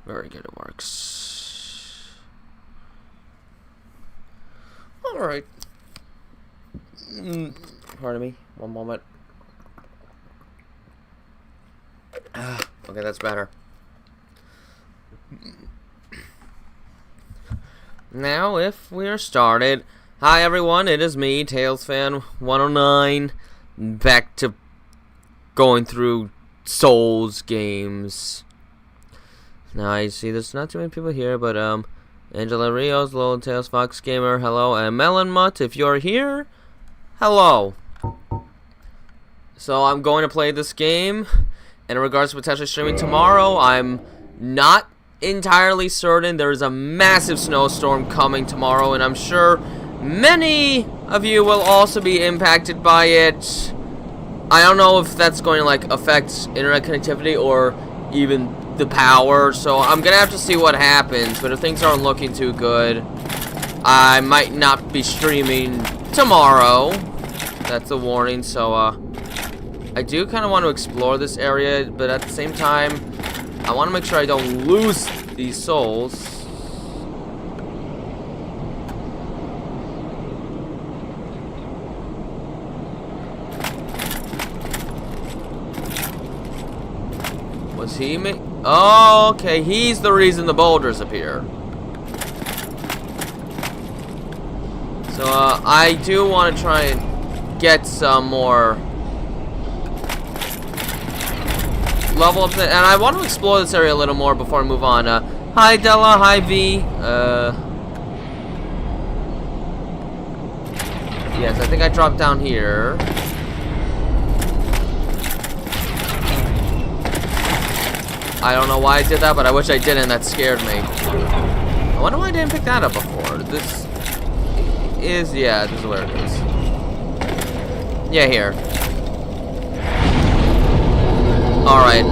Very good, it works. Alright. Pardon me, one moment. Okay, that's better. Now, if we're started, hi everyone, it is me, TailsFan109, back to going through Souls games. Now, I see there's not too many people here, but, Angela Rios, Lolo Tails, Fox Gamer, hello, and Melon Mutt, if you're here, hello. So, I'm going to play this game, and in regards to potentially streaming tomorrow, I'm not entirely certain. There's a massive snowstorm coming tomorrow, and I'm sure many of you will also be impacted by it. I don't know if that's going to like affect internet connectivity or even the power, so I'm gonna have to see what happens. But if things aren't looking too good, I might not be streaming tomorrow. That's a warning. So I do kind of want to explore this area, but at the same time I want to make sure I don't lose these souls. Was he me? Oh, okay. He's the reason the boulders appear. So, I do want to try and get some more level up, and I want to explore this area a little more before I move on. Hi Della, hi V. Yes, I think I dropped down here. I don't know why I did that, but I wish I didn't. That scared me. I wonder why I didn't pick that up before. This is, yeah, this is where it is. Yeah, here. Alright,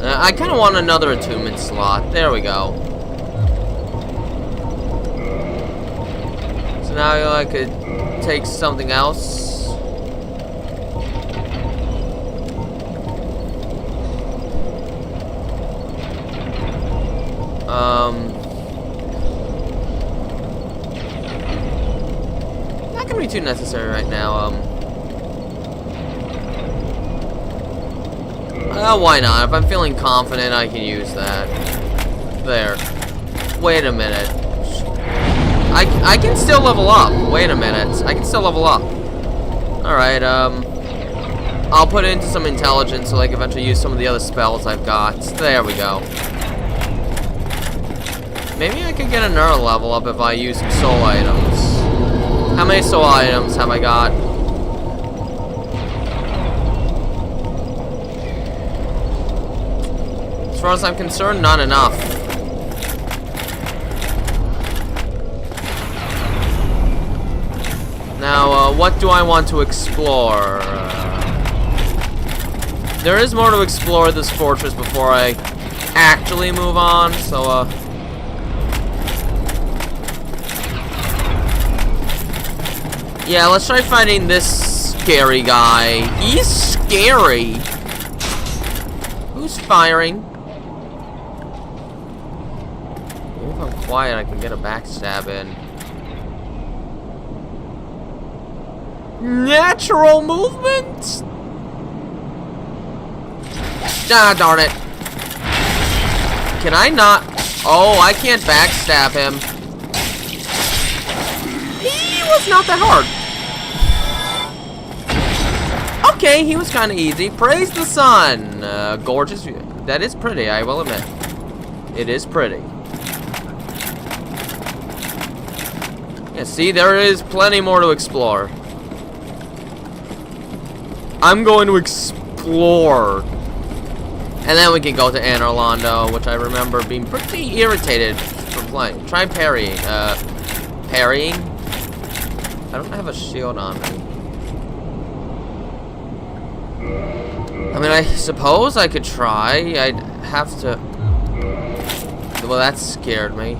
I kind of want another attunement slot. There we go. So now I could take something else. Not gonna be too necessary right now. Why not? If I'm feeling confident, I can use that. There. Wait a minute. I can still level up. Wait a minute. I can still level up. Alright, I'll put it into some intelligence so I can eventually use some of the other spells I've got. There we go. Maybe I could get another level up if I use some soul items. How many soul items have I got? As far as I'm concerned, not enough. Now, what do I want to explore? There is more to explore this fortress before I actually move on, so, yeah, let's try finding this scary guy. He's scary. Who's firing? Maybe if I'm quiet, I can get a backstab in. Natural movement? Ah, darn it. Can I not? Oh, I can't backstab him. He was not that hard. Okay, he was kind of easy. Praise the sun. Gorgeous view. That is pretty, I will admit. It is pretty. Yeah, see, there is plenty more to explore. I'm going to explore. And then we can go to Anor Londo, which I remember being pretty irritated from playing. Try parrying. Parrying? I don't have a shield on me. I mean, I suppose I could try. I'd have to... Well, that scared me.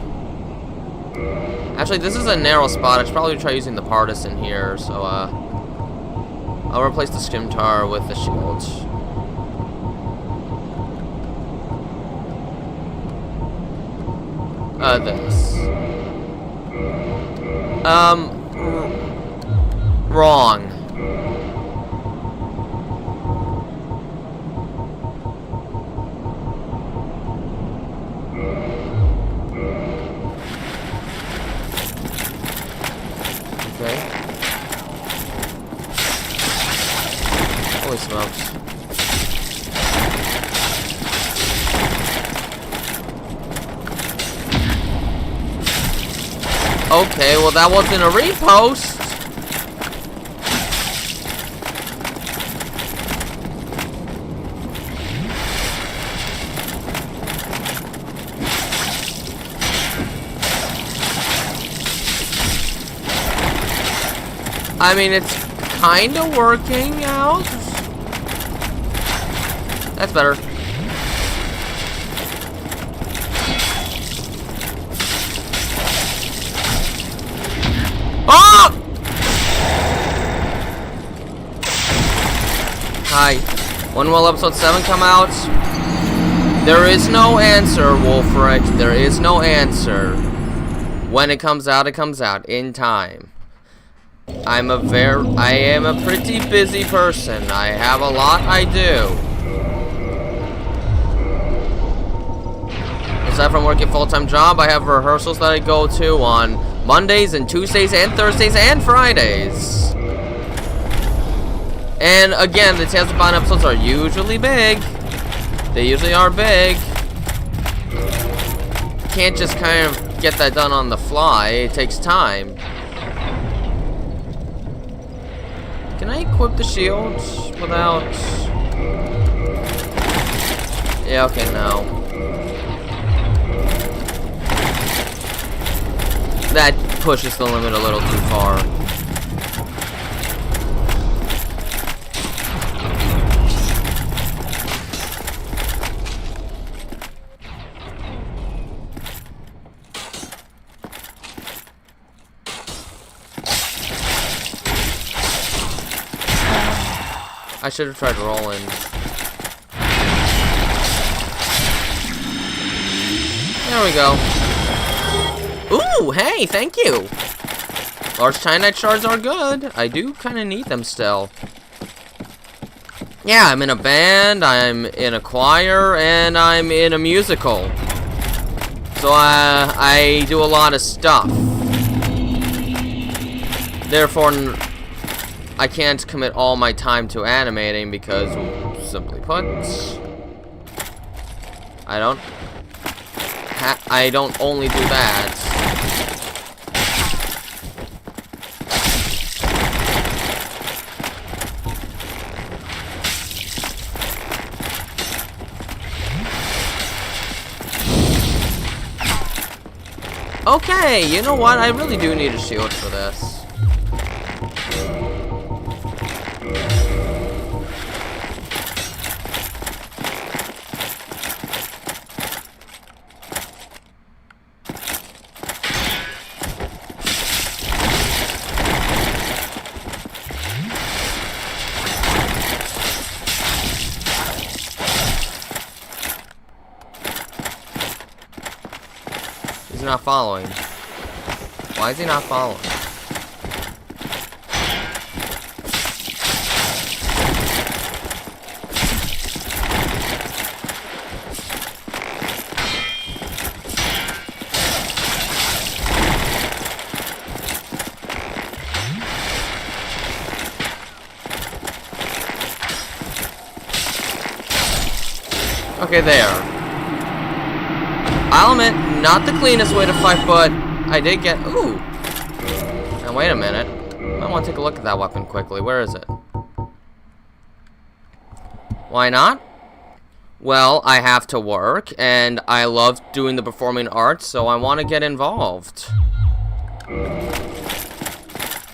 Actually, this is a narrow spot. I should probably try using the partisan here, so, I'll replace the scimitar with the shield. This. Wrong. Okay. Holy smokes. Okay, well that wasn't a repost. I mean, it's kind of working out. That's better. Oh! Hi. When will episode 7 come out? There is no answer, Wolfrich. There is no answer. When it comes out in time. I am a pretty busy person. I have a lot I do. Aside from working a full-time job, I have rehearsals that I go to on Mondays and Tuesdays and Thursdays and Fridays. And again, the Tales of Bond episodes are usually big. They usually are big. Can't just kind of get that done on the fly. It takes time. Can I equip the shield without... Yeah, okay, no. That pushes the limit a little too far. I should have tried rolling. There we go. Ooh, hey, thank you. Large Titanite shards are good. I do kind of need them still. Yeah, I'm in a band, I'm in a choir, and I'm in a musical. So I do a lot of stuff. Therefore, I can't commit all my time to animating because, simply put, I don't only do that. Okay, you know what? I really do need a shield for this. He's not following. Why is he not following? Okay, there. I'll admit, not the cleanest way to fight, but I did get... Ooh! Now, wait a minute. I want to take a look at that weapon quickly. Where is it? Why not? Well, I have to work, and I love doing the performing arts, so I want to get involved.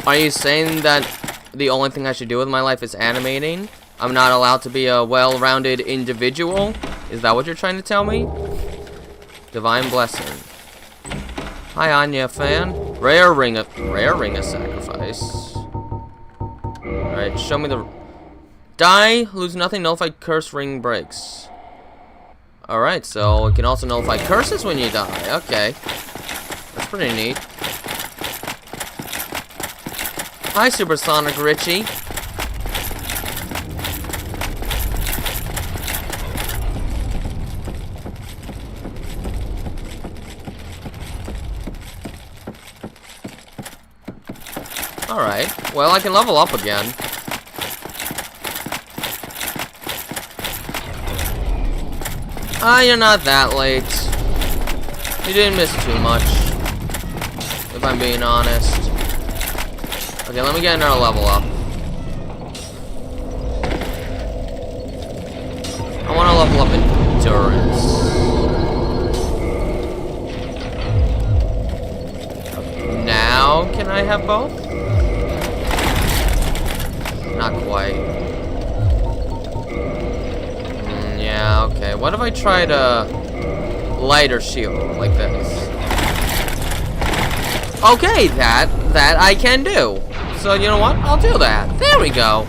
Are you saying that the only thing I should do with my life is animating? I'm not allowed to be a well-rounded individual? Is that what you're trying to tell me? Divine blessing. Hi, Anya fan. Rare ring of sacrifice. Alright, show me the... Die, lose nothing, nullify curse, ring breaks. Alright, so it can also nullify curses when you die. Okay. That's pretty neat. Hi, Supersonic Richie. Alright, well, I can level up again. Ah, you're not that late. You didn't miss too much, if I'm being honest. Okay, let me get another level up. I want to level up endurance. Now, can I have both? Not quite. Yeah, okay. What if I tried a lighter shield like this? Okay, that I can do. So, you know what? I'll do that. There we go.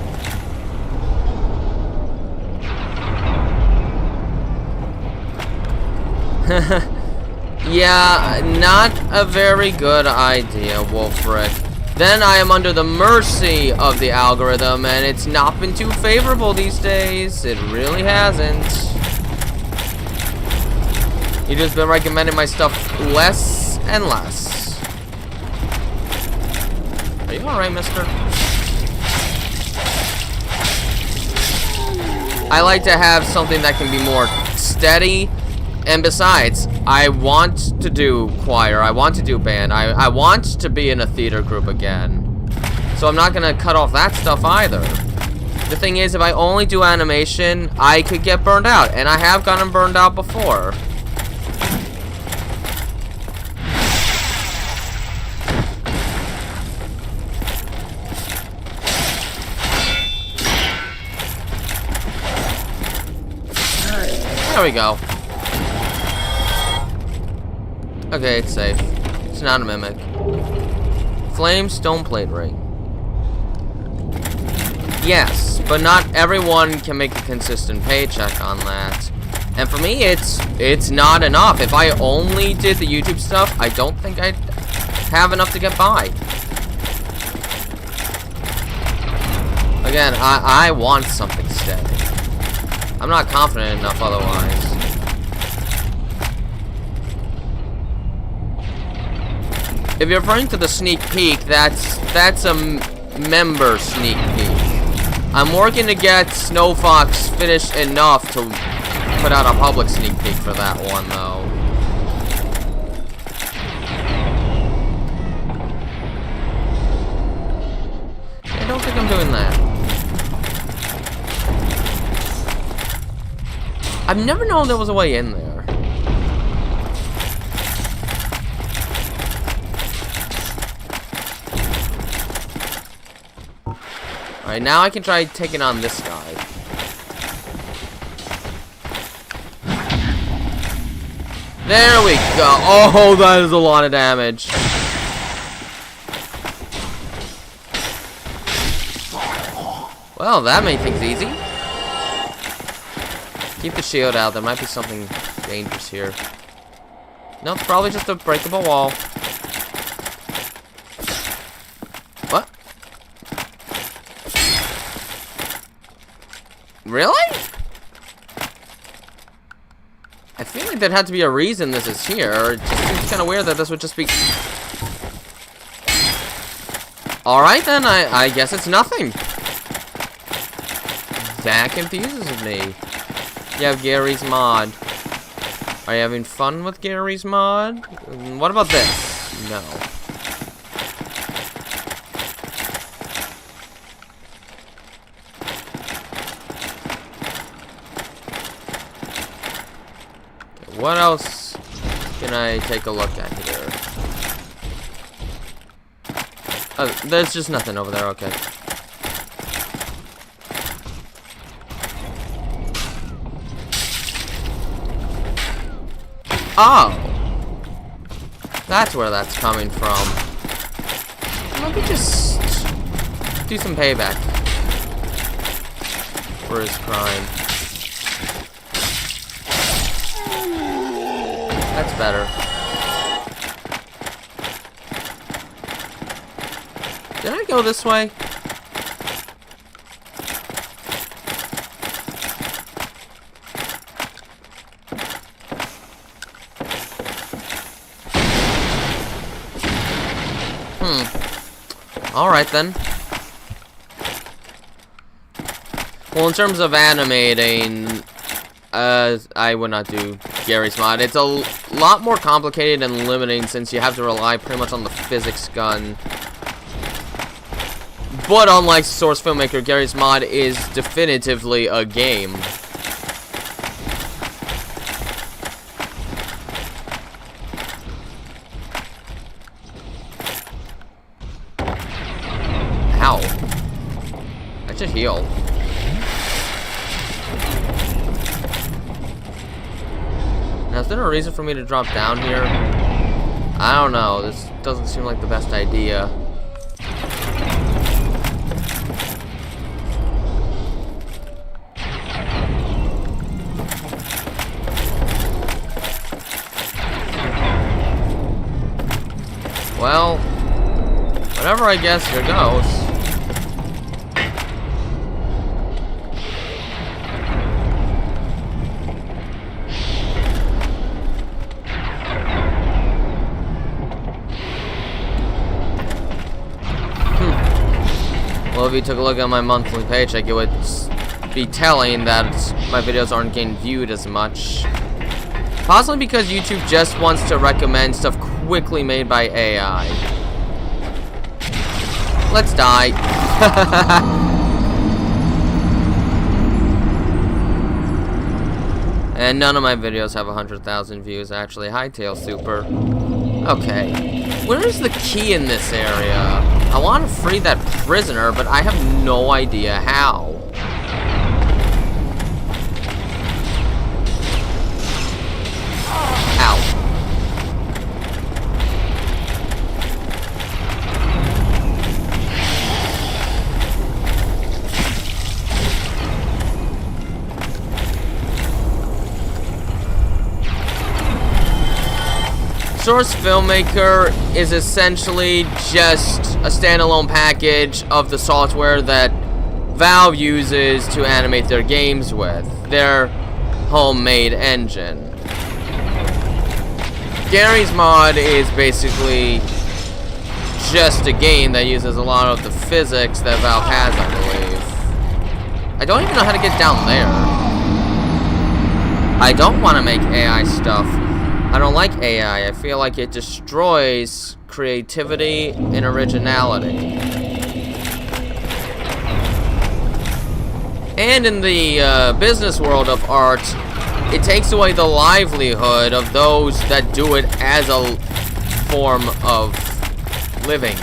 Yeah, not a very good idea, Wolfric. Then I am under the mercy of the algorithm, and it's not been too favorable these days. It really hasn't. You've just been recommending my stuff less and less. Are you alright, mister? I like to have something that can be more steady. And besides, I want to do choir, I want to do band, I want to be in a theater group again. So I'm not gonna cut off that stuff either. The thing is, if I only do animation, I could get burned out, and I have gotten burned out before. There we go. Okay, it's safe. It's not a mimic. Flame stone plate ring. Yes, but not everyone can make a consistent paycheck on that. And for me, it's not enough. If I only did the YouTube stuff, I don't think I'd have enough to get by. Again, I want something steady. I'm not confident enough otherwise. If you're referring to the sneak peek, that's a member sneak peek. I'm working to get Snow Fox finished enough to put out a public sneak peek for that one, though. I don't think I'm doing that. I've never known there was a way in there. Alright, now I can try taking on this guy. There we go. Oh, that is a lot of damage. Well, that made things easy. Keep the shield out. There might be something dangerous here. No, it's probably just a breakable wall. What? Really? I feel like there had to be a reason this is here. It just seems kind of weird that this would just be... Alright then, I guess it's nothing. That confuses me. You have Gary's mod. Are you having fun with Gary's mod? What about this? No. What else can I take a look at here? Oh, there's just nothing over there, okay. Oh! That's where that's coming from. Let me just do some payback. for his crime. That's better. Did I go this way? Alright then. Well, in terms of animating, I would not do Gary's mod. It's a lot more complicated and limiting since you have to rely pretty much on the physics gun. But unlike Source Filmmaker, Gary's mod is definitively a game. Ow. I should heal. Now, is there a reason for me to drop down here? I don't know. This doesn't seem like the best idea. Well, whatever, I guess, here goes. Well, if you took a look at my monthly paycheck, it would be telling that my videos aren't getting viewed as much. Possibly because YouTube just wants to recommend stuff quickly made by AI. Let's die. And none of my videos have 100,000 views, actually. Hi, Tail Super. Okay. Where is the key in this area? I want to free that prisoner, but I have no idea how. Ow. Source Filmmaker is essentially just a standalone package of the software that Valve uses to animate their games with, their homemade engine. Gary's mod is basically just a game that uses a lot of the physics that Valve has, I believe. I don't even know how to get down there. I don't want to make AI stuff. I don't like AI. I feel like it destroys creativity and originality. And in the business world of art, it takes away the livelihood of those that do it as a form of living.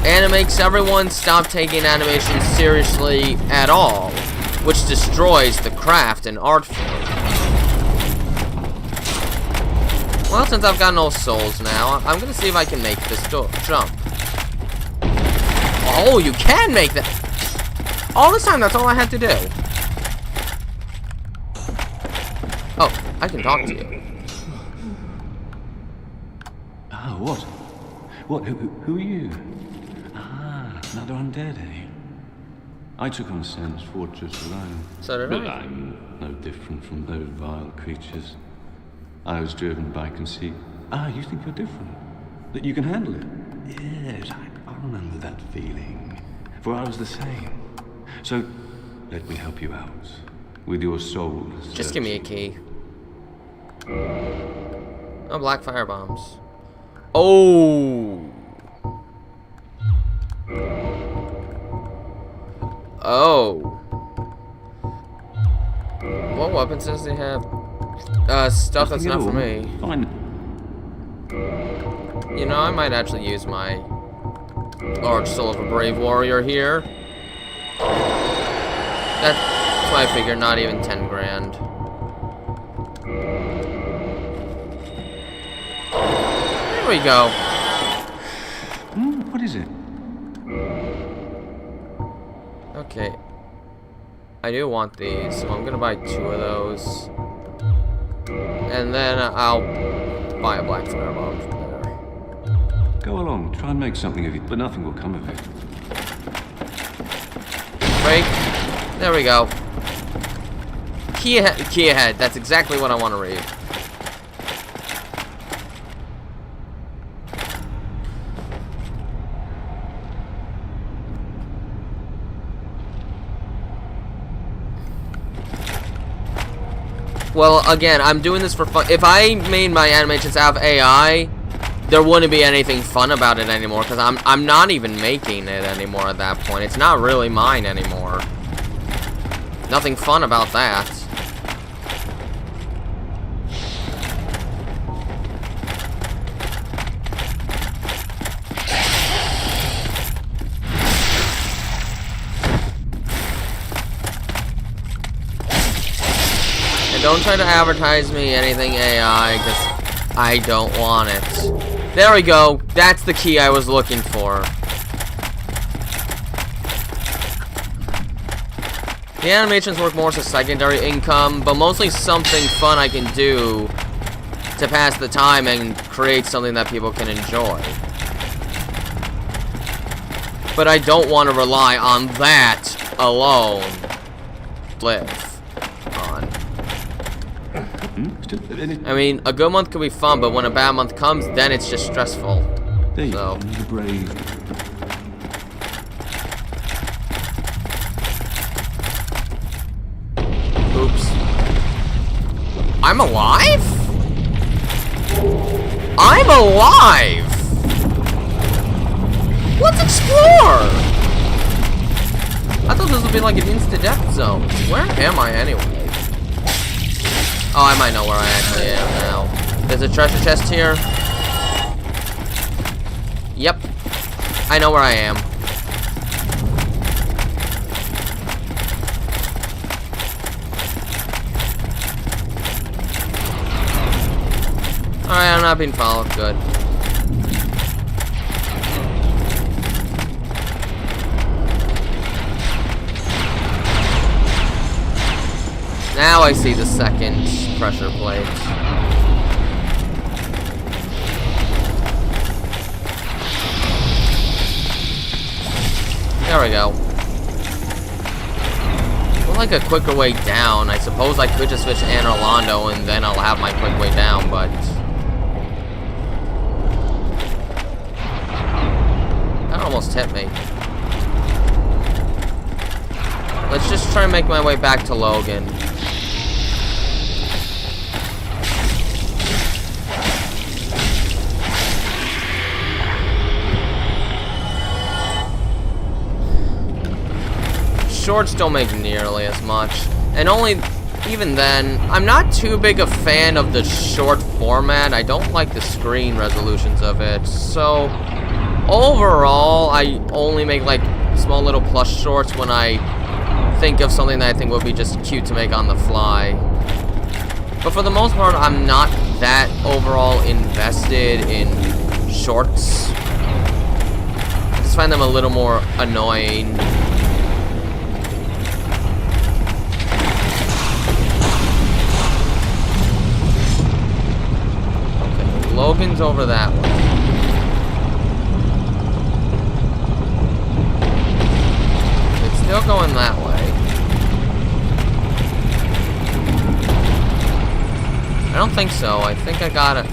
And it makes everyone stop taking animation seriously at all, which destroys the craft and art form. Well, since I've got no souls now, I'm gonna see if I can make this jump. Oh, you can make that! All this time, that's all I had to do. Oh, I can talk to you. Ah, what? What? Who are you? Ah, another undead, eh? I took on Sen's fortress alone. So did but I. I'm no different from those vile creatures. I was driven by conceit. Ah, you think you're different? That you can handle it? Yes, I remember that feeling. For I was the same. So, let me help you out. With your soul. Just give me a key. Oh, black fire bombs. Oh! Oh. What weapons does he have? Stuff that's not for me. Fine. You know, I might actually use my large soul of a brave warrior here. That's what I figured, not even 10 grand. There we go. What is it? Okay. I do want these, so I'm gonna buy 2 of those. And then I'll buy a black flare bomb from there. Go along, try and make something of it, but nothing will come of it. Break. There we go. Key ahead. That's exactly what I want to read. Well, again, I'm doing this for fun. If I made my animations have AI, there wouldn't be anything fun about it anymore, because I'm not even making it anymore at that point. It's not really mine anymore. Nothing fun about that. And don't try to advertise me anything AI, because I don't want it. There we go. That's the key I was looking for. The animations work more as a secondary income, but mostly something fun I can do to pass the time and create something that people can enjoy. But I don't want to rely on that alone. Live on. I mean, a good month can be fun, but when a bad month comes, then it's just stressful. There you So. go, you're brave. Oops. I'm alive? I'm alive! Let's explore! I thought this would be like an insta-death zone. Where am I anyway? Oh, I might know where I actually am now. There's a treasure chest here. Yep. I know where I am. Alright, I'm not being followed. Good. Now I see the second pressure plate. There we go. Well, like a quicker way down. I suppose I could just switch to Anne Orlando and then I'll have my quick way down, but that almost hit me. Let's just try and make my way back to Logan. Shorts don't make nearly as much. And even then, I'm not too big a fan of the short format. I don't like the screen resolutions of it. So, overall, I only make like small little plush shorts when I think of something that I think would be just cute to make on the fly. But for the most part, I'm not that overall invested in shorts. I just find them a little more annoying. Okay, Logan's over that way. It's still going that way. I don't think so. I think I gotta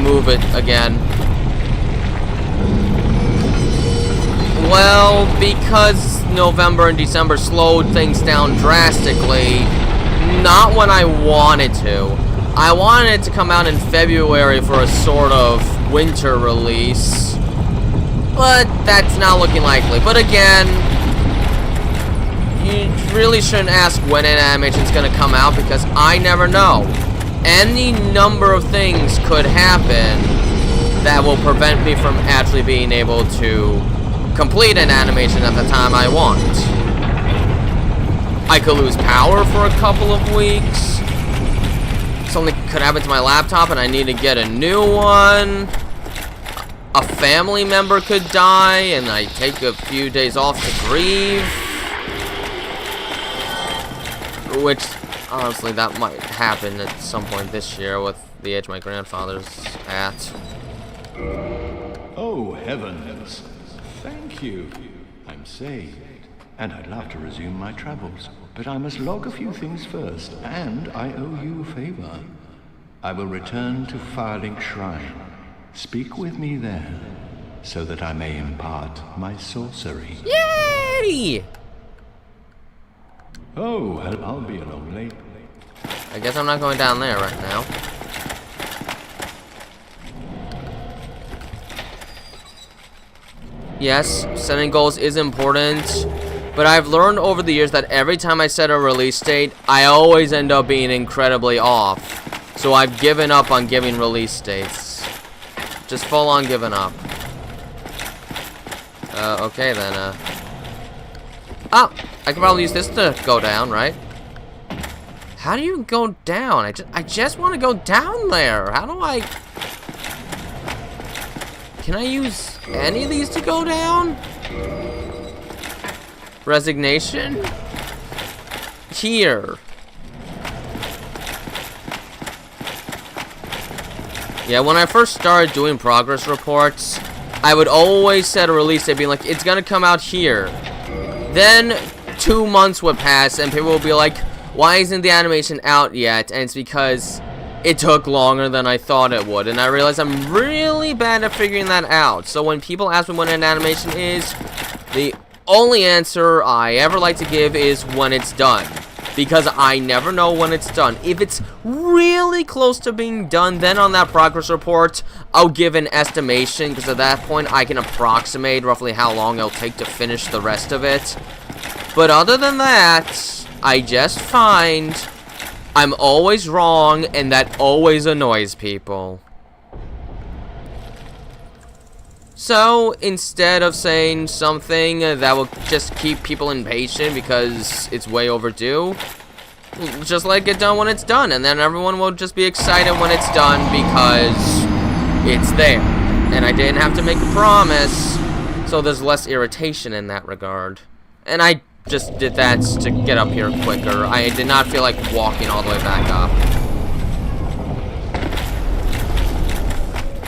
move it again. Well, because November and December slowed things down drastically, not when I wanted to. I wanted it to come out in February for a sort of winter release, but that's not looking likely. But again, you really shouldn't ask when an animation's gonna come out, because I never know. Any number of things could happen that will prevent me from actually being able to complete an animation at the time I want. I could lose power for a couple of weeks. Something could happen to my laptop and I need to get a new one. a family member could die and I take a few days off to grieve. Which, honestly, that might happen at some point this year with the age my grandfather's at. Oh, heavens. Thank you. I'm saved. And I'd love to resume my travels. But I must log a few things first, and I owe you a favor. I will return to Firelink Shrine. Speak with me there, so that I may impart my sorcery. Yay! Oh, well, I'll be along late. I guess I'm not going down there right now. Yes, setting goals is important, but I've learned over the years that every time I set a release date, I always end up being incredibly off. So I've given up on giving release dates. Just full on given up. Okay then, Oh! I can probably use this to go down, right? How do you go down? I just want to go down there. How do I... Can I use any of these to go down? Resignation? Here. Yeah, when I first started doing progress reports, I would always set a release date being like, it's gonna come out here. Then 2 months would pass and people would be like, why isn't the animation out yet? And it's because it took longer than I thought it would. And I realized I'm really bad at figuring that out. So when people ask me when an animation is, the only answer I ever like to give is when it's done. Because I never know when it's done. If it's really close to being done, then on that progress report, I'll give an estimation. Because at that point, I can approximate roughly how long it'll take to finish the rest of it. But other than that, I just find I'm always wrong, and that always annoys people. So, instead of saying something that will just keep people impatient because it's way overdue, just let it get done when it's done, and then everyone will just be excited when it's done because it's there. And I didn't have to make a promise, so there's less irritation in that regard. And I just did that to get up here quicker. I did not feel like walking all the way back up.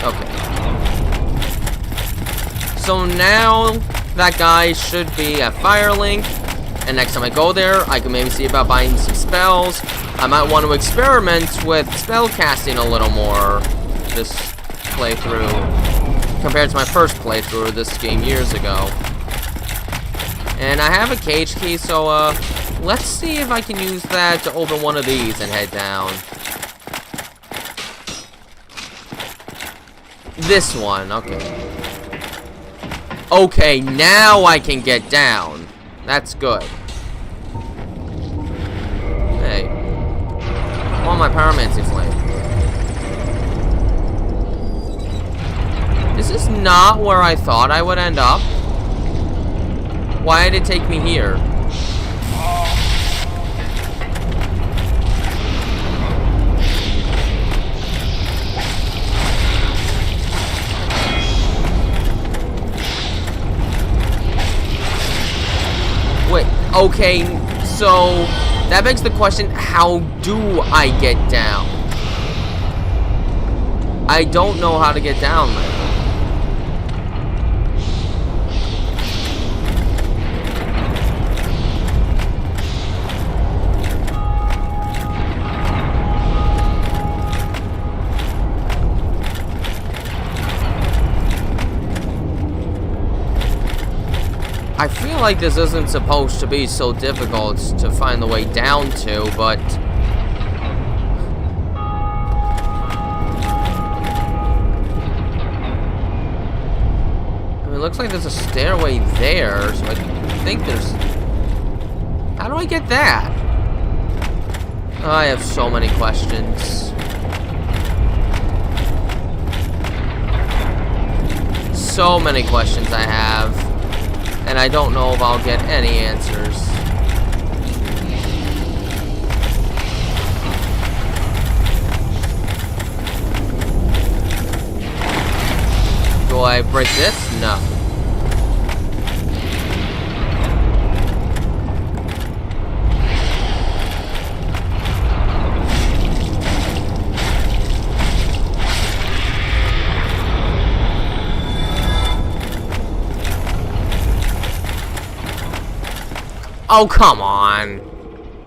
Okay. So now that guy should be at Firelink, and next time I go there, I can maybe see about buying some spells. I might want to experiment with spell casting a little more this playthrough compared to my first playthrough of this game years ago. And I have a cage key, so let's see if I can use that to open one of these and head down. This one, okay. Okay, now I can get down. That's good. Hey. I want my Pyromancy Flame. This is not where I thought I would end up. Why did it take me here? Wait, okay, so that begs the question, how do I get down? I don't know how to get down there. I feel like this isn't supposed to be so difficult to find the way down to, but... I mean, it looks like there's a stairway there, so I think there's... How do I get that? Oh, I have so many questions. So many questions I have. And I don't know if I'll get any answers. Do I I break this? No. Oh, come on.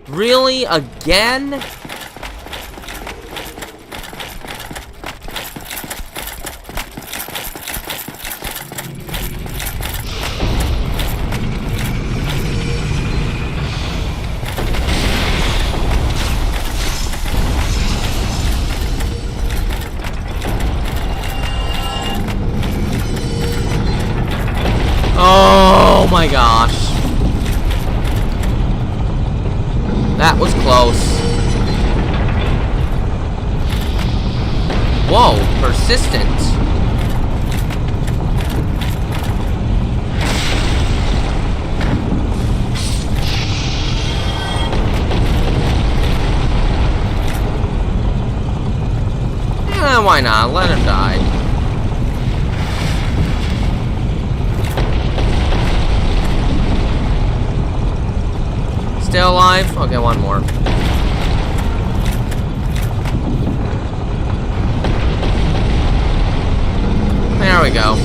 Really? Again? Oh my gosh. That was close. Whoa, persistent. Why not? Let him die. Still alive? Okay, one more. There we go.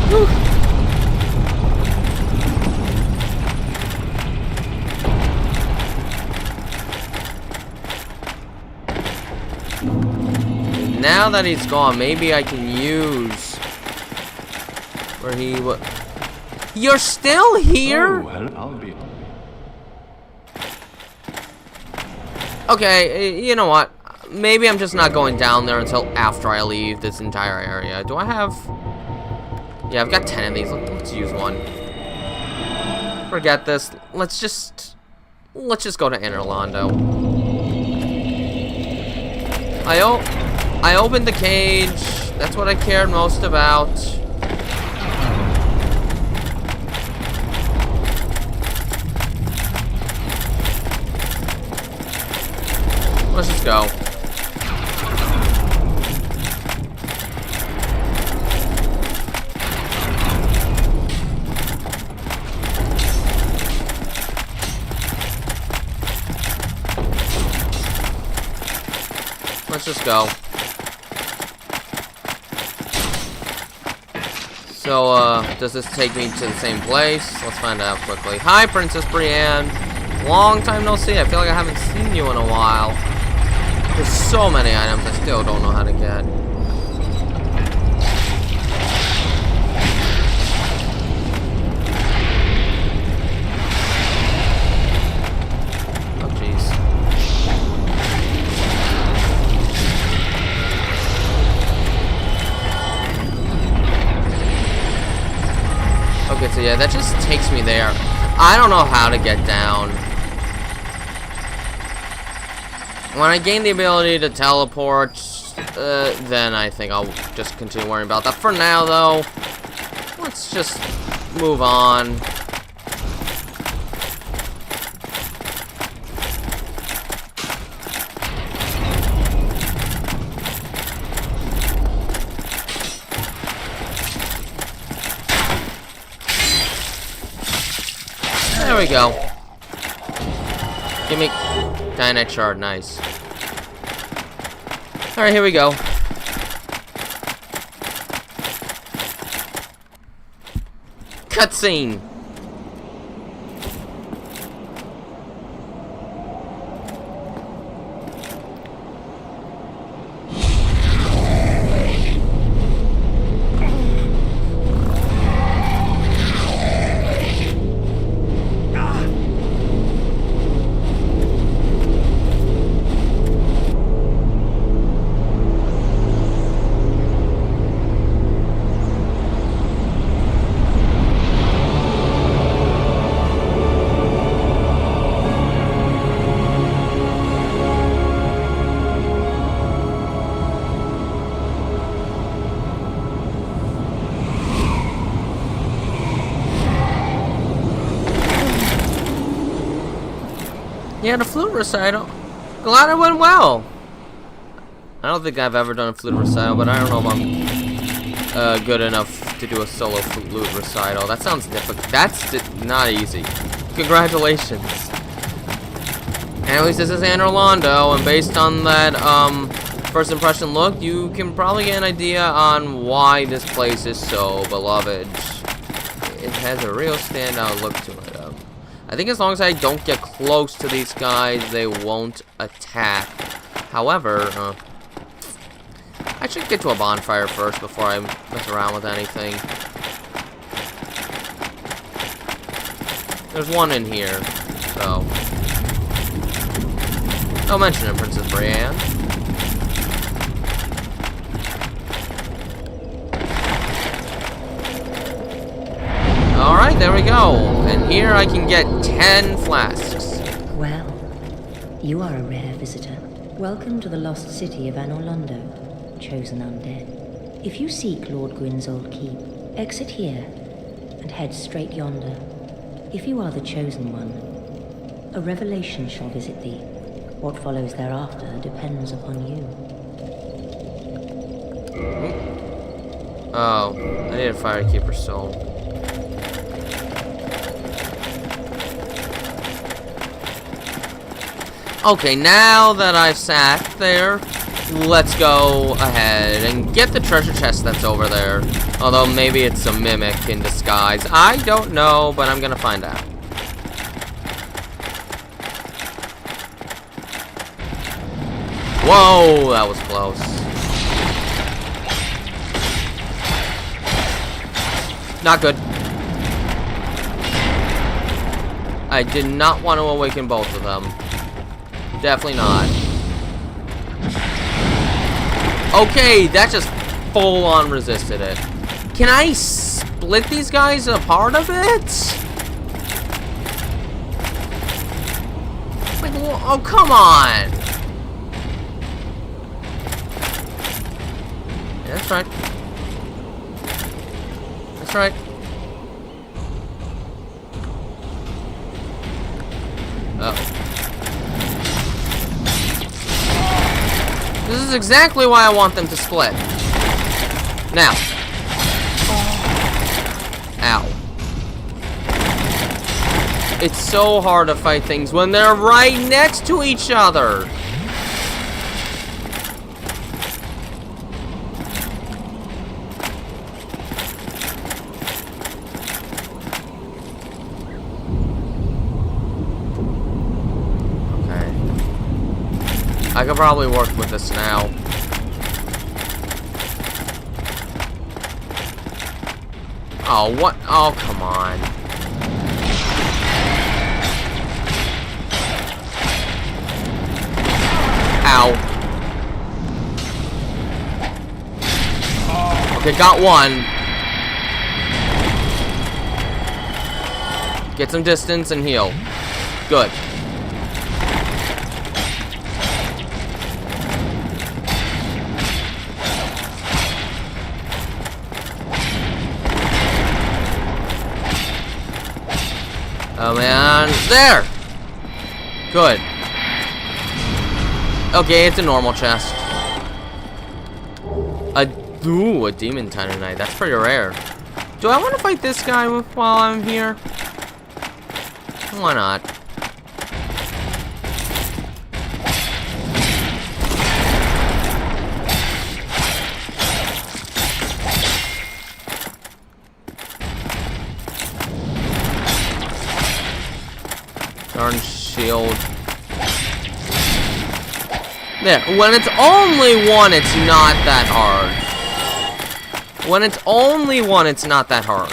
Whew. Now that he's gone, maybe I can use where he was. You're still here? Oh, well, I'll be. Okay, you know what? Maybe I'm just not going down there until after I leave this entire area. Do I have... Yeah, I've got 10 of these. Let's use one. Forget this. Let's just go to Inner Londo. I opened the cage. That's what I cared most about. Let's just go. Let's just go. So, does this take me to the same place? Let's find out quickly. Hi, Princess Brienne. Long time no see. I feel like I haven't seen you in a while. There's so many items I still don't know how to get. Oh, jeez. Okay, so yeah, that just takes me there. I don't know how to get down. When I gain the ability to teleport, then I think I'll just continue worrying about that. For now, though, let's just move on. There we go. Give me Dynamite Shard, nice. Alright, here we go. Cutscene. Yeah, the flute recital. Glad it went well. I don't think I've ever done a flute recital, but I don't know if I'm good enough to do a solo flute recital. That sounds difficult. That's not easy. Congratulations. And at least this is Anne Orlando, and based on that first impression look, you can probably get an idea on why this place is so beloved. It has a real standout look to it. I think as long as I don't get close to these guys, they won't attack. However, I should get to a bonfire first before I mess around with anything. There's one in here, so don't mention it, Princess Brienne. Alright, there we go. And here I can get 10 flasks. Well, you are a rare visitor. Welcome to the lost city of Anne Orlando, chosen undead. If you seek Lord Gwyn's old keep, exit here and head straight yonder. If you are the chosen one, a revelation shall visit thee. What follows thereafter depends upon you. Oh, I need a Firekeeper soul. Okay, now that I've sat there, let's go ahead and get the treasure chest that's over there. Although maybe it's a mimic in disguise. I don't know, but I'm gonna find out. Whoa, that was close. Not good. I did not want to awaken both of them. Definitely not. Okay, that just full-on resisted it. Can I split these guys apart a bit? Like, oh, come on. Yeah, that's right. That's right. Uh-oh. This is exactly why I want them to split. Now. Ow. It's so hard to fight things when they're right next to each other. I could probably work with this now. Oh, what? Oh, come on. Ow. Okay, got one. Get some distance and heal. Good. Oh man, there! Good. Okay, it's a normal chest. A demon titanite. That's pretty rare. Do I want to fight this guy while I'm here? Why not? Darn shield. There. When it's only one, it's not that hard. When it's only one, it's not that hard.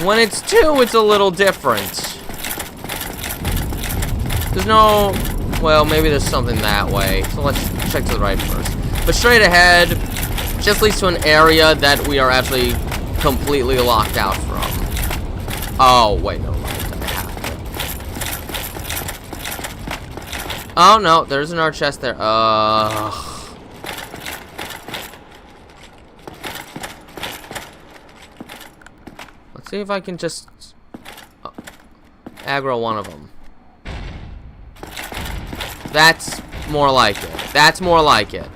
When it's two, it's a little different. There's no... Well, maybe there's something that way. So let's check to the right first. But straight ahead just leads to an area that we are actually completely locked out from. Oh, wait, no. Oh, no, there's an art chest there. Let's see if I can just aggro one of them. That's more like it. That's more like it.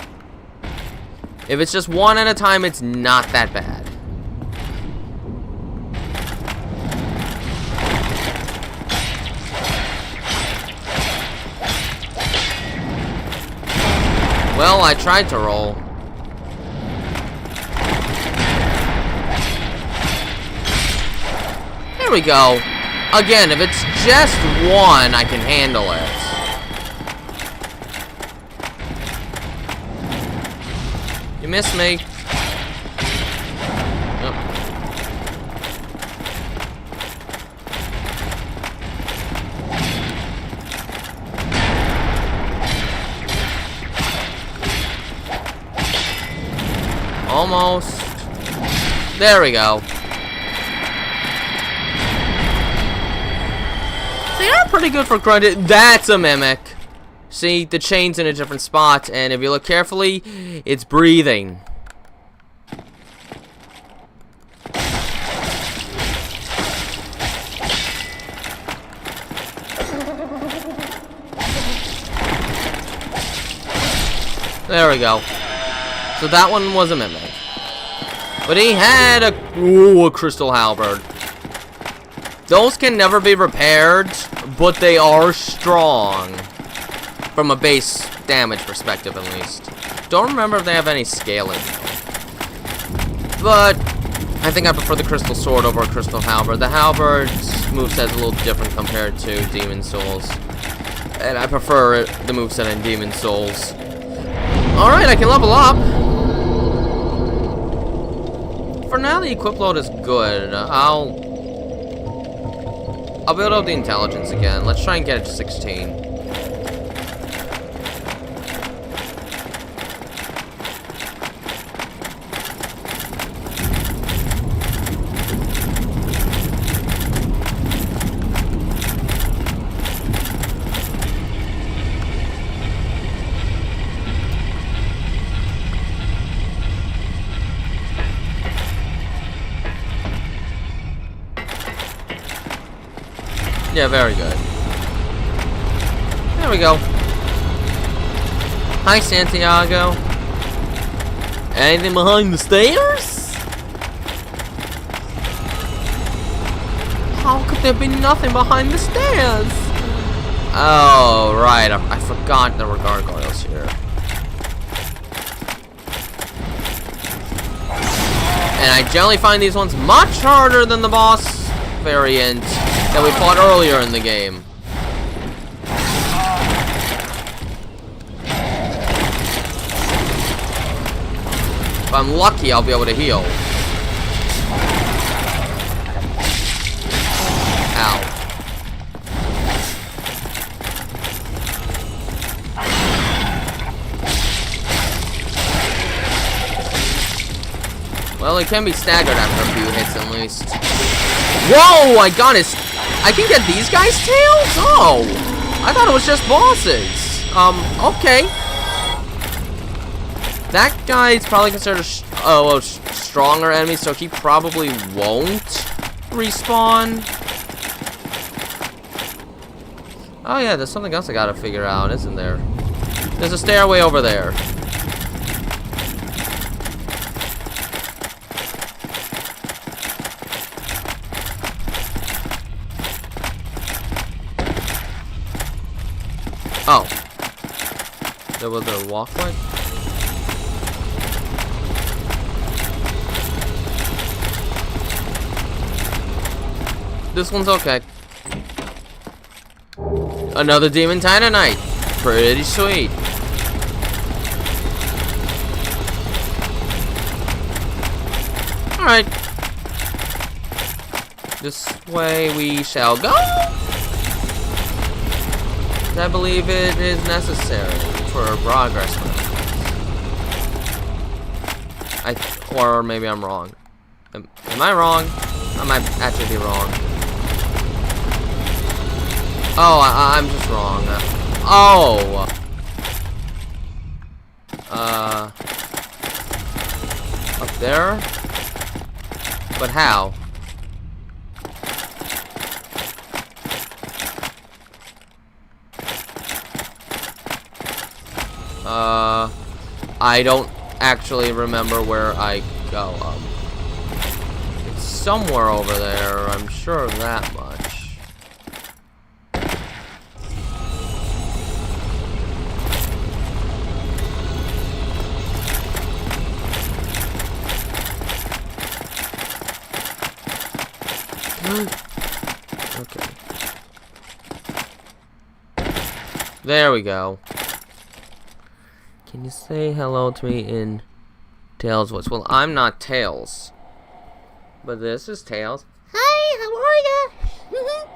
If it's just one at a time, it's not that bad. Well, I tried to roll. There we go. Again, if it's just one, I can handle it. You missed me. Yep. Almost. There we go. They are pretty good for grunted. That's a mimic. See, the chain's in a different spot, and if you look carefully, it's breathing. There we go. So that one was a mimic. But he had a crystal halberd. Those can never be repaired, but they are strong. From a base damage perspective, at least. Don't remember if they have any scaling. But I think I prefer the crystal sword over a crystal halberd. The halberd's moveset is a little different compared to Demon Souls. And I prefer the moveset in Demon Souls. Alright, I can level up. For now, the equip load is good. I'll build up the intelligence again. Let's try and get it to 16. Yeah, very good. There we go. Hi, Santiago. Anything behind the stairs? How could there be nothing behind the stairs? Oh, right. I forgot there were gargoyles here. And I generally find these ones much harder than the boss variant that we fought earlier in the game. If I'm lucky, I'll be able to heal. Ow. Well, it can be staggered after a few hits at least. Whoa! I got his... I can get these guys' tails? Oh! I thought it was just bosses. Okay. That guy's probably considered a stronger enemy, so he probably won't respawn. Oh yeah, there's something else I gotta figure out, isn't there? There's a stairway over there. Oh. There was a walkway? This one's okay. Another Demon Titanite. Pretty sweet. Alright. This way we shall go. I believe it is necessary for progress. Or maybe I'm wrong. Am I wrong? I might actually be wrong. Oh, I'm just wrong. Oh. Up there? But how? I don't actually remember where I go. It's somewhere over there. I'm sure of that much. Okay. There we go. Can you say hello to me in Tails' voice? Well, I'm not Tails. But this is Tails. Hi, how are ya?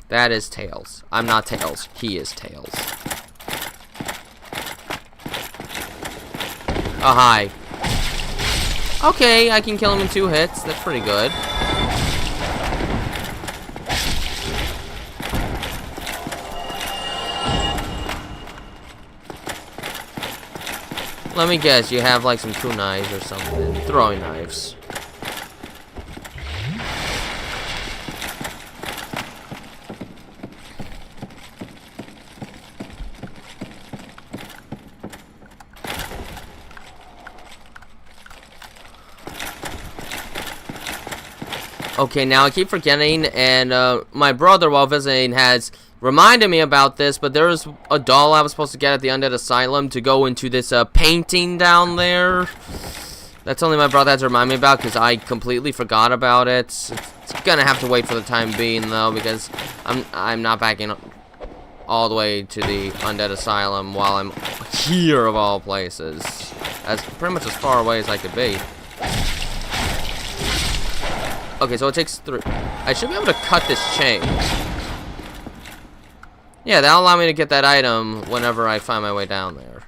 That is Tails. I'm not Tails. He is Tails. Oh, hi. Okay, I can kill him in 2 hits. That's pretty good. Let me guess, you have like some kunais or something. Throwing knives. Okay, now I keep forgetting, and my brother, while visiting, has reminded me about this, but there was a doll I was supposed to get at the Undead Asylum to go into this painting down there. That's only my brother has to remind me about, because I completely forgot about it. It's gonna have to wait for the time being, though, because I'm not backing all the way to the Undead Asylum while I'm here, of all places. As pretty much as far away as I could be. Okay, so it takes 3. I should be able to cut this chain. Yeah, that'll allow me to get that item whenever I find my way down there.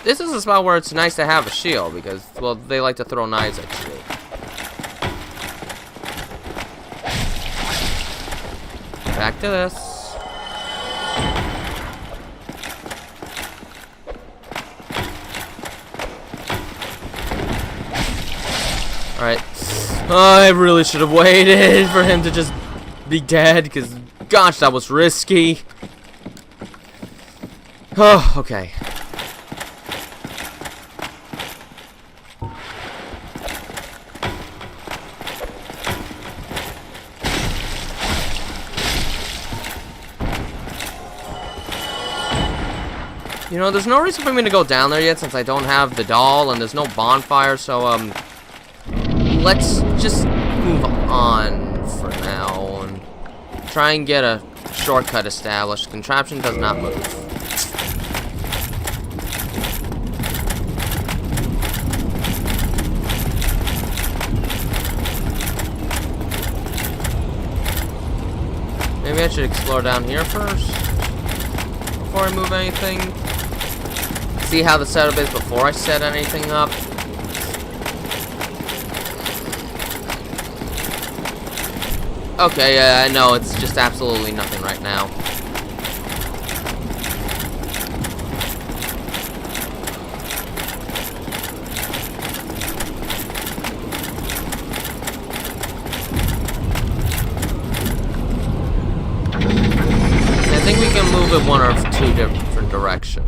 This is a spot where it's nice to have a shield because, well, they like to throw knives at you. Back to this. Alright. I really should have waited for him to just be dead, because, gosh, that was risky. Oh, okay. You know, there's no reason for me to go down there yet, since I don't have the doll, and there's no bonfire, so, let's just move on for now and try and get a shortcut established. Contraption does not move. Maybe I should explore down here first before I move anything. See how the setup is before I set anything up. Okay, yeah, I know, it's just absolutely nothing right now. I think we can move it 1 or 2 different directions.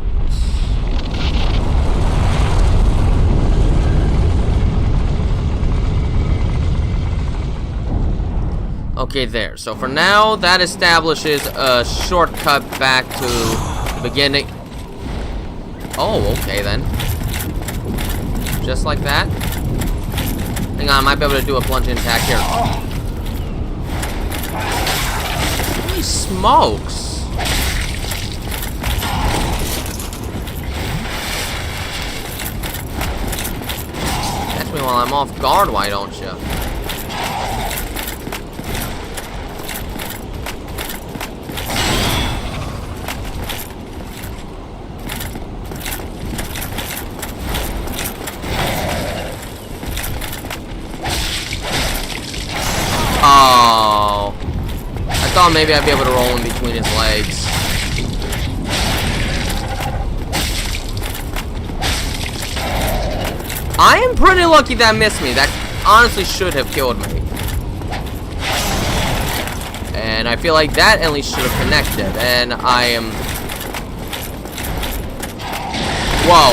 Okay, there. So for now, that establishes a shortcut back to the beginning. Oh, okay then. Just like that. Hang on, I might be able to do a plunging attack here. Holy smokes. Catch me while I'm off guard, why don't you? Oh, I thought maybe I'd be able to roll in between his legs. I am pretty lucky that missed me. That honestly should have killed me. And I feel like that at least should have connected. And I am... Whoa.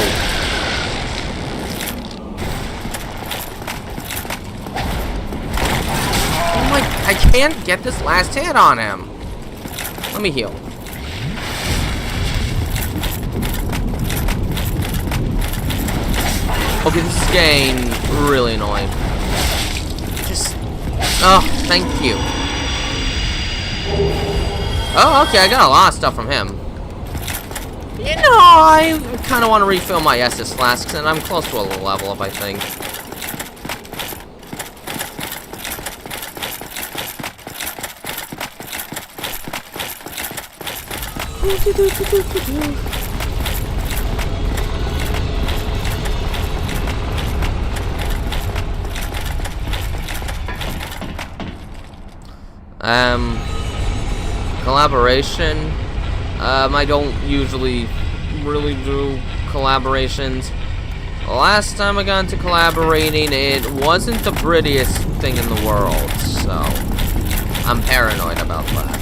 Oh my... I can't get this last hit on him. Let me heal. Okay, this is getting really annoying. Just... Oh, thank you. Oh, okay, I got a lot of stuff from him. You know, I kind of want to refill my Estus flasks, and I'm close to a level up, I think. Collaboration. I don't usually really do collaborations. Last time I got into collaborating, it wasn't the prettiest thing in the world, so I'm paranoid about that.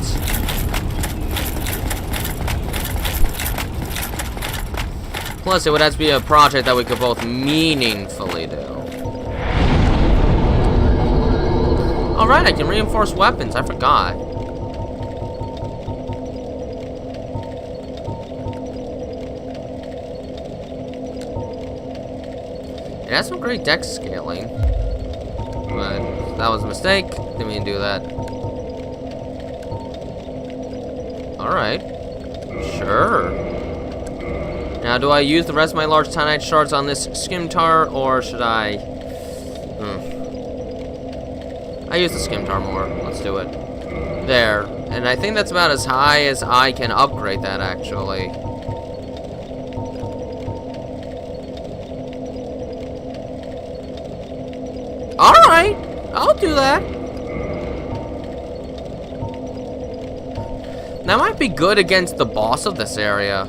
Plus, it would have to be a project that we could both meaningfully do. Alright, I can reinforce weapons. I forgot. It has some great dex scaling. But that was a mistake. Didn't mean to do that. Alright. Sure. Now, do I use the rest of my large titanite shards on this Skimtar, or should I... I use the Skimtar more. Let's do it. There. And I think that's about as high as I can upgrade that, actually. Alright! I'll do that. That might be good against the boss of this area.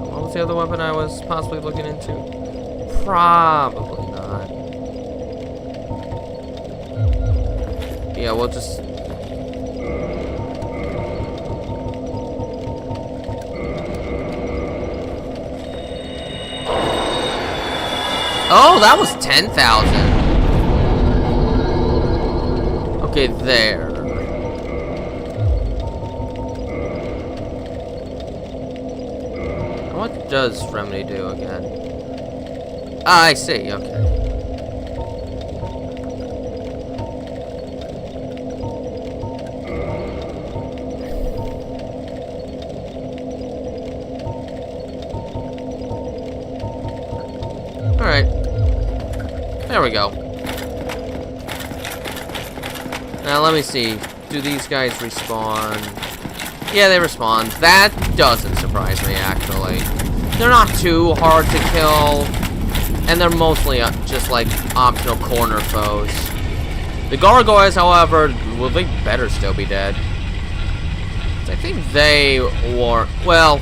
What was the other weapon I was possibly looking into? Probably not. Yeah, we'll just... Oh, that was 10,000. Okay, there. What does Remedy do again? Ah, I see, okay. Alright. There we go. Now let me see. Do these guys respawn? Yeah, they respawn. That doesn't surprise me, actually. They're not too hard to kill. And they're mostly just like optional corner foes. The gargoyles, however, well, they better still be dead. I think they were... Well...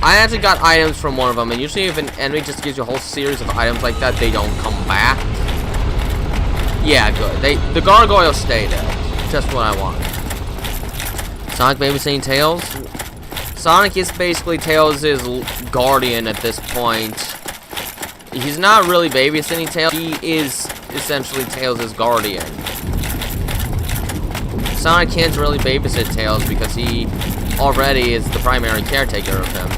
I actually got items from one of them, and usually if an enemy just gives you a whole series of items like that, they don't come back. Yeah, good. The gargoyles stay dead. Just what I want. Sonic babysitting Tails? Sonic is basically Tails' guardian at this point. He's not really babysitting Tails. He is essentially Tails' guardian. Sonic can't really babysit Tails because he already is the primary caretaker of him.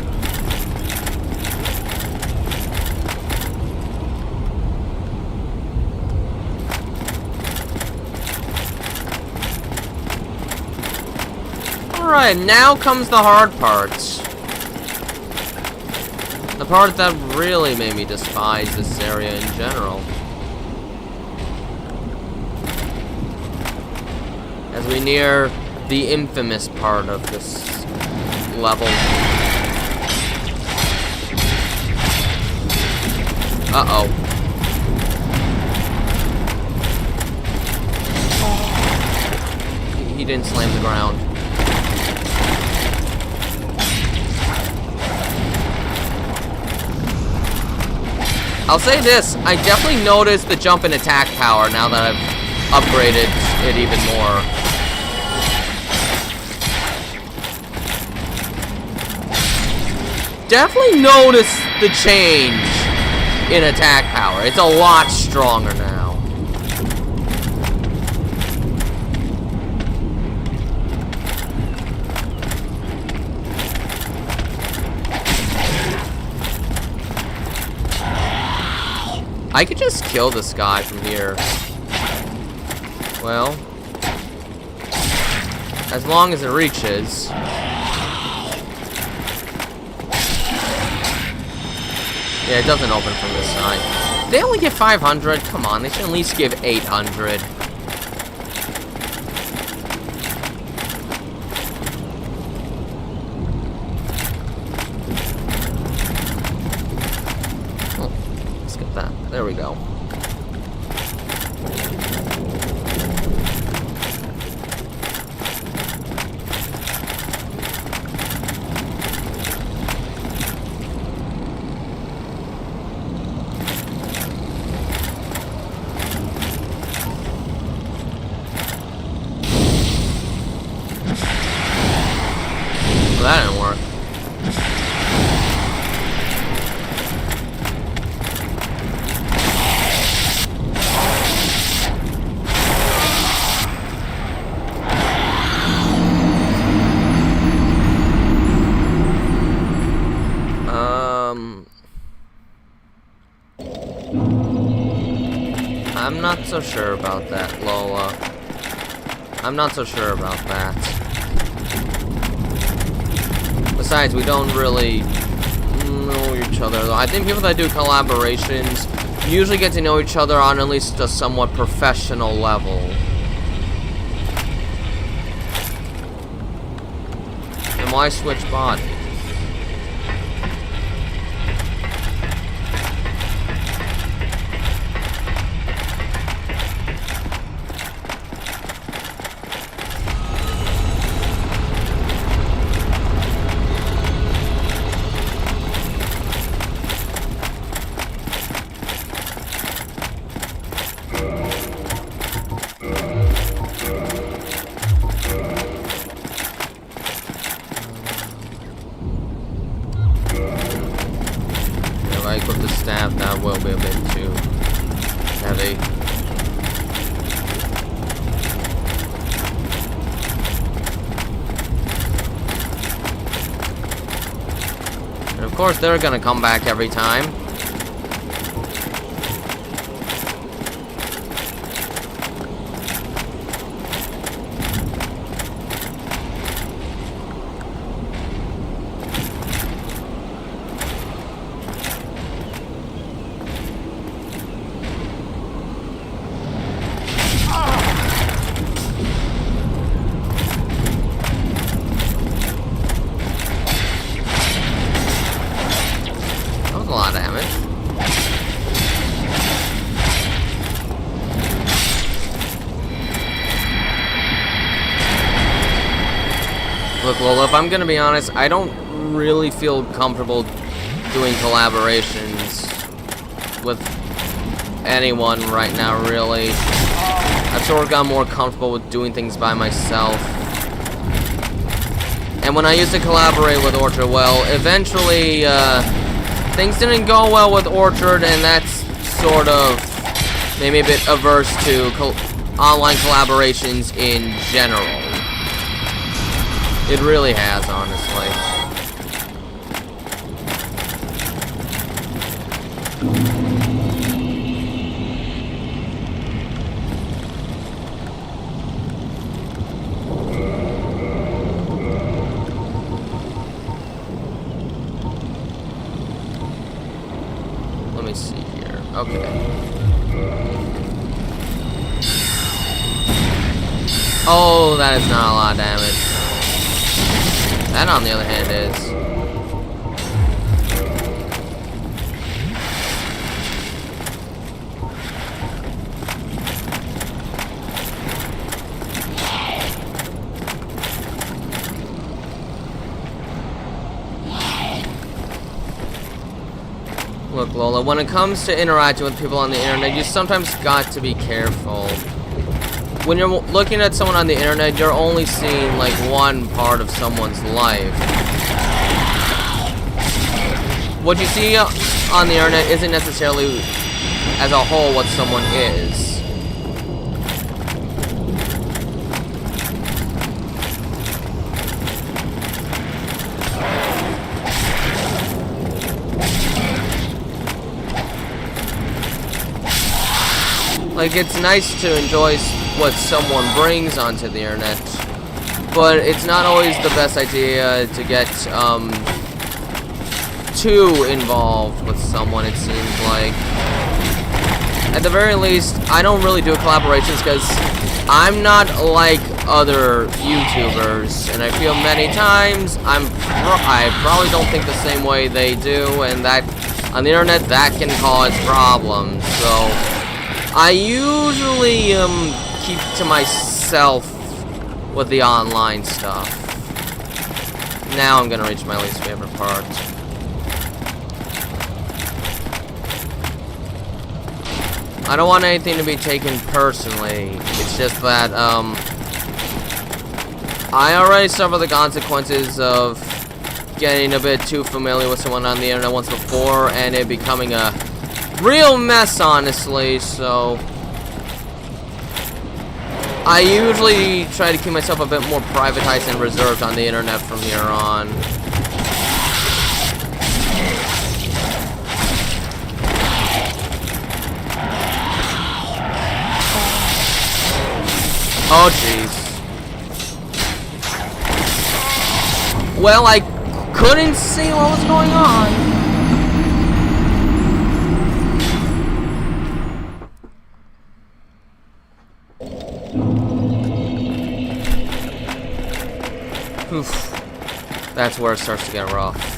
Alright, now comes the hard parts. The part that really made me despise this area in general. As we near the infamous part of this level. Uh-oh. He didn't slam the ground. I'll say this, I definitely noticed the jump in attack power now that I've upgraded it even more. Definitely noticed the change in attack power. It's a lot stronger now. I could just kill this guy from here. Well, as long as it reaches. Yeah, it doesn't open from this side. They only get 500? Come on, they should at least give 800. There we go. Well, that didn't work. I'm not so sure about that, Lola. I'm not so sure about that. Besides, we don't really know each other, though. I think people that do collaborations usually get to know each other on at least a somewhat professional level. And why switch bodies? If I equip the staff, that will be a bit too heavy. And of course, they're gonna come back every time. A lot of damage. Look, Lola, if I'm gonna be honest, I don't really feel comfortable doing collaborations with anyone right now, really. I've sort of gotten more comfortable with doing things by myself. And when I used to collaborate with Orchard, well, eventually, things didn't go well with Orchard, and that's sort of made me a bit averse to online collaborations in general. It really has, honestly. Let me see here. Okay. Oh, that is not a lot of damage. That, on the other hand, is. Look, Lola, when it comes to interacting with people on the internet, you sometimes got to be careful. When you're looking at someone on the internet, you're only seeing, like, one part of someone's life. What you see on the internet isn't necessarily, as a whole, what someone is. Like, it's nice to enjoy what someone brings onto the internet, but it's not always the best idea to get too involved with someone, it seems like. At the very least, I don't really do collaborations because I'm not like other YouTubers, and I feel many times I probably don't think the same way they do, and that on the internet that can cause problems. So I usually keep to myself with the online stuff. Now I'm gonna reach my least favorite part. I don't want anything to be taken personally. It's just that I already suffered the consequences of getting a bit too familiar with someone on the internet once before, and it becoming a real mess, honestly. So I usually try to keep myself a bit more privatized and reserved on the internet from here on. Oh, jeez. Well, I couldn't see what was going on. Oof. That's where it starts to get rough.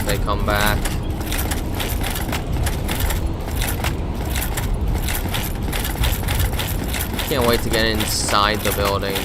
They come back. Can't wait to get inside the building.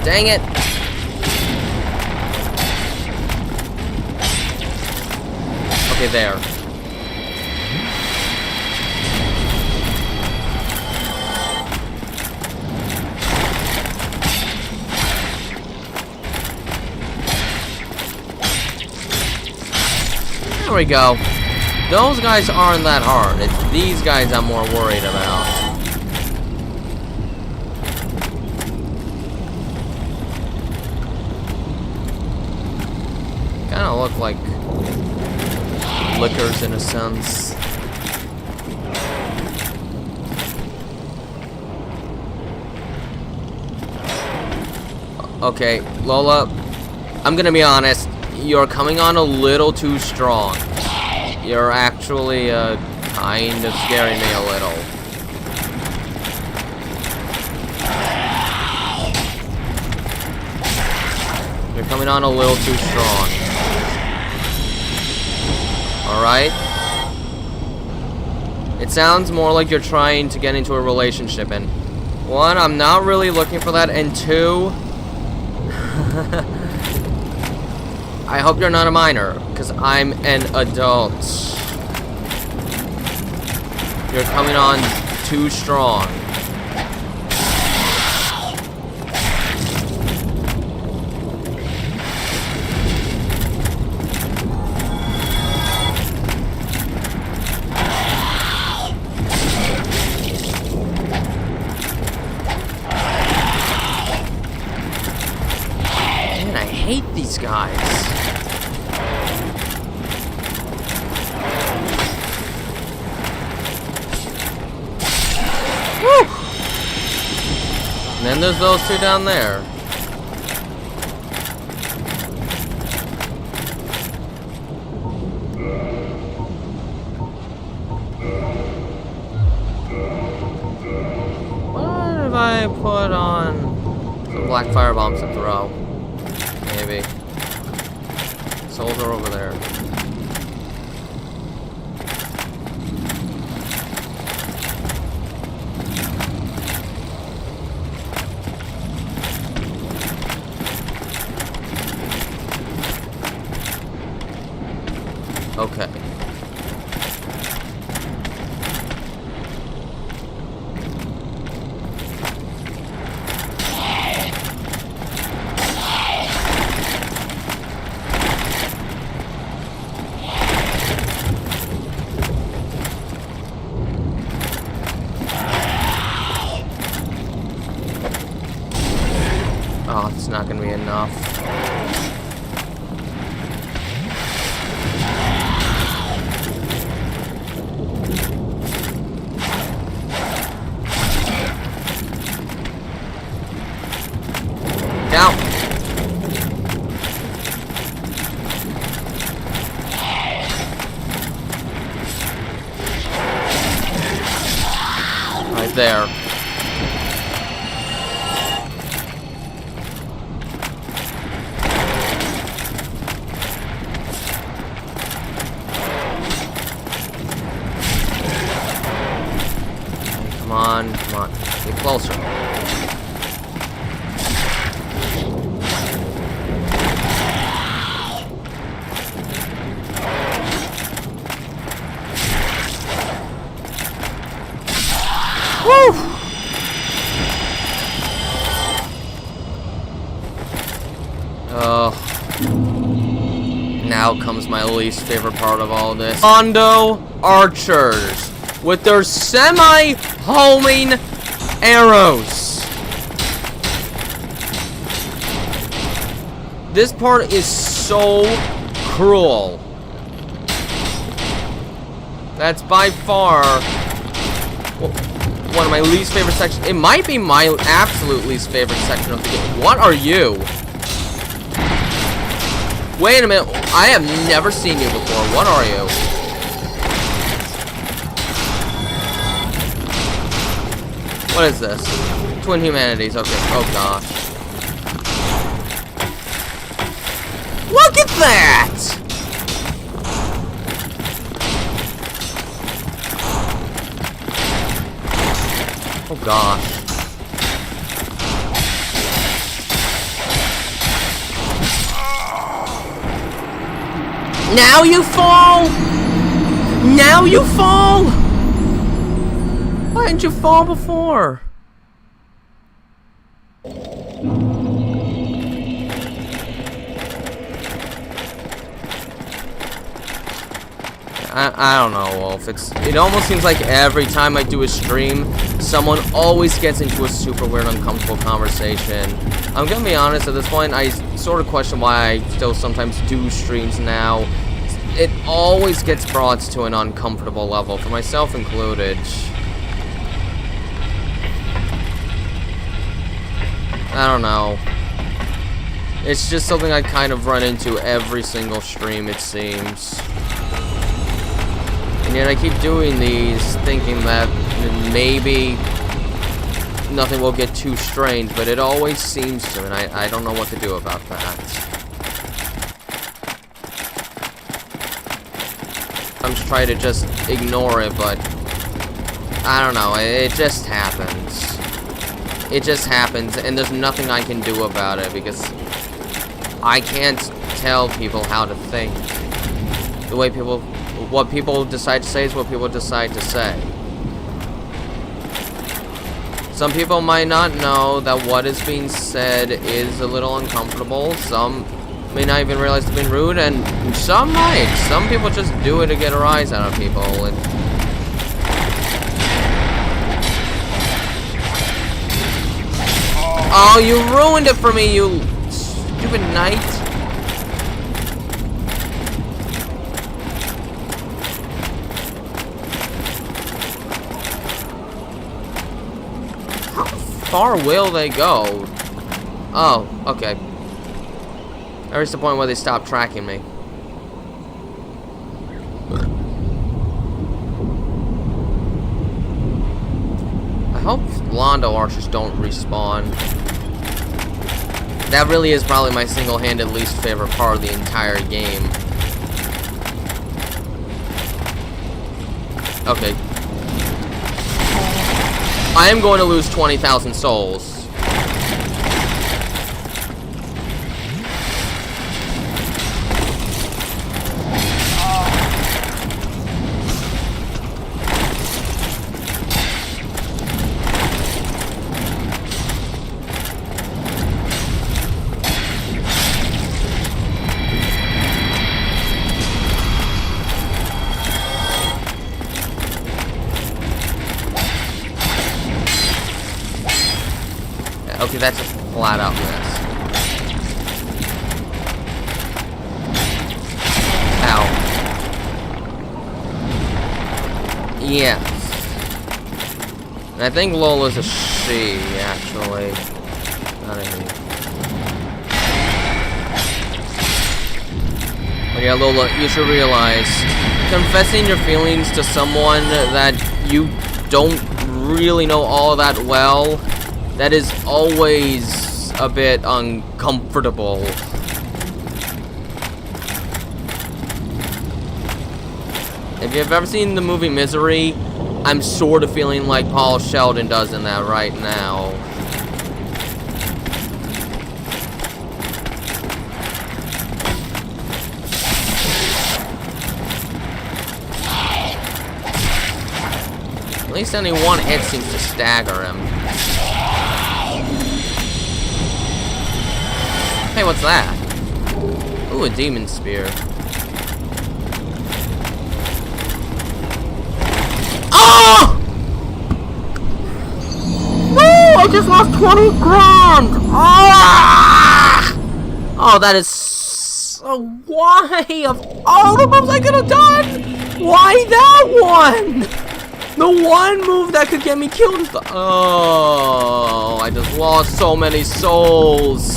Dang it! Okay, there. There we go. Those guys aren't that hard. It's these guys I'm more worried about. Kinda look like liquors in a sense. Okay, Lola, I'm gonna be honest, you're coming on a little too strong. You're actually kind of scaring me a little. You're coming on a little too strong. Alright? It sounds more like you're trying to get into a relationship, and one, I'm not really looking for that, and two, I hope you're not a minor, because I'm an adult. You're coming on too strong. Man, I hate these guys. And then there's those two down there. What if I put on some black fire bombs to throw? Maybe. Souls are over there. Okay. Oh, it's not gonna be enough. Down. Right there. Come on, come on. Get closer. Woo! Now comes my least favorite part of all this. Commando archers with their semi-homing arrows. This part is so cruel. That's by far one of my least favorite sections. It might be my absolute least favorite section of the game. What are you? Wait a minute. I have never seen you before. What are you? What is this? Twin Humanities. Okay. Oh, gosh. Look at that! Oh, gosh. Now you fall! Now you fall! Why didn't you fall before? I don't know, Wolf. It almost seems like every time I do a stream, someone always gets into a super weird, uncomfortable conversation. I'm gonna be honest, at this point, I sort of question why I still sometimes do streams now. It always gets brought to an uncomfortable level, for myself included. I don't know. It's just something I kind of run into every single stream, it seems. And yet I keep doing these, thinking that maybe nothing will get too strange, but it always seems to, and I don't know what to do about that. I'm just trying to just ignore it, but I don't know, it just happens. It just happens, and there's nothing I can do about it, because I can't tell people how to think. The way people, what people decide to say is what people decide to say. Some people might not know that what is being said is a little uncomfortable. Some may not even realize they're being rude, and some might. Some people just do it to get a rise out of people. And oh, you ruined it for me, you stupid knight. How far will they go? Oh, okay. I reached the point where they stopped tracking me. I hope Londo archers don't respawn. That really is probably my single-handed least favorite part of the entire game. Okay. I am going to lose 20,000 souls. Okay, that's just flat out miss. Ow. Yes. And I think Lola's a she, actually. Not a he. But yeah, Lola, you should realize, confessing your feelings to someone that you don't really know all that well, that is always a bit uncomfortable. If you've ever seen the movie Misery, I'm sort of feeling like Paul Sheldon does in that right now. At least only one hit seems to stagger him. Hey, what's that? Ooh, a demon spear. Oh! No, I just lost 20 grand! Ah! Oh, that is so... Why? Of all the moves I could have done? Why that one? The one move that could get me killed is the... Oh, I just lost so many souls.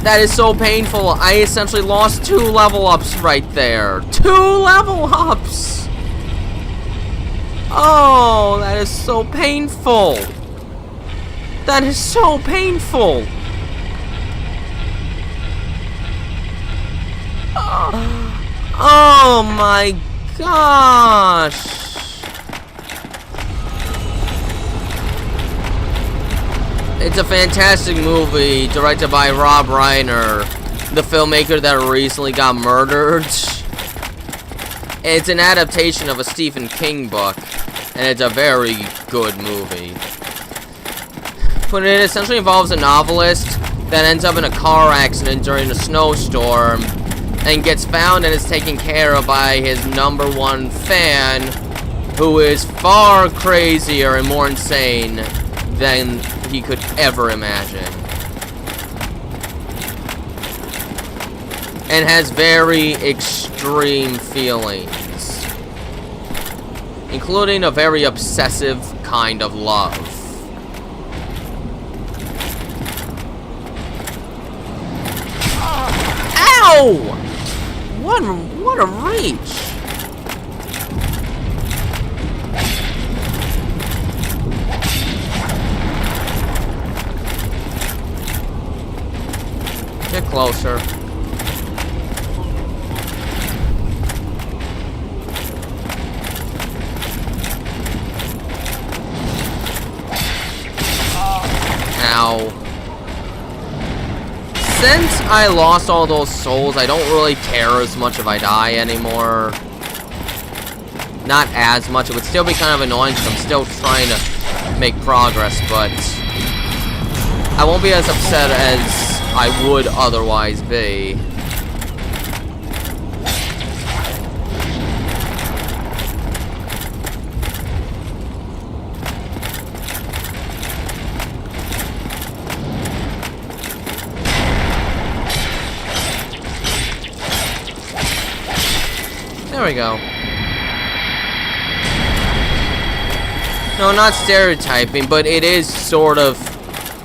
That is so painful. I essentially lost 2 level ups right there. 2 level ups! Oh, that is so painful. That is so painful. Oh my gosh. It's a fantastic movie directed by Rob Reiner, the filmmaker that recently got murdered. It's an adaptation of a Stephen King book, and it's a very good movie. But it essentially involves a novelist that ends up in a car accident during a snowstorm and gets found and is taken care of by his #1 fan, who is far crazier and more insane than he could ever imagine. And has very extreme feelings, including a very obsessive kind of love. Ow! What a reach! Get closer. I lost all those souls, I don't really care as much if I die anymore. Not as much. It would still be kind of annoying because I'm still trying to make progress, but I won't be as upset as I would otherwise be. There we go. No, not stereotyping, but it is sort of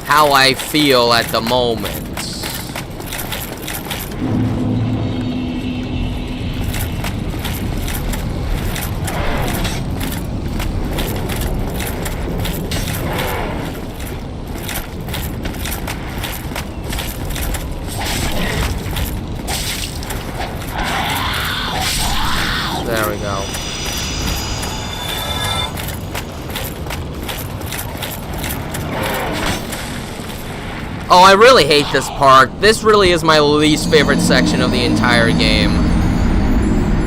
how I feel at the moment. There we go. Oh, I really hate this part. This really is my least favorite section of the entire game.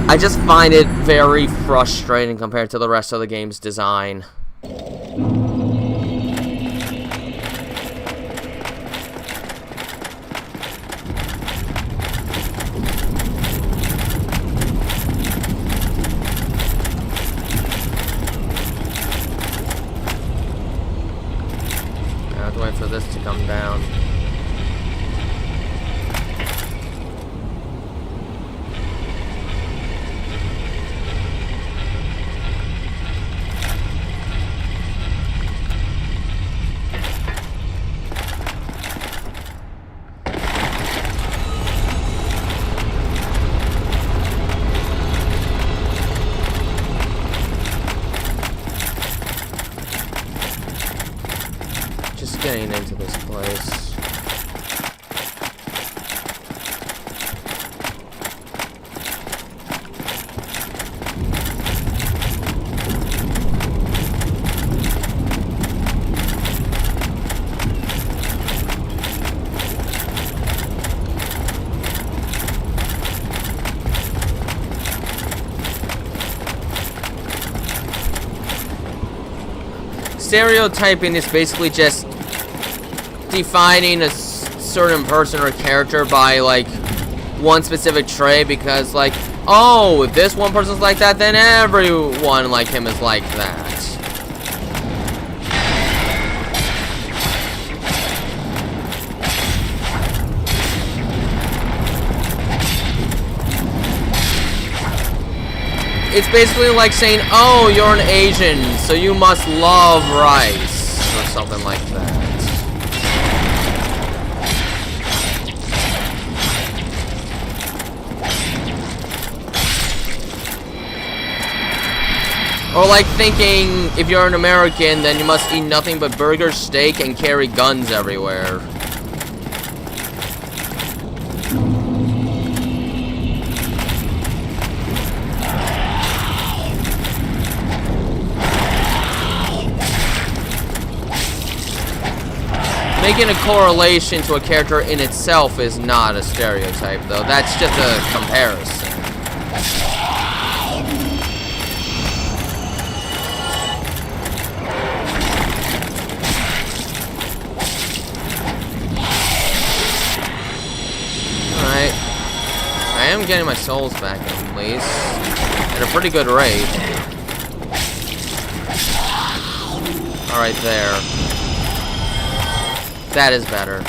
I just find it very frustrating compared to the rest of the game's design. Wait for this to come down. Getting into this place. Stereotyping is basically just defining a certain person or character by like one specific trait, because like, oh, if this one person's like that, then everyone like him is like that. It's basically like saying, oh, you're an Asian, so you must love rice, or something like that. Or like thinking, if you're an American, then you must eat nothing but burgers, steak, and carry guns everywhere. Making a correlation to a character in itself is not a stereotype, though. That's just a comparison. I am getting my souls back at least, at a pretty good rate. Alright, there. That is better.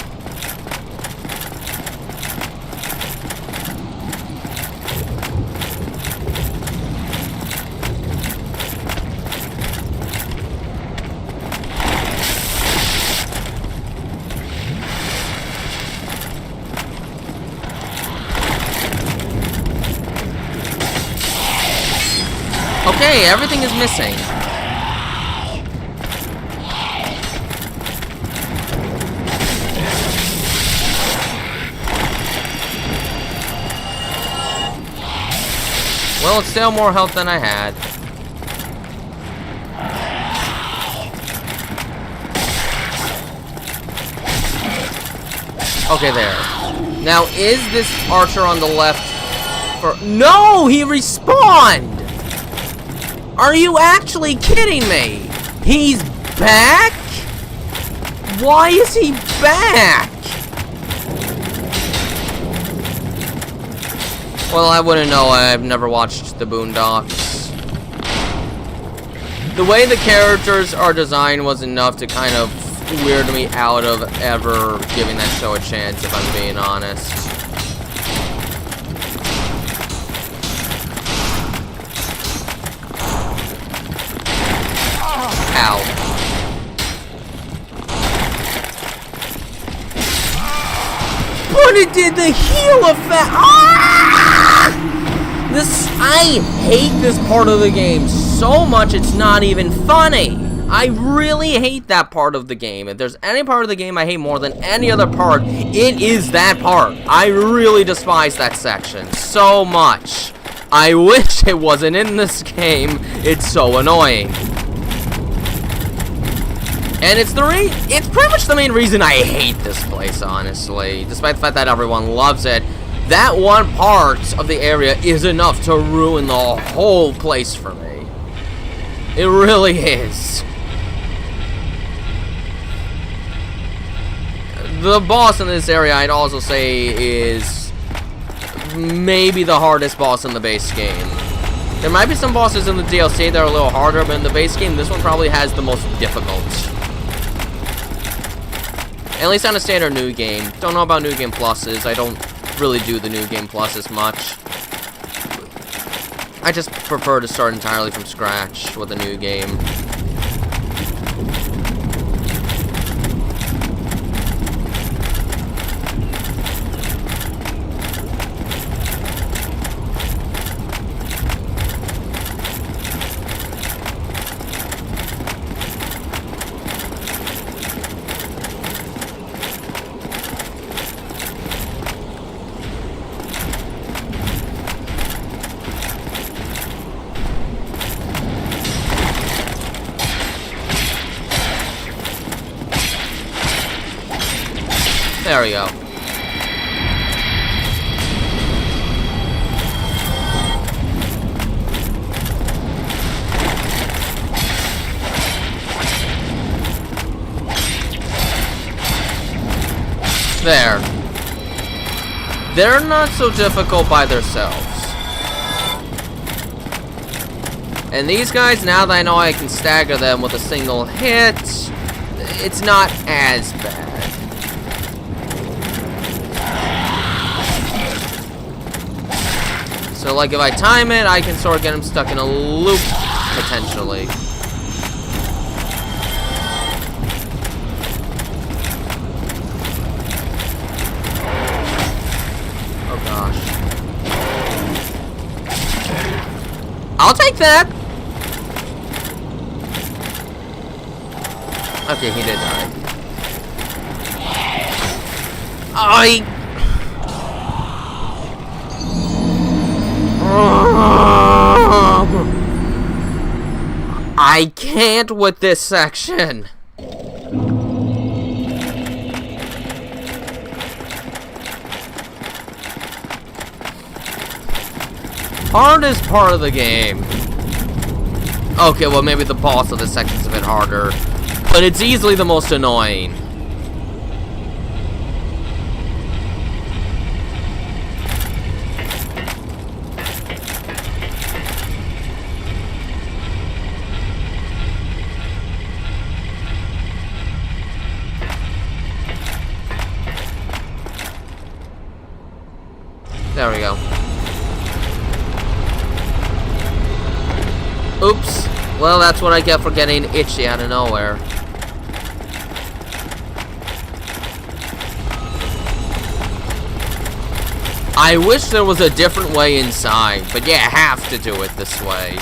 Okay, everything is missing. Well, it's still more health than I had. Okay, there. Now, is this archer on the left for... No! He respawned! Are you actually kidding me? He's back? Why is he back? Well, I wouldn't know. I've never watched the Boondocks. The way the characters are designed was enough to kind of weird me out of ever giving that show a chance, if I'm being honest. Ow. But it did the heal effect! Ah! I hate this part of the game so much it's not even funny. I really hate that part of the game. If there's any part of the game I hate more than any other part, it is that part. I really despise that section so much. I wish it wasn't in this game. It's so annoying. And it's pretty much the main reason I hate this place, honestly. Despite the fact that everyone loves it, that one part of the area is enough to ruin the whole place for me. It really is. The boss in this area, I'd also say, is maybe the hardest boss in the base game. There might be some bosses in the DLC that are a little harder, but in the base game, this one probably has the most difficult. At least on a standard new game. Don't know about new game pluses. I don't really do the new game pluses much. I just prefer to start entirely from scratch with a new game. There we go. There. They're not so difficult by themselves. And these guys, now that I know I can stagger them with a single hit, it's not as bad. So, like, if I time it, I can sort of get him stuck in a loop, potentially. Oh, gosh. I'll take that! Okay, he did die. I can't with this section. Hardest part of the game. Okay, well maybe the boss of this section's a bit harder, but it's easily the most annoying. There we go. Oops. Well, that's what I get for getting itchy out of nowhere. I wish there was a different way inside, but yeah, I have to do it this way.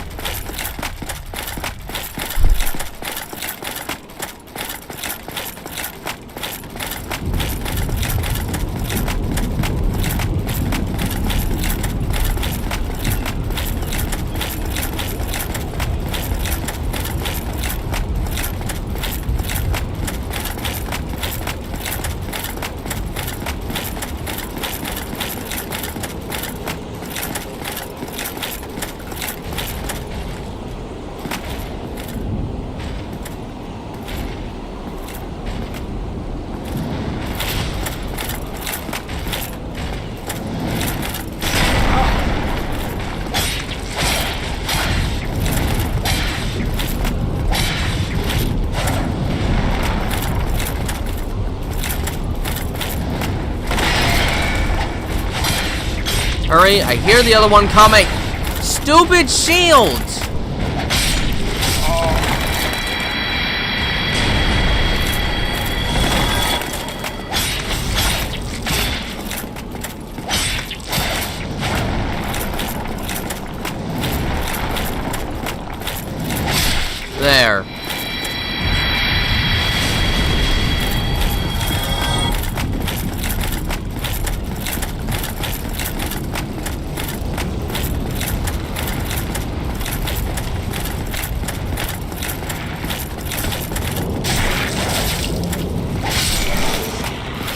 worry. I hear the other one coming. Stupid shield! There.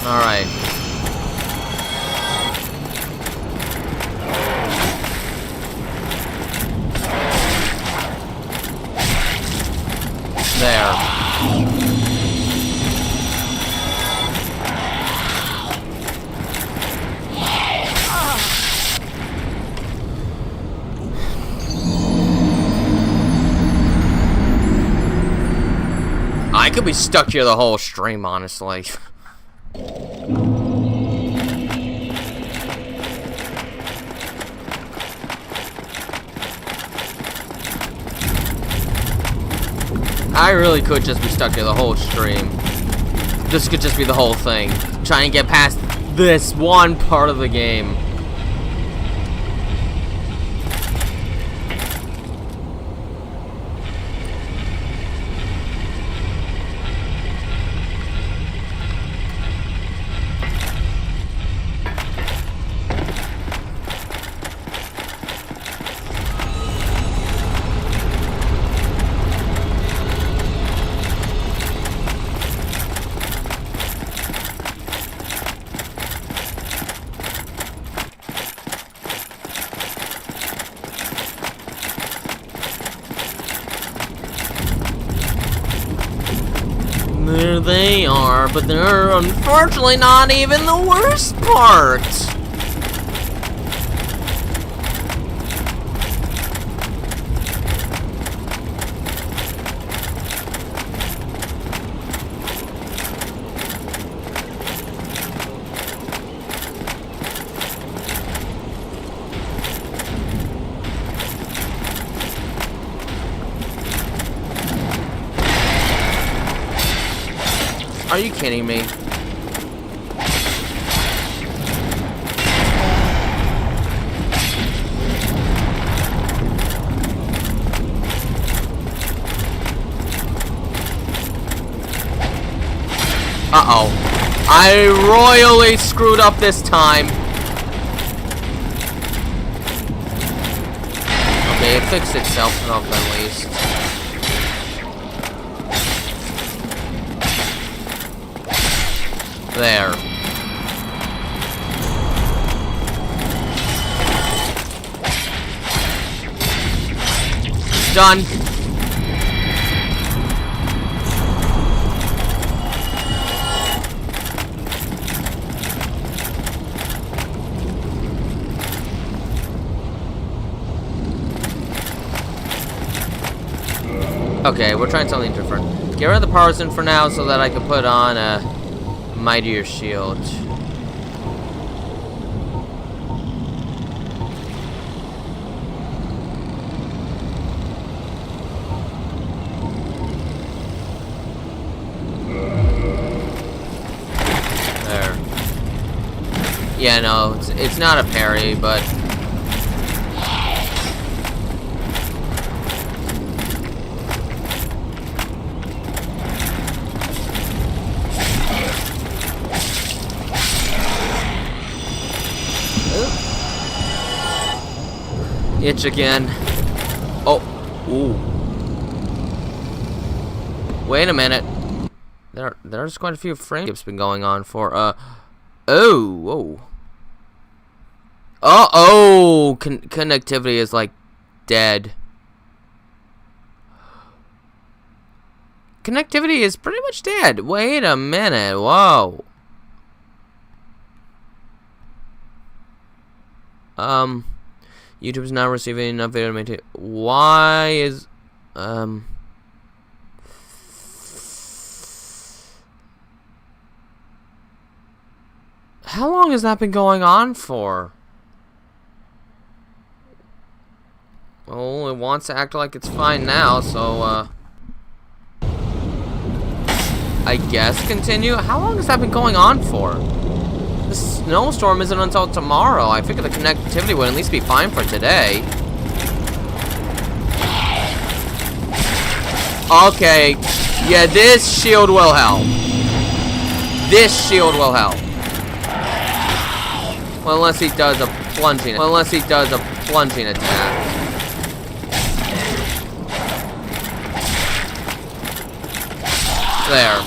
All right. There. I could be stuck here the whole stream, honestly. I really could just be stuck here the whole stream. This could just be the whole thing. Try and get past this one part of the game. There they are, but they're unfortunately not even the worst part. Are you kidding me? Uh-oh. I royally screwed up this time. Okay, it fixed itself up at least. There. Done. Okay, we're trying something different. Get rid of the partisan for now so that I can put on a mightier shield. There. Yeah, no, it's not a parry, but itch again. Oh, ooh. Wait a minute. There's quite a few frame skips been going on for oh, whoa. Uh-oh, connectivity is like dead. Connectivity is pretty much dead. Wait a minute. Whoa. YouTube's not receiving enough video to maintain. Why is how long has that been going on for? Well, it wants to act like it's fine now, so, I guess continue? How long has that been going on for? This snowstorm isn't until tomorrow. I figured the connectivity would at least be fine for today. Okay. Yeah, this shield will help. This shield will help. Well, unless he does a plunging. Well, unless he does a plunging attack. There.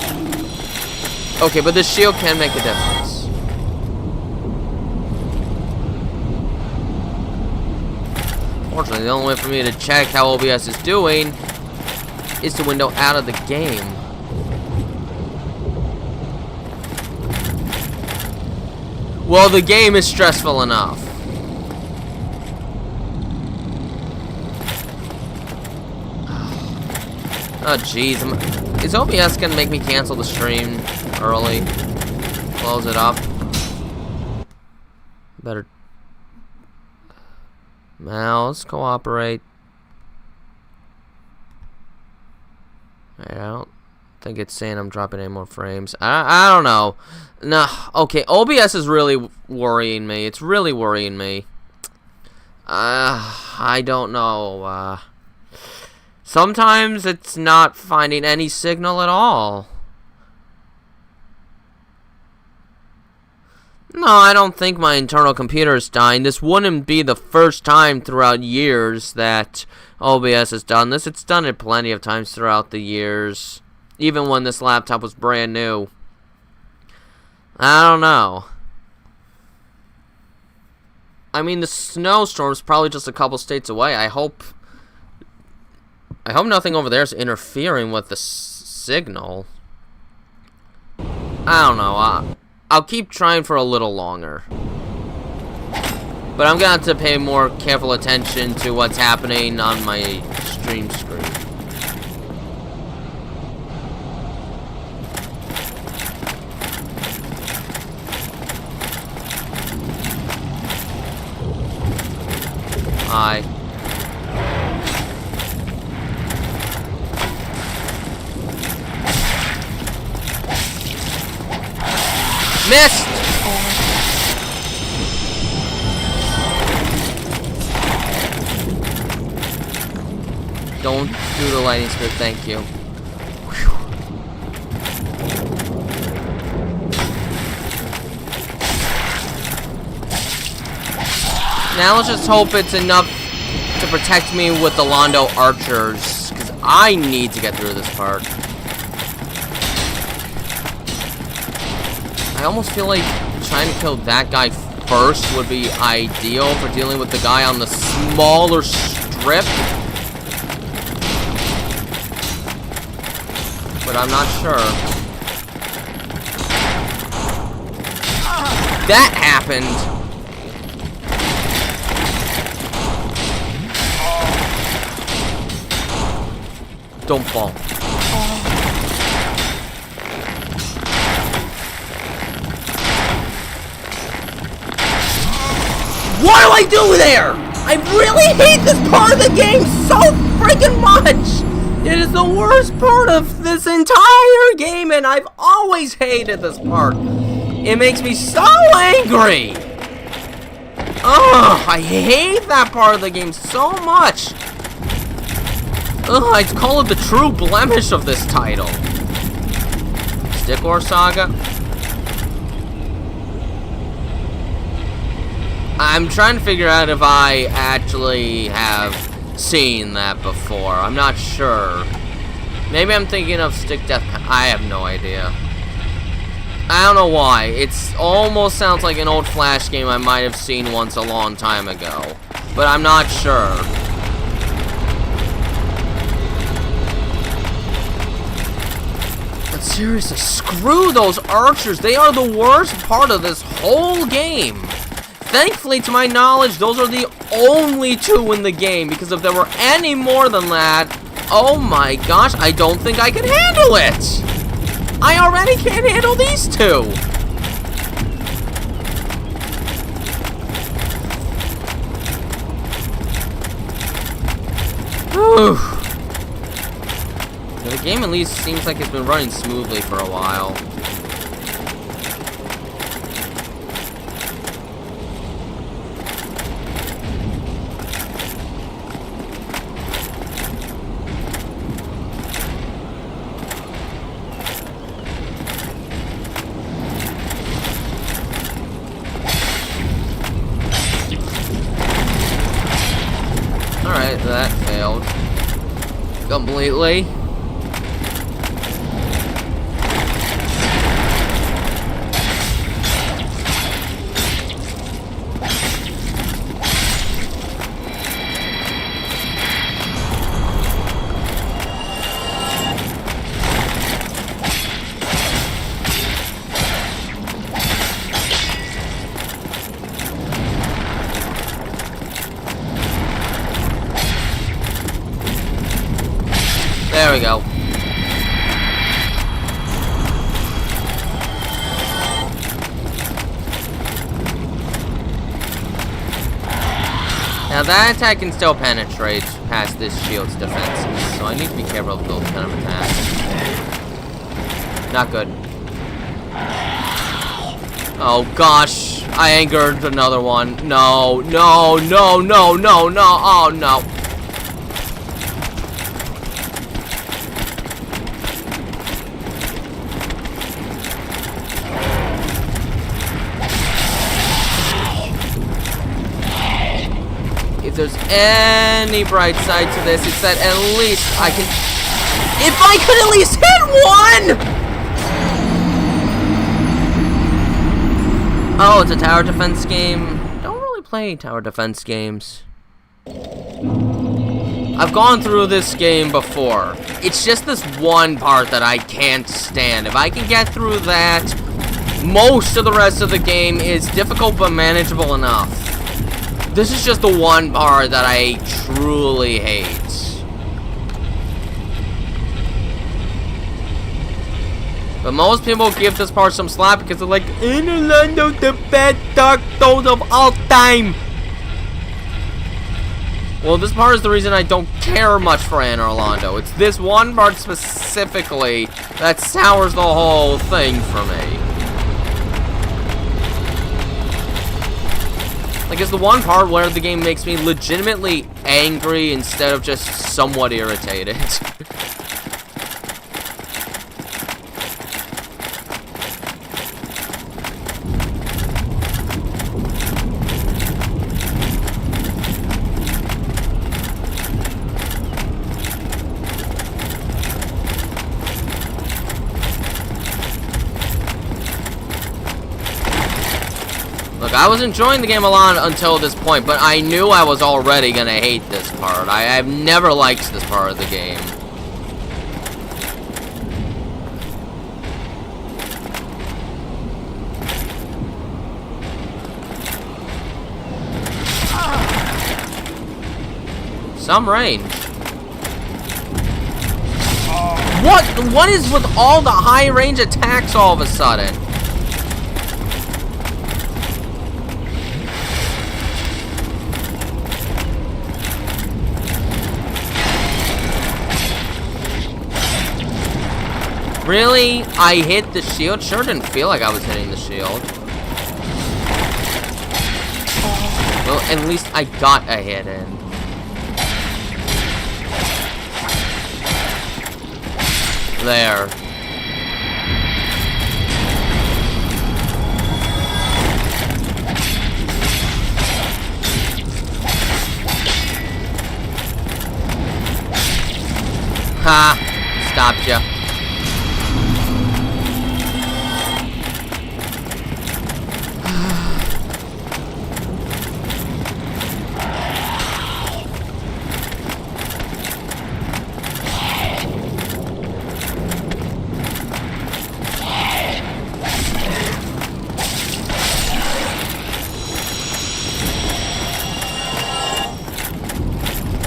Okay, but this shield can make a difference. Fortunately, the only way for me to check how OBS is doing is to window out of the game. Well, the game is stressful enough. Oh, jeez. Is OBS gonna make me cancel the stream early? Close it up? Better. Mouse, cooperate. I don't think it's saying I'm dropping any more frames. I don't know. Nah, okay, OBS is really worrying me. It's really worrying me. I don't know. Sometimes it's not finding any signal at all. No, I don't think my internal computer is dying. This wouldn't be the first time throughout years that OBS has done this. It's done it plenty of times throughout the years. Even when this laptop was brand new. I don't know. I mean, the snowstorm's probably just a couple states away. I hope nothing over there is interfering with the signal. I don't know. I'll keep trying for a little longer. But I'm gonna have to pay more careful attention to what's happening on my stream screen. Hi. Missed! Don't do the lightning spear, thank you. Whew. Now let's just hope it's enough to protect me with the Londo archers, because I need to get through this part. I almost feel like trying to kill that guy first would be ideal for dealing with the guy on the smaller strip. But I'm not sure. That happened! Don't fall. What do I do there? I really hate this part of the game so freaking much! It is the worst part of this entire game, and I've always hated this part. It makes me so angry! Ugh, I hate that part of the game so much! Ugh, I'd call it the true blemish of this title. Stickor Saga? I'm trying to figure out if I actually have seen that before. I'm not sure. Maybe I'm thinking of Stick Death. I have no idea. I don't know why. It almost sounds like an old Flash game I might have seen once a long time ago. But I'm not sure. But seriously, screw those archers. They are the worst part of this whole game. Thankfully, to my knowledge, those are the only two in the game, because if there were any more than that, oh my gosh, I don't think I can handle it! I already can't handle these two! Whew. The game at least seems like it's been running smoothly for a while. Alright, that failed completely. There we go. Now that attack can still penetrate past this shield's defenses, so I need to be careful of those kind of attacks. Not good. Oh gosh, I angered another one. No, no, no, no, no, no, oh no. If there's any bright side to this, it's that at least I can... If I could at least hit one! Oh, it's a tower defense game. Don't really play tower defense games. I've gone through this game before. It's just this one part that I can't stand. If I can get through that, most of the rest of the game is difficult but manageable enough. This is just the one part that I truly hate. But most people give this part some slack because they're like, Orlando, the best Dark Souls of all time. Well, this part is the reason I don't care much for Orlando. It's this one part specifically that sours the whole thing for me. Like, it's the one part where the game makes me legitimately angry instead of just somewhat irritated. Look, I was enjoying the game a lot until this point, but I knew I was already gonna hate this part. I've never liked this part of the game. Some range. What is with all the high range attacks all of a sudden? Really? I hit the shield? Sure didn't feel like I was hitting the shield. Well, at least I got a hit in. There. Ha! Stopped ya.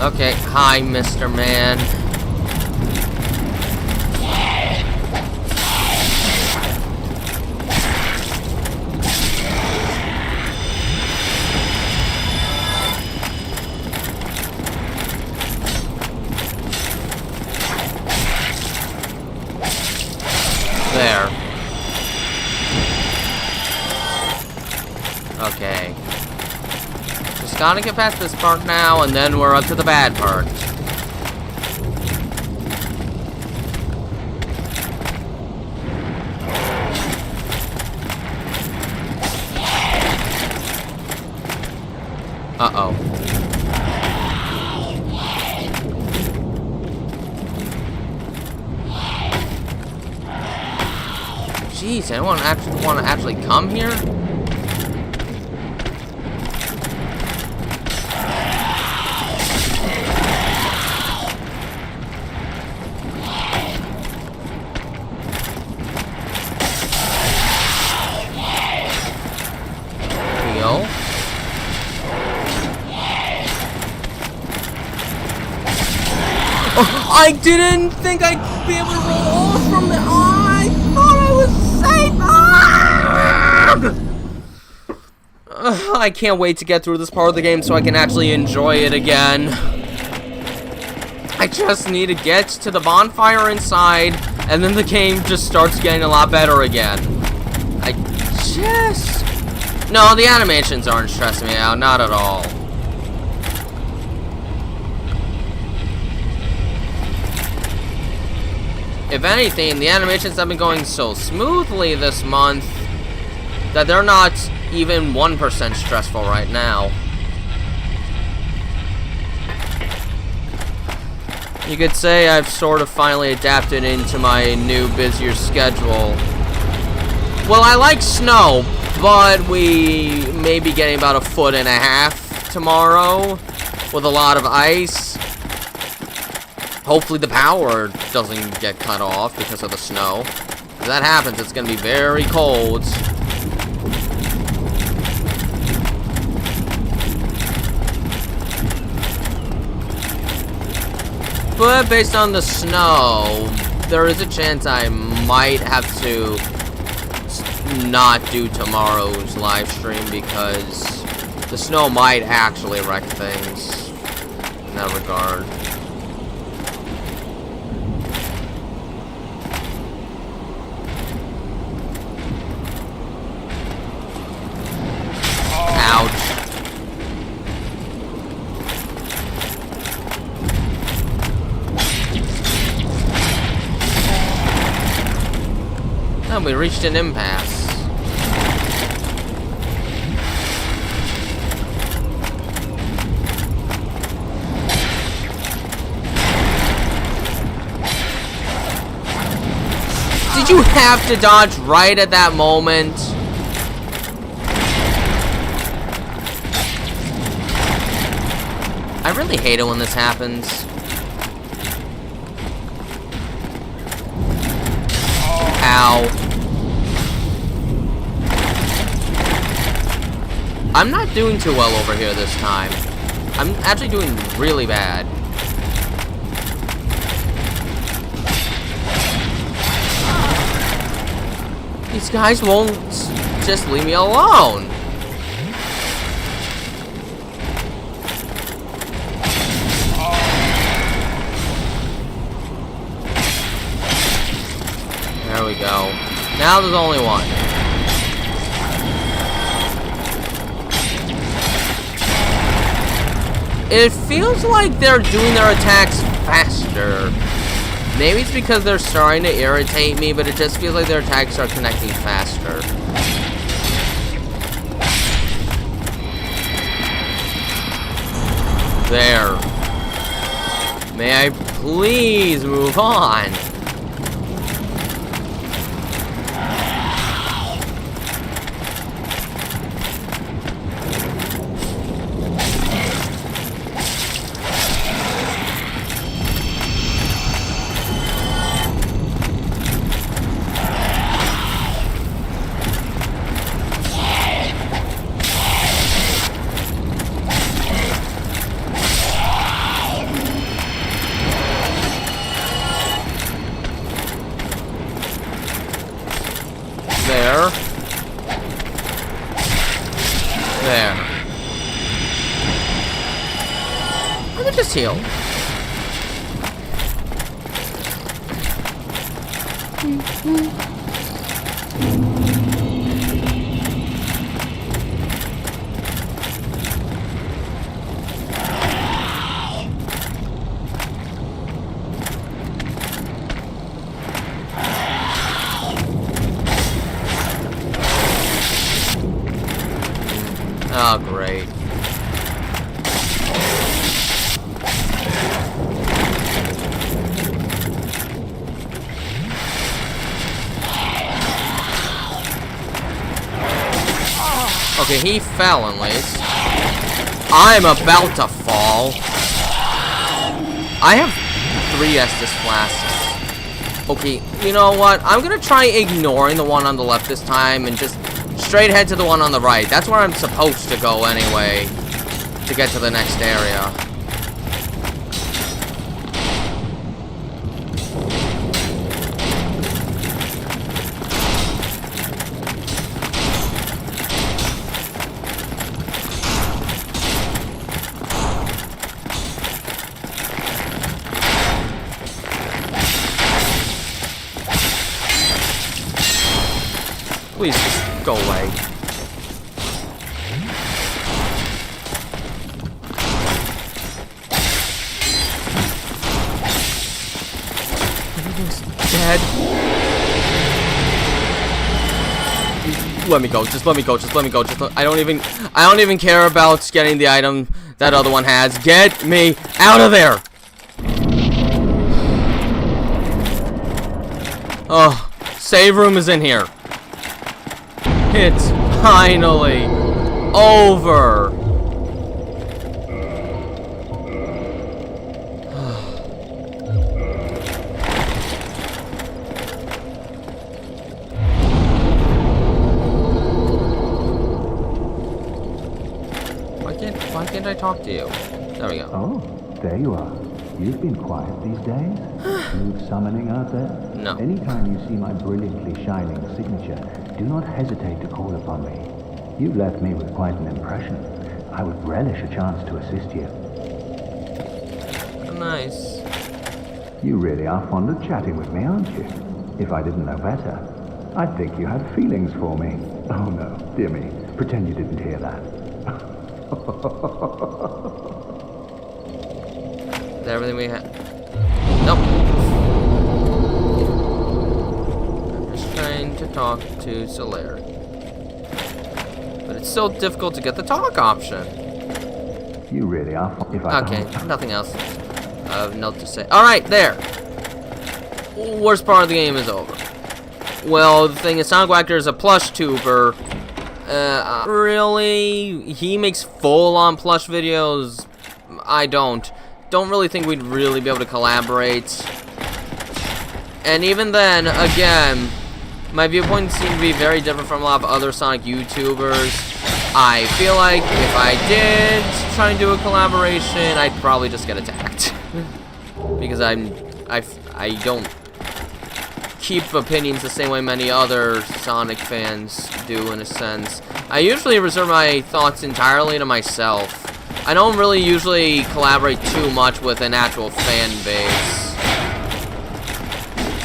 Okay, hi, Mr. Man. just gotta get past this part now, and then we're up to the bad part. Uh-oh. Jeez, anyone actually want to actually come here? Heal. Oh, I didn't think I'd be able to roll off from the. Oh, I thought I was safe. I can't wait to get through this part of the game so I can actually enjoy it again. I just need to get to the bonfire inside, and then the game just starts getting a lot better again. No, the animations aren't stressing me out, not at all. If anything, the animations have been going so smoothly this month that they're not even 1% stressful right now. You could say I've sort of finally adapted into my new, busier schedule. Well, I like snow, but we may be getting about 1.5 feet tomorrow with a lot of ice. Hopefully the power doesn't get cut off because of the snow. If that happens, it's going to be very cold. But based on the snow, there is a chance I might have to not do tomorrow's live stream because the snow might actually wreck things in that regard. Oh, we reached an impasse. Did you have to dodge right at that moment? I really hate it when this happens. Ow. I'm not doing too well over here this time. I'm actually doing really bad. These guys won't just leave me alone. There we go. Now there's only one. It feels like they're doing their attacks faster. Maybe it's because they're starting to irritate me, but it just feels like their attacks are connecting faster. There. May I please move on? There. There. Let me just heal. Okay, he fell at least. I'm about to fall. I have 3 Estus flasks. Okay, you know what? I'm gonna try ignoring the one on the left this time and just straight head to the one on the right. That's where I'm supposed to go anyway to get to the next area. Please just go away. Everything's dead. Let me go. Just let me go. Just let me go. I don't even care about getting the item that other one has. Get me out of there. Oh, save room is in here. It's finally over. Why can't I talk to you? There we go. Oh, there you are. You've been quiet these days. Smooth summoning out there? No. Anytime you see my brilliantly shining signature, do not hesitate to call upon me. You've left me with quite an impression. I would relish a chance to assist you. Nice. You really are fond of chatting with me, aren't you? If I didn't know better, I'd think you had feelings for me. Oh no, dear me. Pretend you didn't hear that. Is that everything we had? Nope. I'm just trying to talk to Solaire. But it's so difficult to get the talk option. You really are if I Okay, nothing else of note to say. Alright, there. Worst part of the game is over. Well, the thing is, Sonic Wactor is a plush tuber. Really? He makes full-on plush videos? I don't. Don't really think we'd really be able to collaborate. And even then, again, my viewpoints seem to be very different from a lot of other Sonic YouTubers. I feel like if I did try and do a collaboration, I'd probably just get attacked. Because I don't keep opinions the same way many other Sonic fans do, in a sense. I usually reserve my thoughts entirely to myself. I don't really usually collaborate too much with an actual fan base.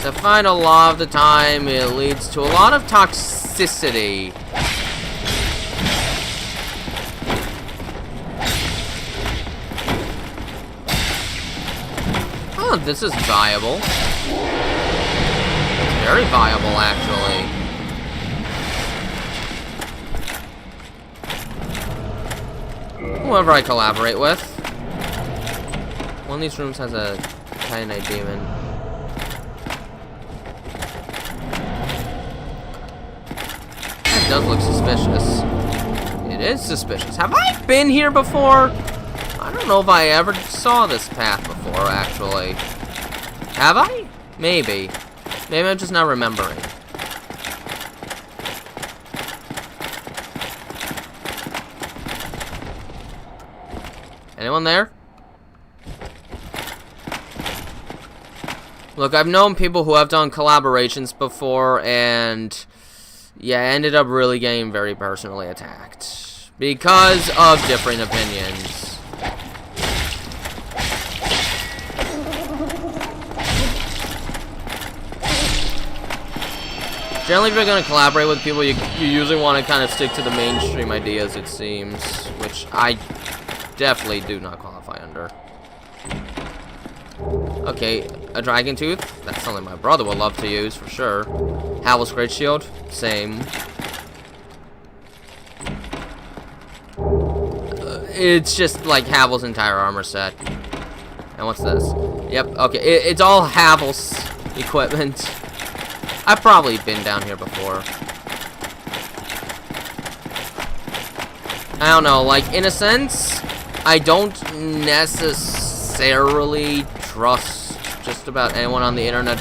I find a lot of the time it leads to a lot of toxicity. Oh, this is viable. It's very viable, actually. Whoever I collaborate with. One of these rooms has a Titanite demon. That does look suspicious. It is suspicious. Have I been here before? I don't know if I ever saw this path before, actually. Have I? Maybe. Maybe I'm just not remembering. Anyone there? Look, I've known people who have done collaborations before, and yeah, ended up really getting very personally attacked because of different opinions. Generally, if you're going to collaborate with people, you usually want to kind of stick to the mainstream ideas, it seems, which I definitely do not qualify under. Okay, a dragon tooth. That's something my brother would love to use, for sure. Havel's Great Shield. Same. It's just like Havel's entire armor set. And what's this? Yep, okay. It's all Havel's equipment. I've probably been down here before. I don't know, like, in a sense, I don't necessarily trust just about anyone on the internet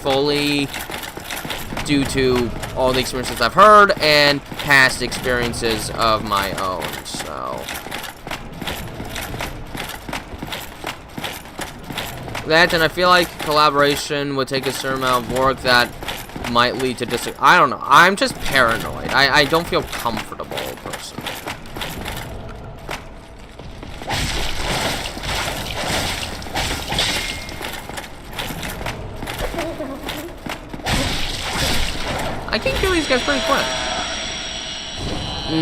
fully due to all the experiences I've heard and past experiences of my own, so. That, and I feel like collaboration would take a certain amount of work that might lead to I don't know. I'm just paranoid. I don't feel comfortable, personally. I can kill these guys pretty quick.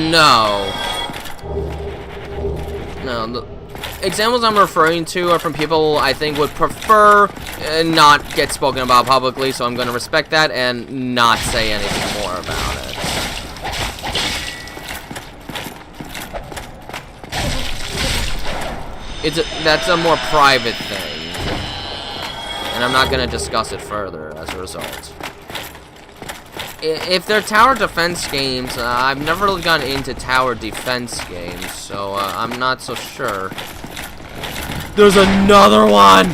No. No, the examples I'm referring to are from people I think would prefer not get spoken about publicly, so I'm going to respect that and not say anything more about it. That's a more private thing, and I'm not going to discuss it further as a result. If they're tower defense games, I've never really gotten into tower defense games, so I'm not so sure. There's another one!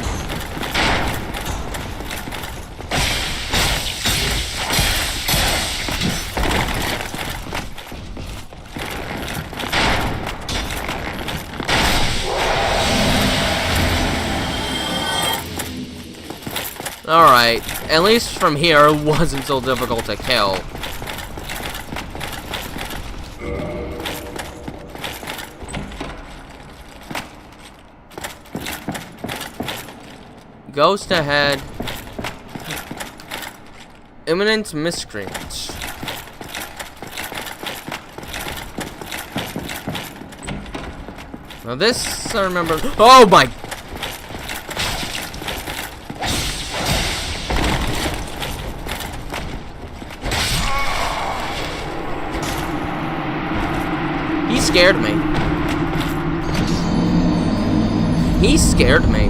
Alright, at least from here, it wasn't so difficult to kill. Ghost ahead. Imminent miscreant. Now this, I remember. Oh my! He scared me. He scared me.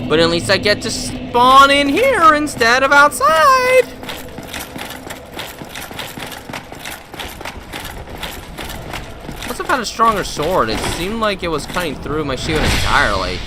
But at least I get to spawn in here instead of outside. Must have had a stronger sword. It seemed like it was cutting through my shield entirely.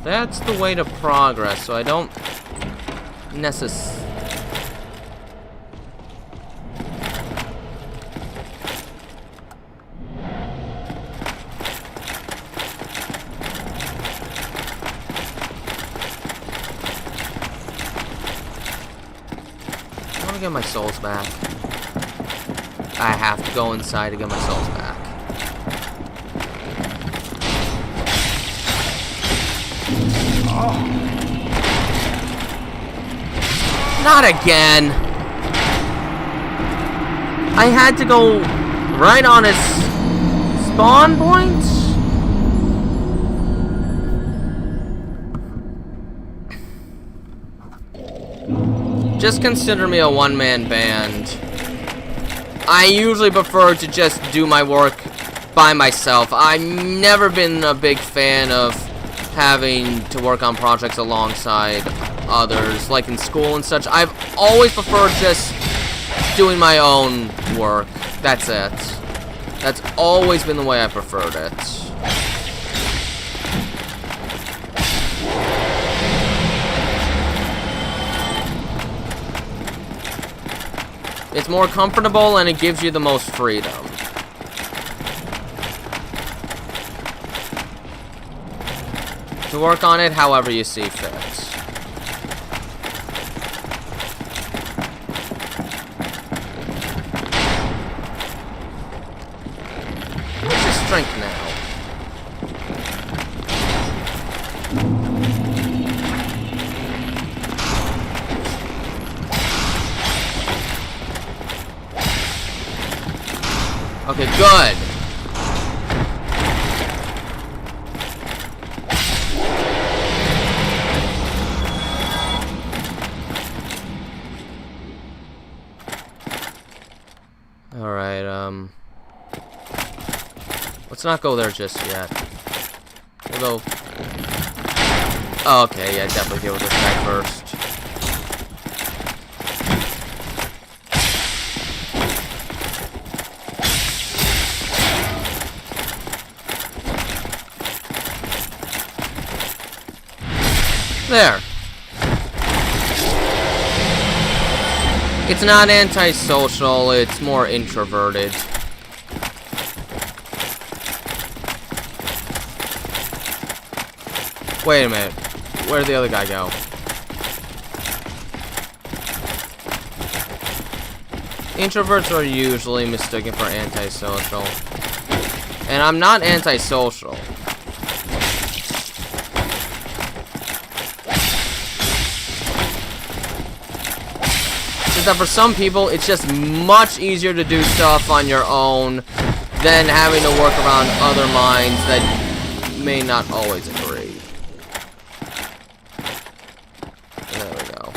That's the way to progress, so I don't necessarily... I want to get my souls back. I have to go inside to get my souls back. Not again! I had to go right on his spawn point? Just consider me a one-man band. I usually prefer to just do my work by myself. I've never been a big fan of having to work on projects alongside others, like in school and such. I've always preferred just doing my own work. That's it. That's always been the way I preferred it. It's more comfortable and it gives you the most freedom. To work on it however you see fit. What's your strength now? Okay, good. Let's not go there just yet. We'll go... Oh, okay, yeah, definitely deal with this guy first. There. It's not antisocial, it's more introverted. Wait a minute. Where'd the other guy go? Introverts are usually mistaken for antisocial. And I'm not antisocial. Just that for some people, it's just much easier to do stuff on your own than having to work around other minds that may not always agree. There we go.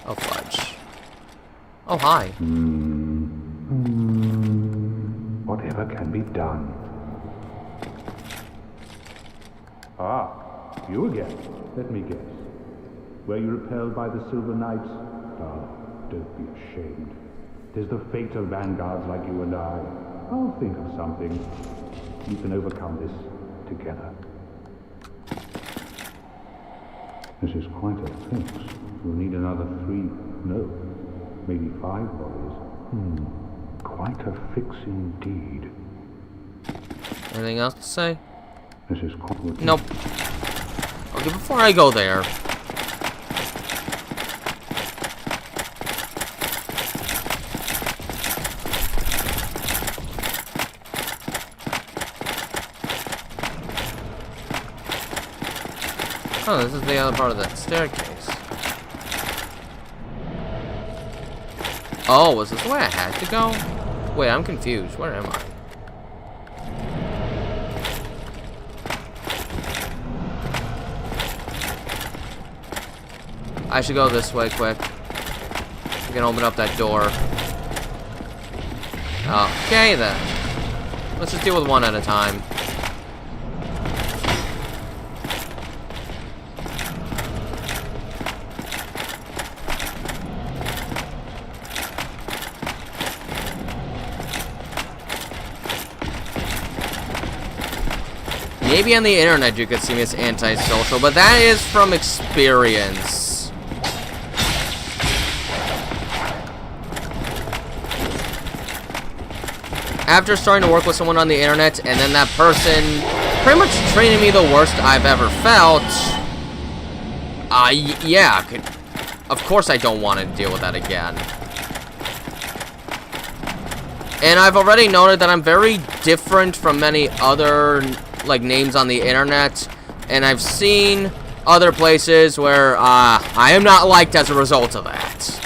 Oh, fudge. Oh, hi. Whatever can be done. Ah, you again. Let me guess. Were you repelled by the Silver Knights? Ah, don't be ashamed. 'Tis the fate of vanguards like you and I. I'll think of something. You can overcome this together. This is quite a fix. We'll need another 3, no, maybe 5 bodies. Quite a fix indeed. Anything else to say? This is quite... Nope. Okay, before I go there... Oh, this is the other part of that staircase. Oh, was this the way I had to go? Wait, I'm confused. Where am I? I should go this way quick. We can open up that door. Okay, then. Let's just deal with one at a time. Maybe on the internet you could see me as antisocial, but that is from experience. After starting to work with someone on the internet, and then that person pretty much treating me the worst I've ever felt, yeah, of course I don't want to deal with that again. And I've already noted that I'm very different from many other names on the internet, and I've seen other places where I am not liked as a result of that.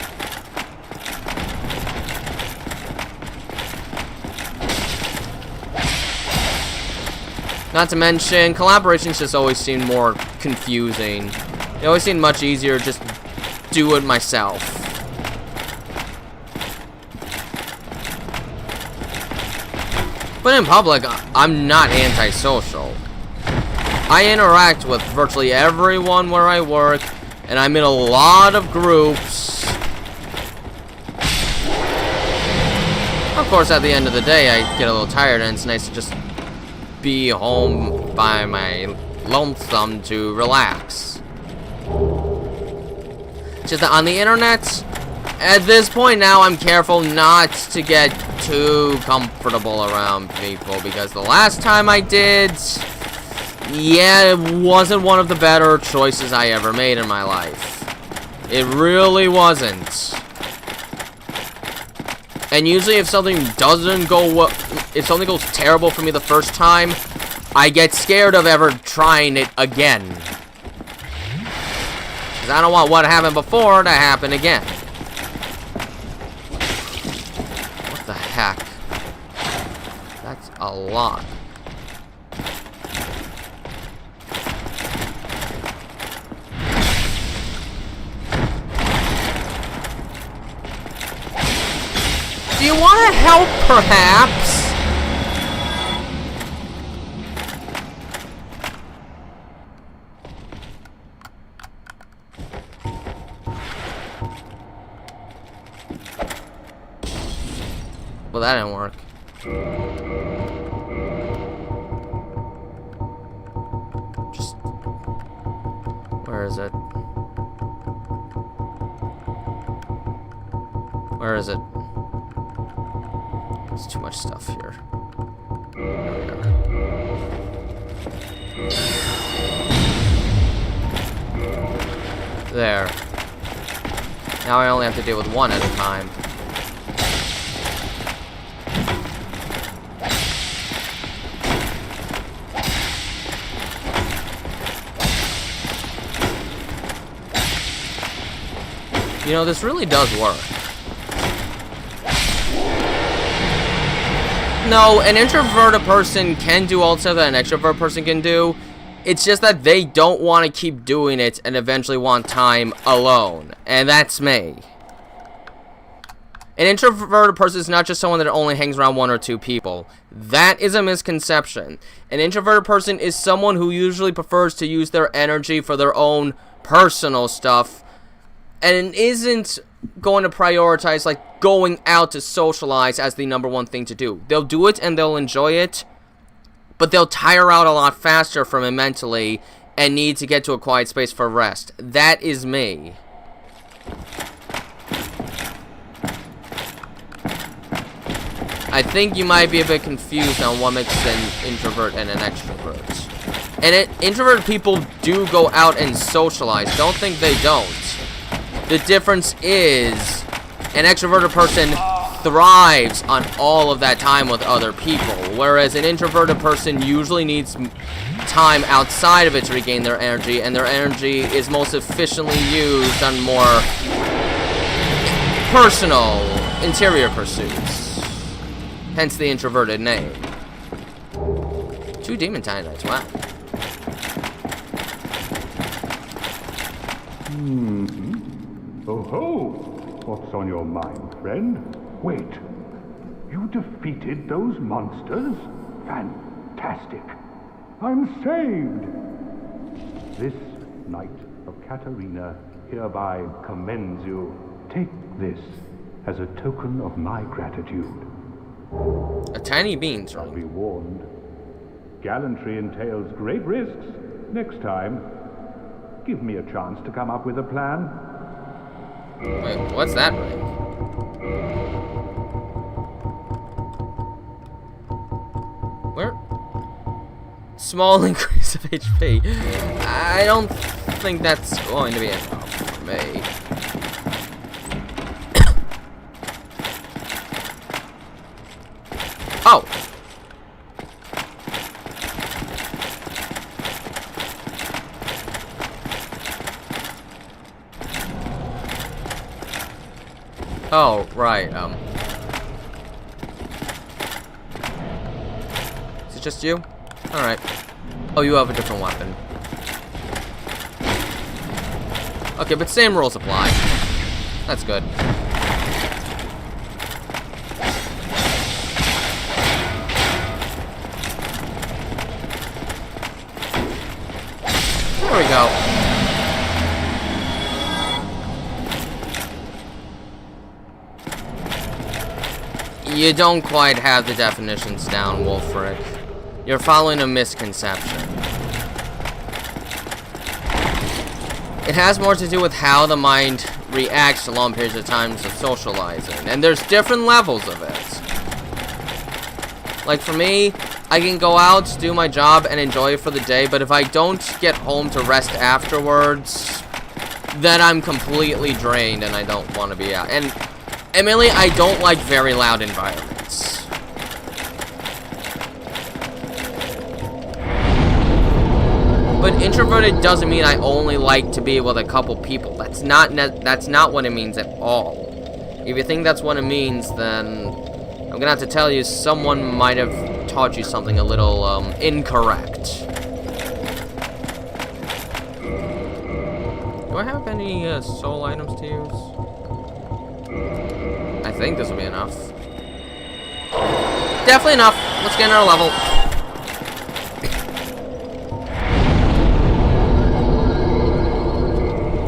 Not to mention, collaborations just always seem more confusing. They always seem much easier to just do it myself. But in public, I'm not antisocial. I interact with virtually everyone where I work, and I'm in a lot of groups. Of course, at the end of the day, I get a little tired, and it's nice to just be home by my lonesome to relax. Just that on the internet, at this point now, I'm careful not to get too comfortable around people, because the last time I did, yeah, it wasn't one of the better choices I ever made in my life. It really wasn't. And usually if something doesn't go well, if something goes terrible for me the first time, I get scared of ever trying it again. Because I don't want what happened before to happen again. What the heck? That's a lot. help, perhaps? Well, that didn't work. Just... Where is it? Where is it? There's too much stuff here. There we are. There. Now I only have to deal with one at a time. You know, this really does work. No, an introverted person can do all the stuff that an extrovert person can do. It's just that they don't want to keep doing it and eventually want time alone. And that's me. An introverted person is not just someone that only hangs around one or two people. That is a misconception. An introverted person is someone who usually prefers to use their energy for their own personal stuff and isn't going to prioritize like going out to socialize as the #1 thing to do. They'll do it and they'll enjoy it, but they'll tire out a lot faster from it mentally and need to get to a quiet space for rest. That is me. I think you might be a bit confused on what makes an introvert and an extrovert. And introverted people do go out and socialize. Don't think they don't. The difference is an extroverted person thrives on all of that time with other people, whereas an introverted person usually needs time outside of it to regain their energy, and their energy is most efficiently used on more personal, interior pursuits. Hence the introverted name. 2 demon titanites, wow. Oh ho! What's on your mind, friend? Wait. You defeated those monsters? Fantastic. I'm saved! This Knight of Katarina hereby commends you. Take this as a token of my gratitude. A tiny beans, right? Be warned. Gallantry entails great risks. Next time, give me a chance to come up with a plan. Wait, what's that ring? Where? Small increase of HP. I don't think that's going to be enough for me. Oh! Oh, right, Is it just you? Alright. Oh, you have a different weapon. Okay, but same rules apply. That's good. There we go. You don't quite have the definitions down, Wolfric. You're following a misconception. It has more to do with how the mind reacts to long periods of times of socializing, and there's different levels of it. Like for me, I can go out, do my job, and enjoy it for the day, but if I don't get home to rest afterwards, then I'm completely drained and I don't want to be out. And admittedly, I don't like very loud environments. But introverted doesn't mean I only like to be with a couple people. That's not what it means at all. If you think that's what it means, then I'm gonna have to tell you someone might have taught you something a little incorrect. Do I have any soul items to use? I think this will be enough. definitely enough. Let's get another level.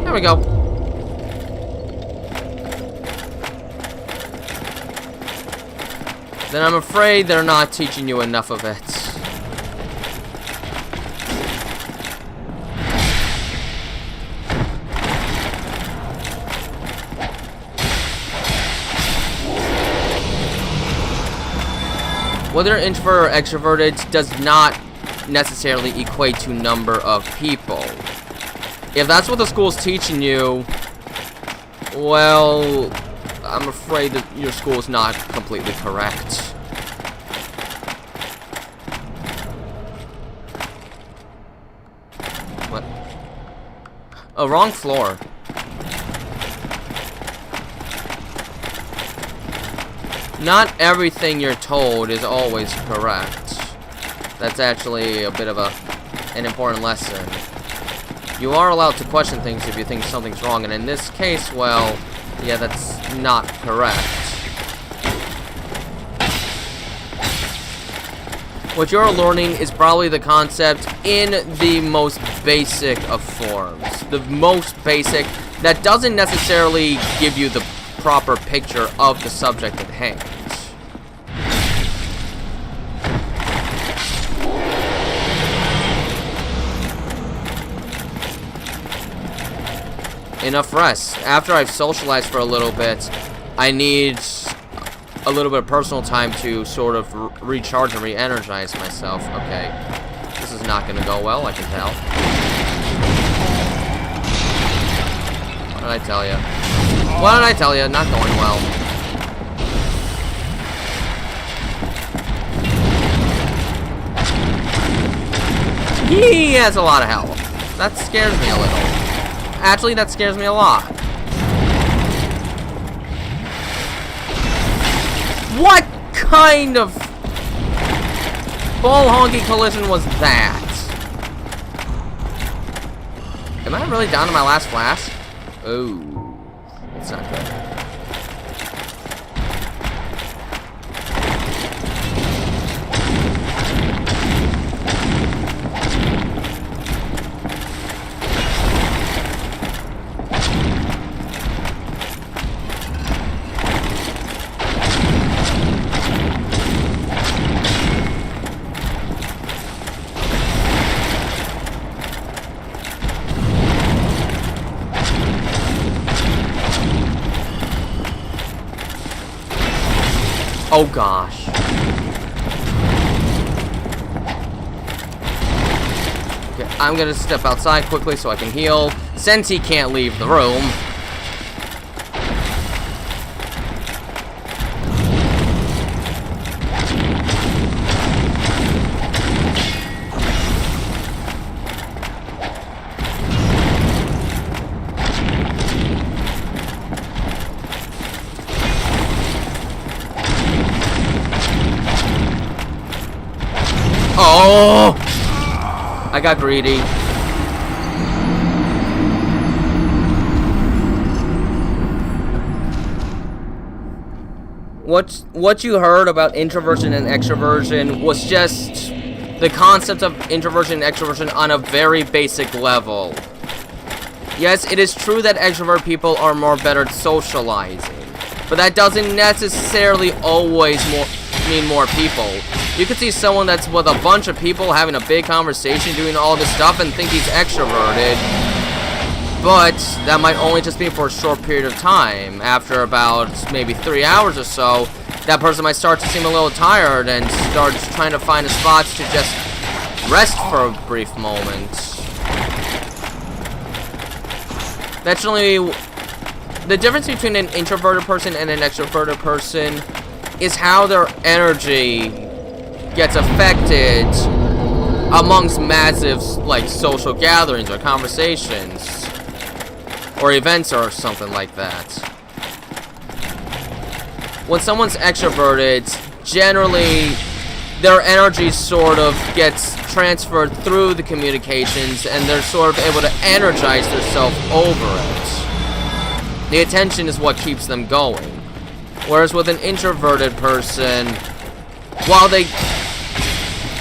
There we go. Then I'm afraid they're not teaching you enough of it. Whether introvert or extroverted does not necessarily equate to number of people. If that's what the school's teaching you, well, I'm afraid that your school is not completely correct. What? Oh, wrong floor. Not everything you're told is always correct. That's actually a bit of an important lesson. You are allowed to question things if you think something's wrong, and in this case, well, yeah, that's not correct. What you're learning is probably the concept in the most basic of forms. The most basic that doesn't necessarily give you the proper picture of the subject at hand. Enough rest. After I've socialized for a little bit, I need a little bit of personal time to sort of recharge and re-energize myself. Okay, this is not going to go well, I can tell. What did I tell you? What did I tell you? Not going well. He has a lot of health. That scares me a little. Actually, that scares me a lot. What kind of ball honky collision was that? Am I really down to my last flash? Oh, it's not good. Oh gosh. Okay, I'm gonna step outside quickly so I can heal, since he can't leave the room. Oh! I got greedy. What you heard about introversion and extroversion was just the concept of introversion and extroversion on a very basic level. Yes, it is true that extrovert people are more better at socializing, but that doesn't necessarily always mean more people. You could see someone that's with a bunch of people having a big conversation, doing all this stuff, and think he's extroverted. But that might only just be for a short period of time. After about maybe 3 hours or so, that person might start to seem a little tired and start trying to find a spot to just rest for a brief moment. That's only the difference between an introverted person and an extroverted person is how their energy gets affected amongst massive, like, social gatherings or conversations or events or something like that. When someone's extroverted, generally their energy sort of gets transferred through the communications and they're sort of able to energize themselves over it. The attention is what keeps them going. Whereas with an introverted person, while an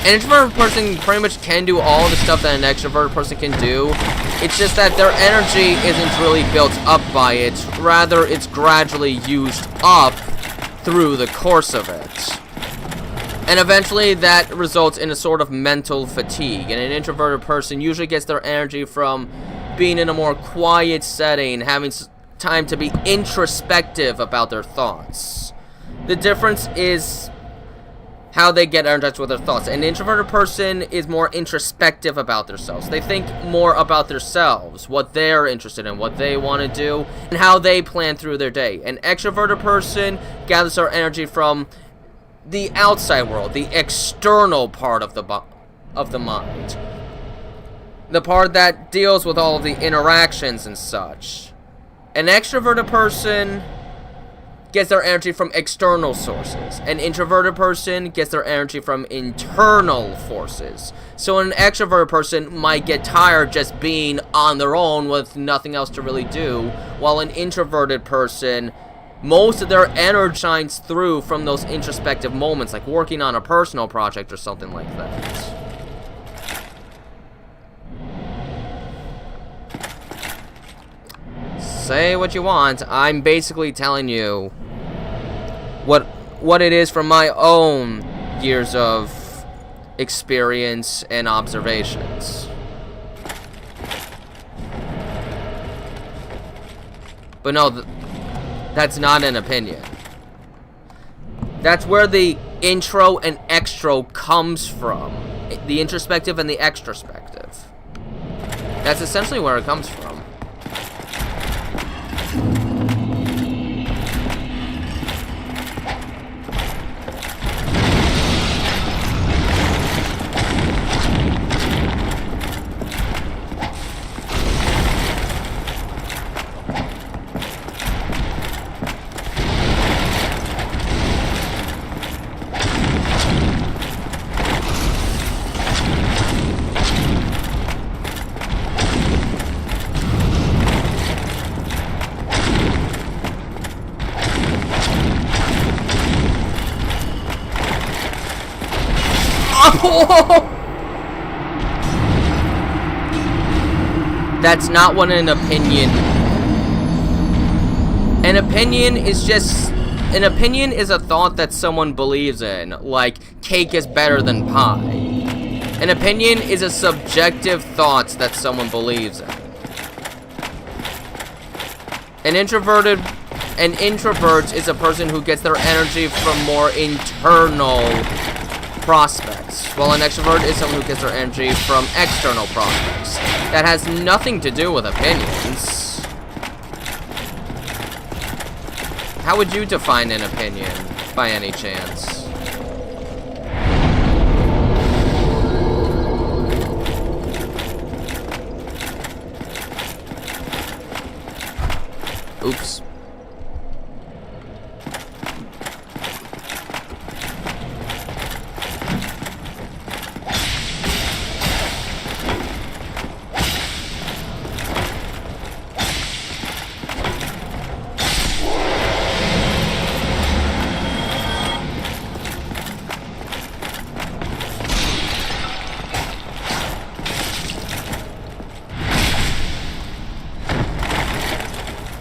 introverted person pretty much can do all the stuff that an extroverted person can do. It's just that their energy isn't really built up by it. Rather, it's gradually used up through the course of it. And eventually, that results in a sort of mental fatigue. And an introverted person usually gets their energy from being in a more quiet setting, having time to be introspective about their thoughts. The difference is how they get energized with their thoughts. An introverted person is more introspective about themselves. They think more about themselves, what they're interested in, what they want to do, and how they plan through their day. An extroverted person gathers their energy from the outside world, the external part of the mind. The part that deals with all of the interactions and such. An extroverted person gets their energy from external sources. An introverted person gets their energy from internal forces. So an extroverted person might get tired just being on their own with nothing else to really do, while an introverted person, most of their energy shines through from those introspective moments, like working on a personal project or something like that. Say what you want. I'm basically telling you what it is from my own years of experience and observations. But no, that's not an opinion. That's where the intro and extro comes from. The introspective and the extrospective. That's essentially where it comes from. That's not what an opinion. An opinion is a thought that someone believes in, like cake is better than pie. An opinion is a subjective thought that someone believes in. An introvert is a person who gets their energy from more internal prospects, while an extrovert is someone who gets their energy from external prospects. That has nothing to do with opinions. How would you define an opinion, by any chance? Oops.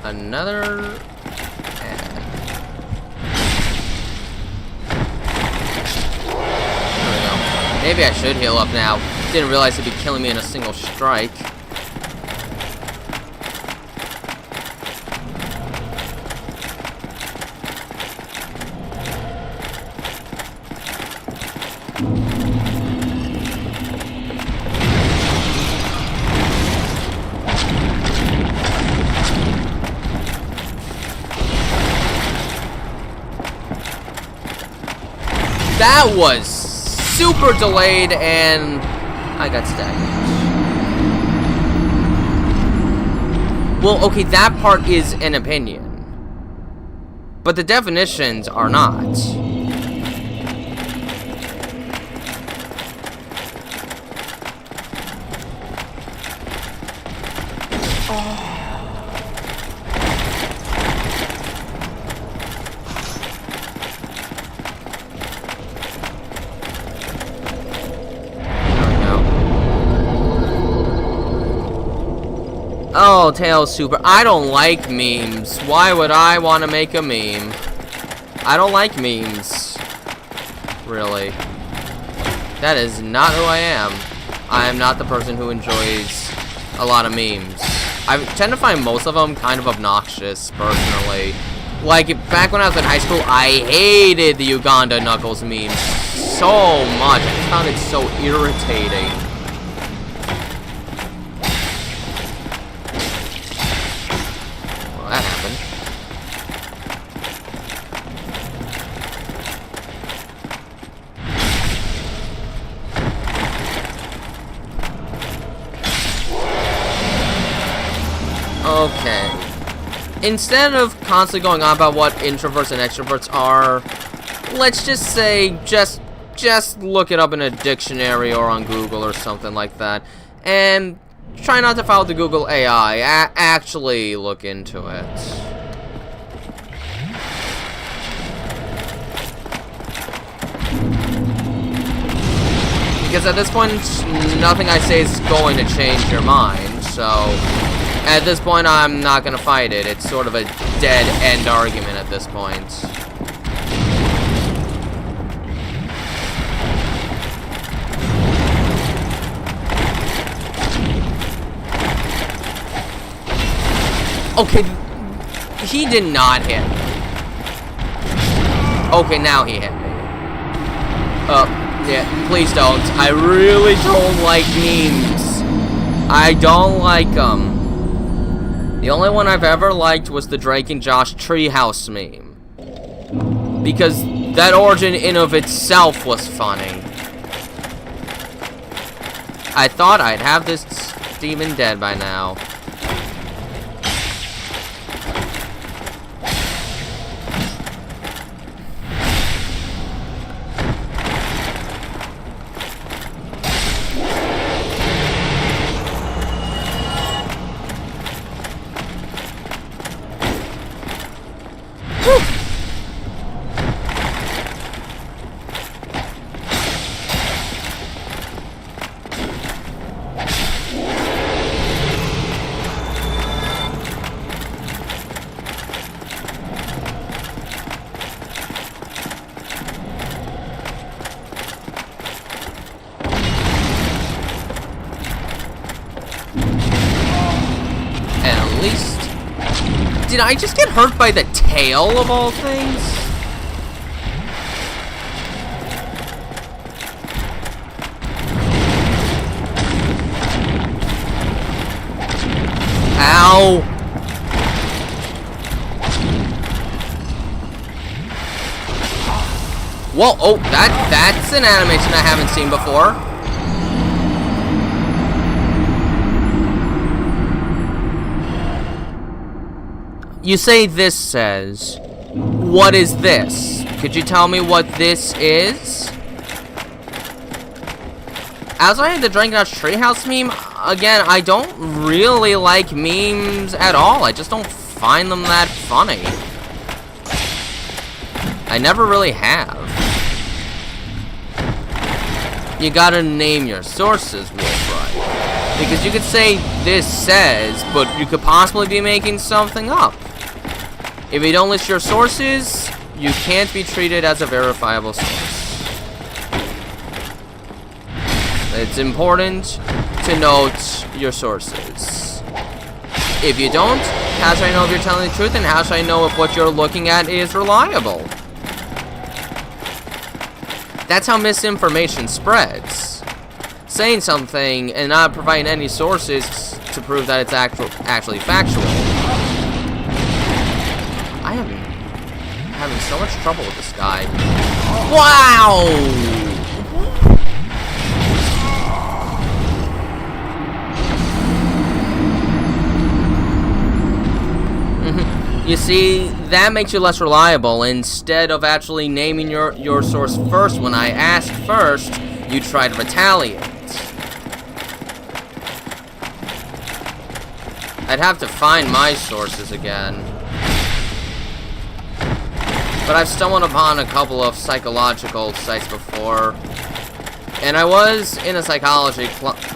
Another ad. There we go. Maybe I should heal up now. Didn't realize it'd be killing me in a single strike. That was super delayed, and I got staggered. Well, okay, that part is an opinion, but the definitions are not. Oh, Tails Super. I don't like memes. Why would I want to make a meme? I don't like memes. Really. That is not who I am. I am not the person who enjoys a lot of memes. I tend to find most of them kind of obnoxious, personally. Like, back when I was in high school, I hated the Uganda Knuckles memes so much. I found it so irritating. Well, that happened. Okay. Instead of constantly going on about what introverts and extroverts are, let's just say, just look it up in a dictionary or on Google or something like that. And try not to follow the Google AI. Actually look into it. Because at this point, nothing I say is going to change your mind, so at this point, I'm not gonna fight it. It's sort of a dead-end argument at this point. Okay, he did not hit me. Okay, now he hit me. Yeah, please don't. I really don't like memes. I don't like them. The only one I've ever liked was the Drake and Josh treehouse meme. Because that origin in of itself was funny. I thought I'd have this demon dead by now. Did I just get hurt by the tail of all things? Ow! Whoa, oh, that's an animation I haven't seen before. You say this says, what is this? Could you tell me what this is? Outside of the Dragon Dodge Treehouse meme, again, I don't really like memes at all. I just don't find them that funny. I never really have. You gotta name your sources, Wolfright. Because you could say, this says, but you could possibly be making something up. If you don't list your sources, you can't be treated as a verifiable source. It's important to note your sources. If you don't, how should I know if you're telling the truth, and how should I know if what you're looking at is reliable? That's how misinformation spreads. Saying something and not providing any sources to prove that it's actually factual. I am having so much trouble with this guy. Wow! You see, that makes you less reliable. Instead of actually naming your source first, when I asked first, you try to retaliate. I'd have to find my sources again. But I've stumbled upon a couple of psychological sites before. And I was in a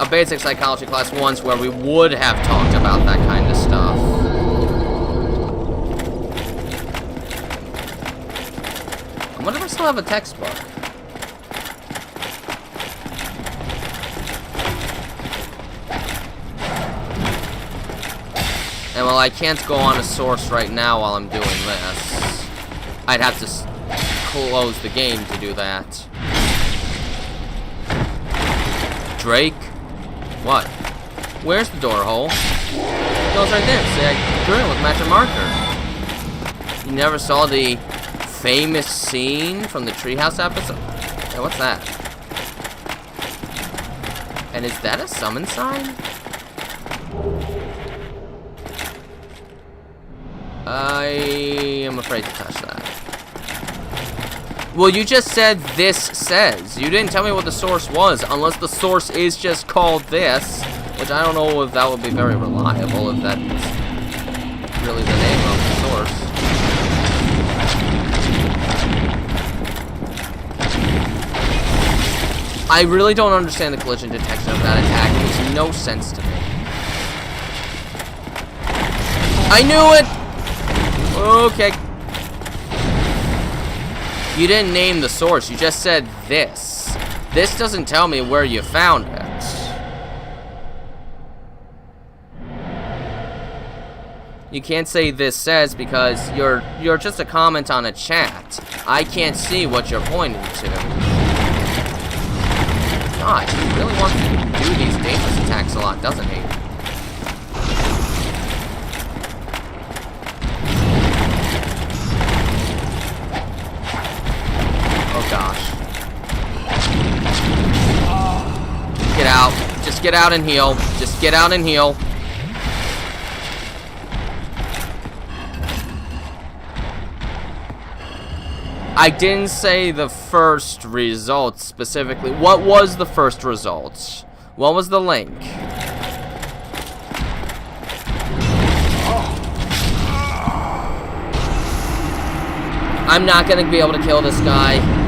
basic psychology class once where we would have talked about that kind of stuff. I wonder if I still have a textbook. And well, I can't go on a source right now while I'm doing this. I'd have to close the game to do that. Drake? What? Where's the door hole? It goes right there. See, I drew it with magic marker. You never saw the famous scene from the Treehouse episode? Hey, what's that? And is that a summon sign? I am afraid to touch that. Well, you just said this says. You didn't tell me what the source was, unless the source is just called this, which I don't know if that would be very reliable, if that's really the name of the source. I really don't understand the collision detection of that attack. It makes no sense to me. I knew it! Okay. You didn't name the source, you just said this. This doesn't tell me where you found it. You can't say this says because you're just a comment on a chat. I can't see what you're pointing to. God, he really wants to do these dangerous attacks a lot, doesn't he? Gosh. Get out. Just get out and heal. Just get out and heal. I didn't say the first result specifically. What was the first result? What was the link? I'm not gonna be able to kill this guy.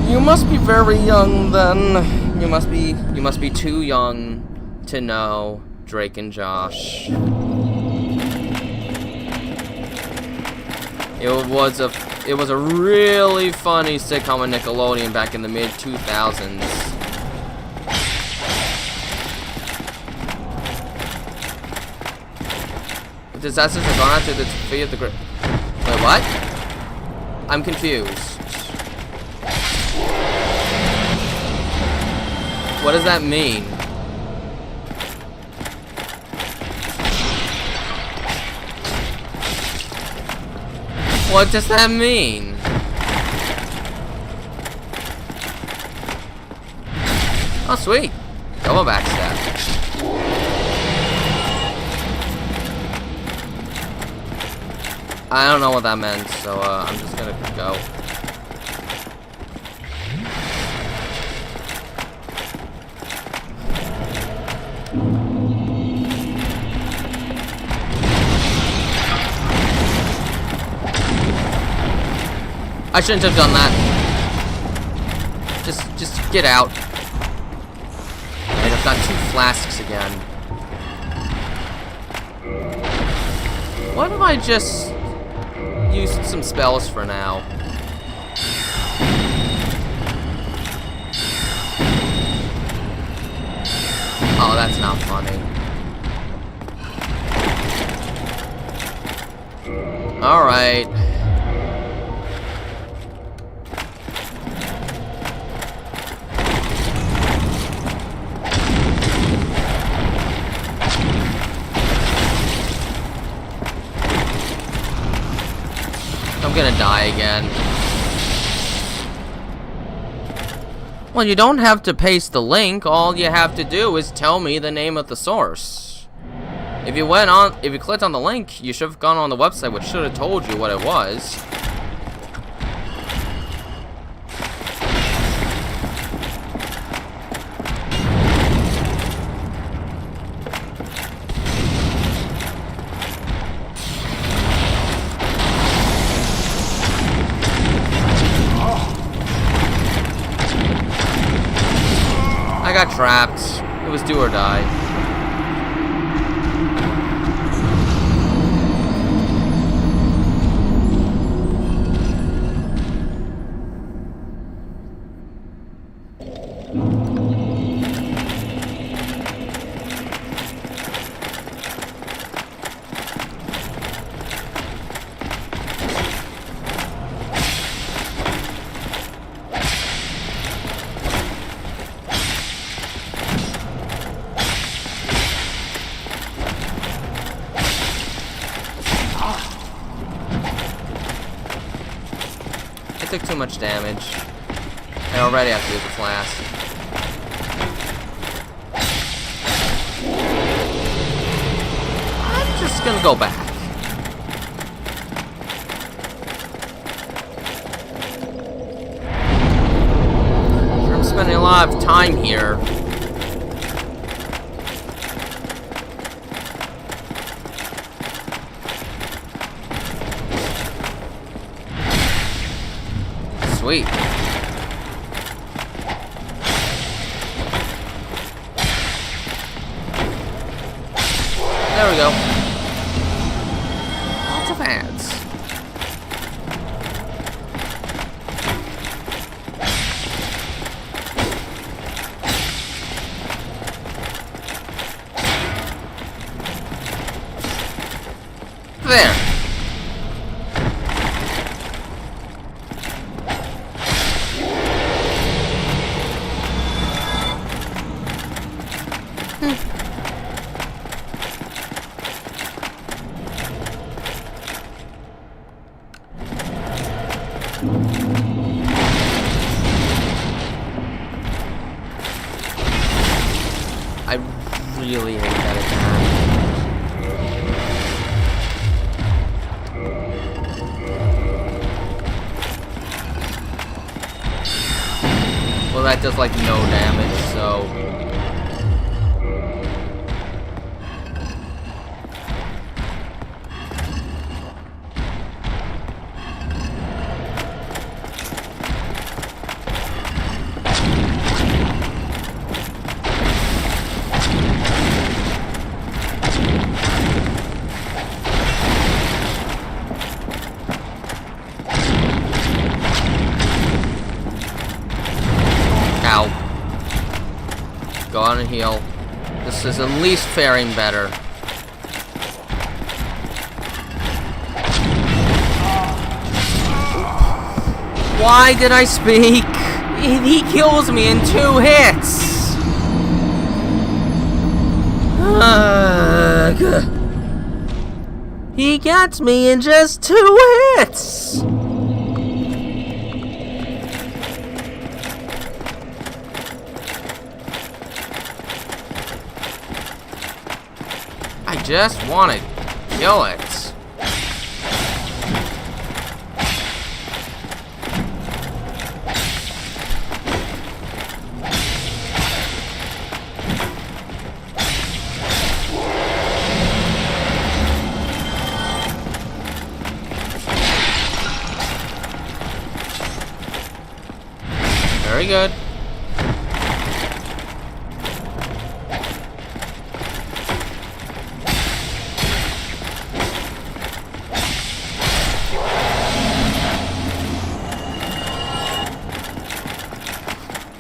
You must be very young then. You must be too young to know Drake and Josh. It was a really funny sitcom on Nickelodeon back in the mid-2000s. Disasters have gone after the fate of the great. Wait, what? I'm confused. What does that mean? What does that mean? Oh, sweet. Double backstab. I don't know what that meant, so I'm just gonna go. I shouldn't have done that. Just get out. And I've got 2 flasks again. What if I just used some spells for now? Oh, that's not funny. Alright. I'm gonna die again. Well, you don't have to paste the link. All you have to do is tell me the name of the source. If you clicked on the link, you should have gone on the website, which should have told you what it was. got trapped. It was do or die. I took too much damage. I already have to use the flask. I'm just gonna go back. I'm spending a lot of time here. Sweet. There we go. Lots of ads. There. I really hate that attack. Well, that does like no damage, so... Ow. Go on and heal. This is at least faring better. Why did I speak? He kills me in 2 hits. Ugh. He gets me in just 2 hits. I just want to kill it. Very good.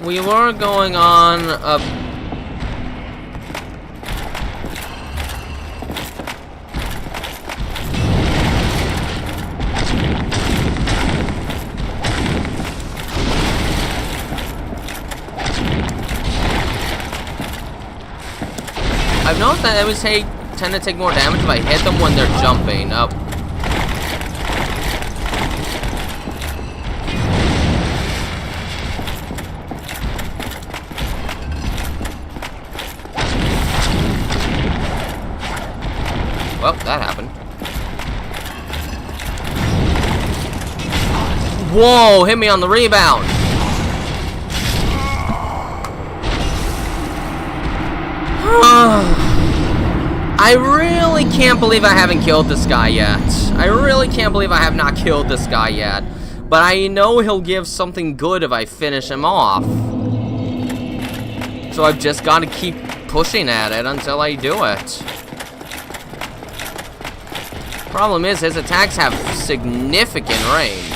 We were going on a... I've noticed that enemies tend to take more damage if I hit them when they're jumping up. Well, that happened. Whoa, hit me on the rebound. I really can't believe I haven't killed this guy yet. I really can't believe I have not killed this guy yet. But I know he'll give something good if I finish him off. So I've just got to keep pushing at it until I do it. Problem is, his attacks have significant range.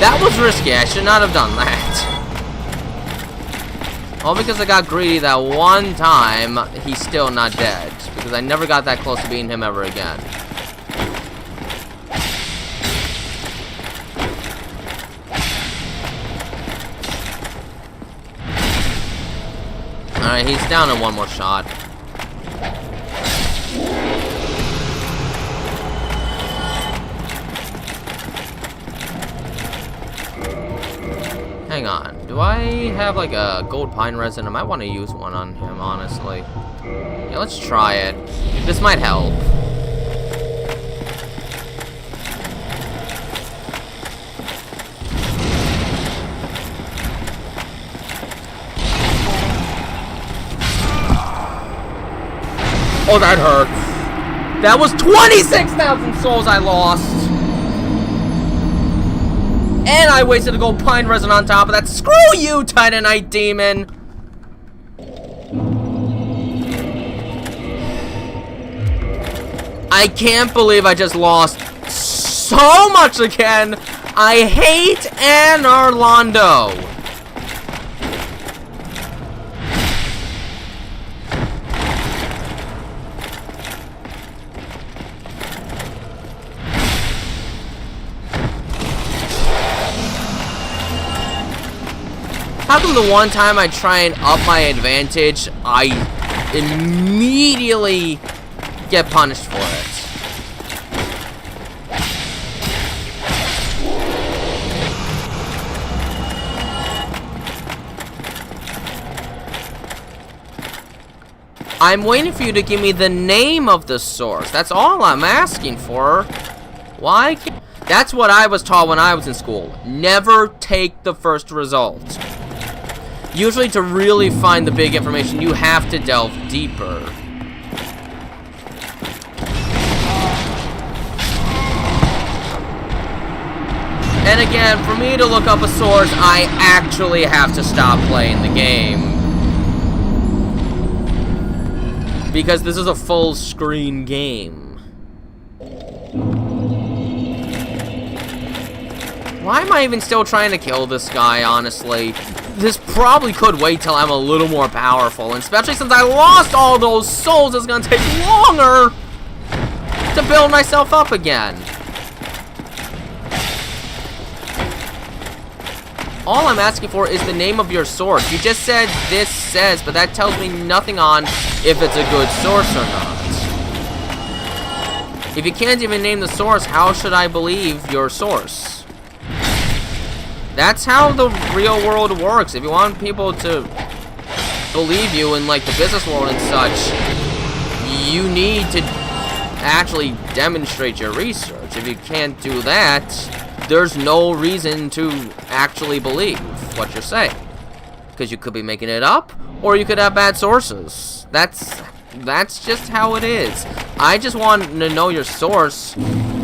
That was risky. I should not have done that. All because I got greedy that one time, he's still not dead. Because I never got that close to beating him ever again. Alright, he's down in one more shot. Hang on. Do I have like a gold pine resin? I might want to use one on him, honestly. Yeah, let's try it. This might help. Oh, that hurts. That was 26,000 souls I lost. And I wasted a gold pine resin on top of that. Screw you, Titanite Demon! I can't believe I just lost so much again. I hate Anor Londo. How come the one time I try and up my advantage, I immediately get punished for it? I'm waiting for you to give me the name of the source. That's all I'm asking for. Why can't... That's what I was taught when I was in school. Never take the first result. Usually to really find the big information, you have to delve deeper. And again, for me to look up a source, I actually have to stop playing the game. Because this is a full screen game. Why am I even still trying to kill this guy, honestly? This probably could wait till I'm a little more powerful, and especially since I lost all those souls, it's gonna take longer to build myself up again. All I'm asking for is the name of your source. You just said this says, but that tells me nothing on if it's a good source or not. If you can't even name the source, how should I believe your source? That's how the real world works. If you want people to believe you in like the business world and such, you need to actually demonstrate your research. If you can't do that, there's no reason to actually believe what you're saying. Because you could be making it up, or you could have bad sources. That's just how it is. I just want to know your source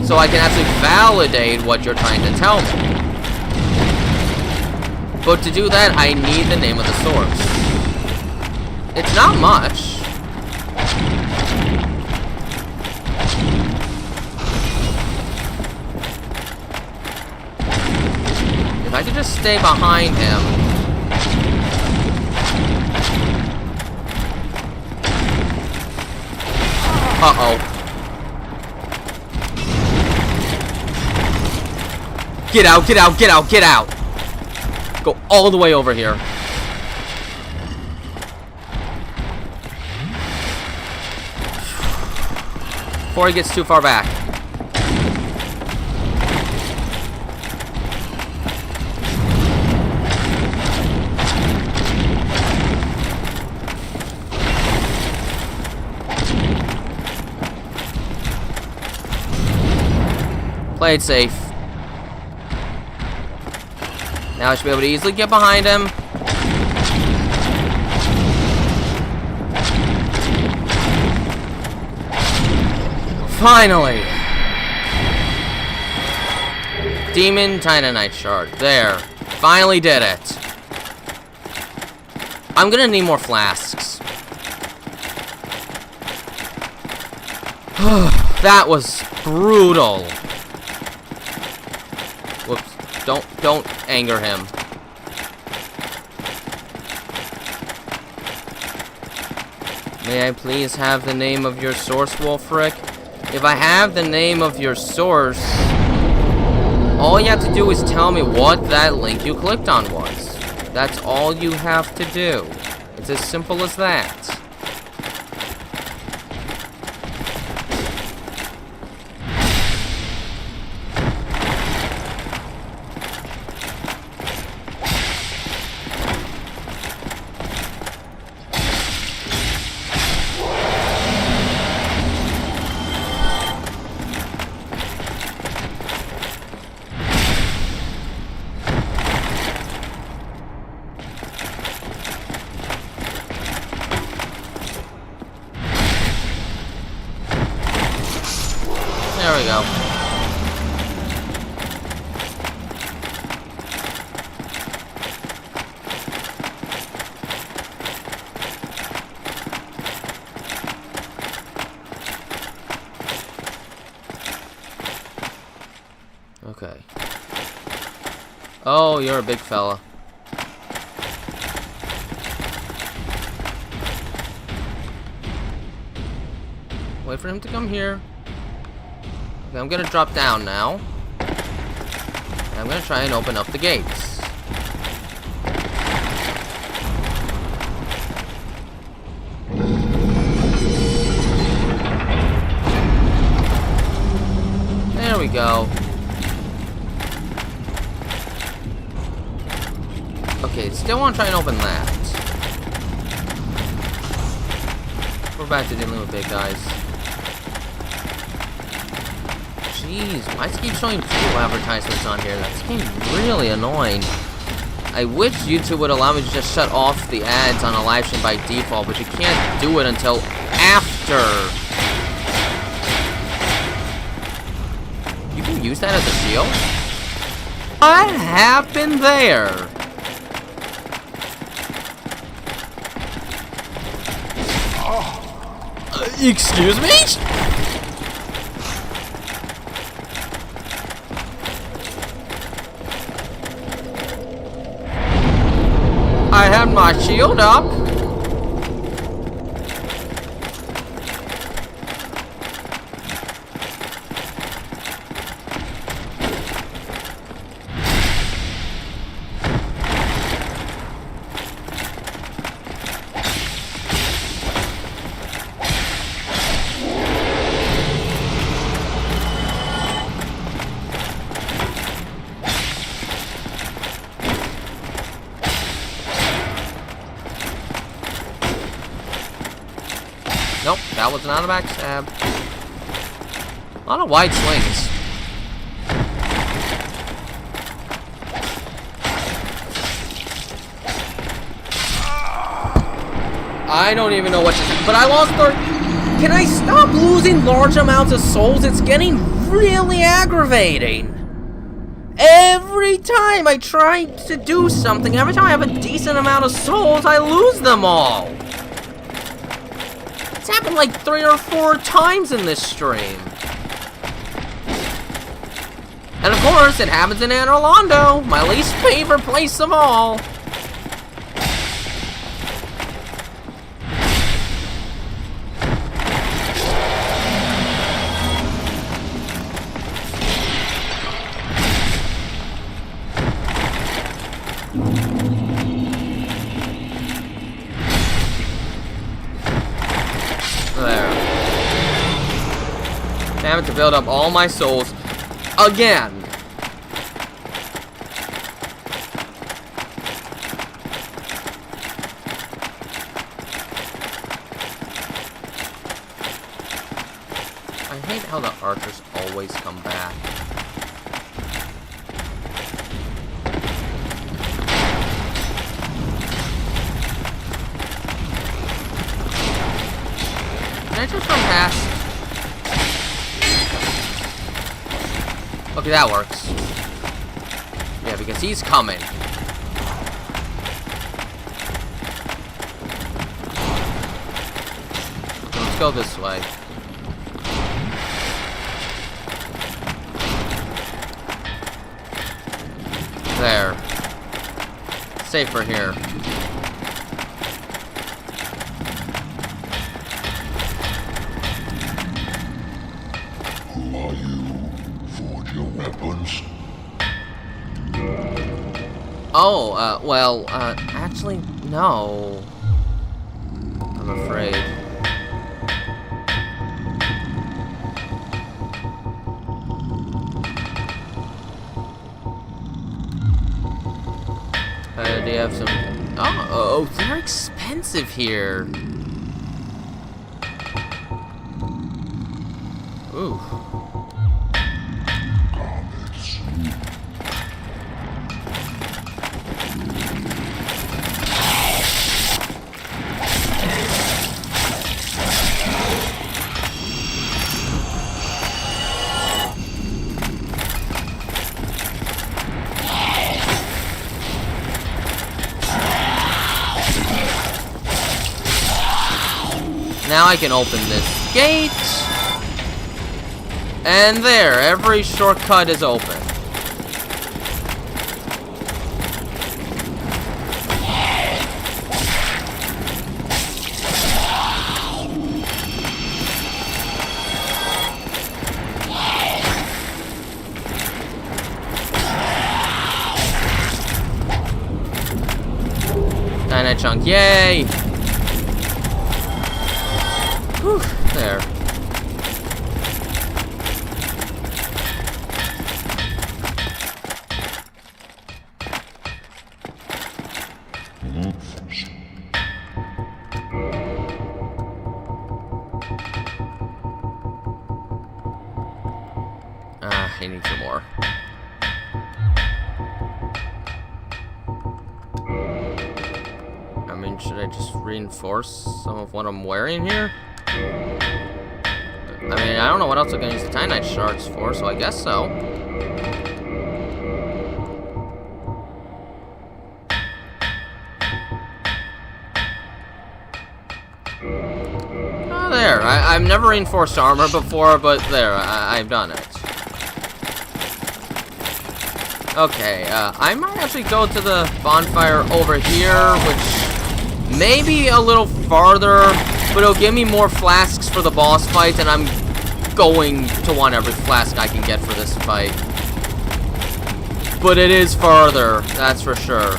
so I can actually validate what you're trying to tell me. But to do that, I need the name of the source. It's not much. If I could just stay behind him. Uh-oh. Get out, get out, get out, get out! Go all the way over here. Before he gets too far back. Play it safe. Now I should be able to easily get behind him. Finally! Demon Titanite Shard. There. Finally did it. I'm gonna need more flasks. That was brutal. Whoops. Don't anger him. May I please have the name of your source, Wolfric? If I have the name of your source, all you have to do is tell me what that link you clicked on was. That's all you have to do. It's as simple as that. There we go. Okay. Oh, you're a big fella. Wait for him to come here. Okay, I'm gonna drop down now. And I'm gonna try and open up the gates. There we go. Okay, still wanna try and open that. We're back to dealing with big guys. Jeez, why does it keep showing fuel advertisements on here? That's getting really annoying. I wish YouTube would allow me to just shut off the ads on a live stream by default, but you can't do it until after. You can use that as a shield? What happened there? Excuse me? I had my shield up. Nope, that was not a backstab. A lot of wide swings. I don't even know what to do, but I lost Can I stop losing large amounts of souls? It's getting really aggravating. Every time I try to do something, every time I have a decent amount of souls, I lose them all. It's happened like 3 or 4 times in this stream. And of course, it happens in Anor Londo, my least favorite place of all. Having to build up all my souls again. I hate how the archers always come back. Can I just run past? Okay, that works. Yeah, because he's coming. Let's go this way. There. Safer here. Who are you? Forge your weapons? Oh, well, actually, no. I'm afraid. Do you have some... Oh, they're expensive here. Ooh. Now I can open this gate. And there, every shortcut is open. Dynamite chunk, yay! Whew, there. I need some more. I mean, should I just reinforce some of what I'm wearing here? I mean, I don't know what else I'm gonna use the Titanite shards for, so I guess so. Oh, there. I've never reinforced armor before, but there, I've done it. Okay, I might actually go to the bonfire over here, which may be a little farther, but it'll give me more flasks for the boss fight, and I'm going to want every flask I can get for this fight. But it is farther, that's for sure.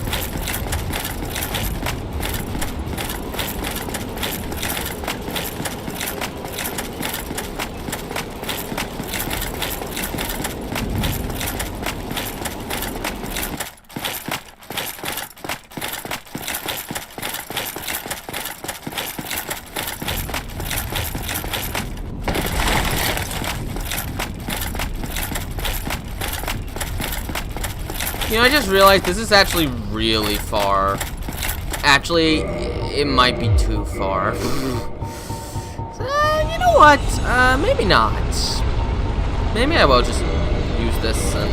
You know, I just realized this is actually really far. Actually, it might be too far. You know what? Maybe not. Maybe I will just use this and...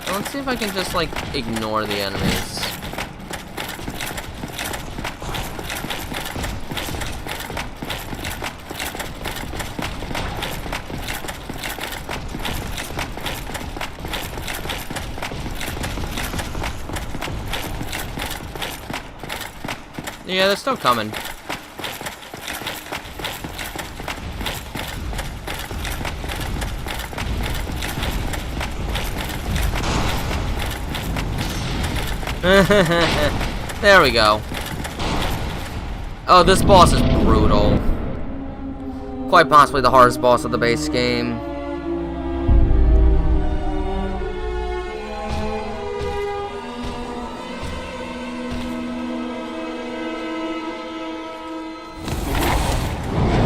Let's see if I can just, like, ignore the enemies. Yeah, they're still coming. There we go. Oh, this boss is brutal. Quite possibly the hardest boss of the base game.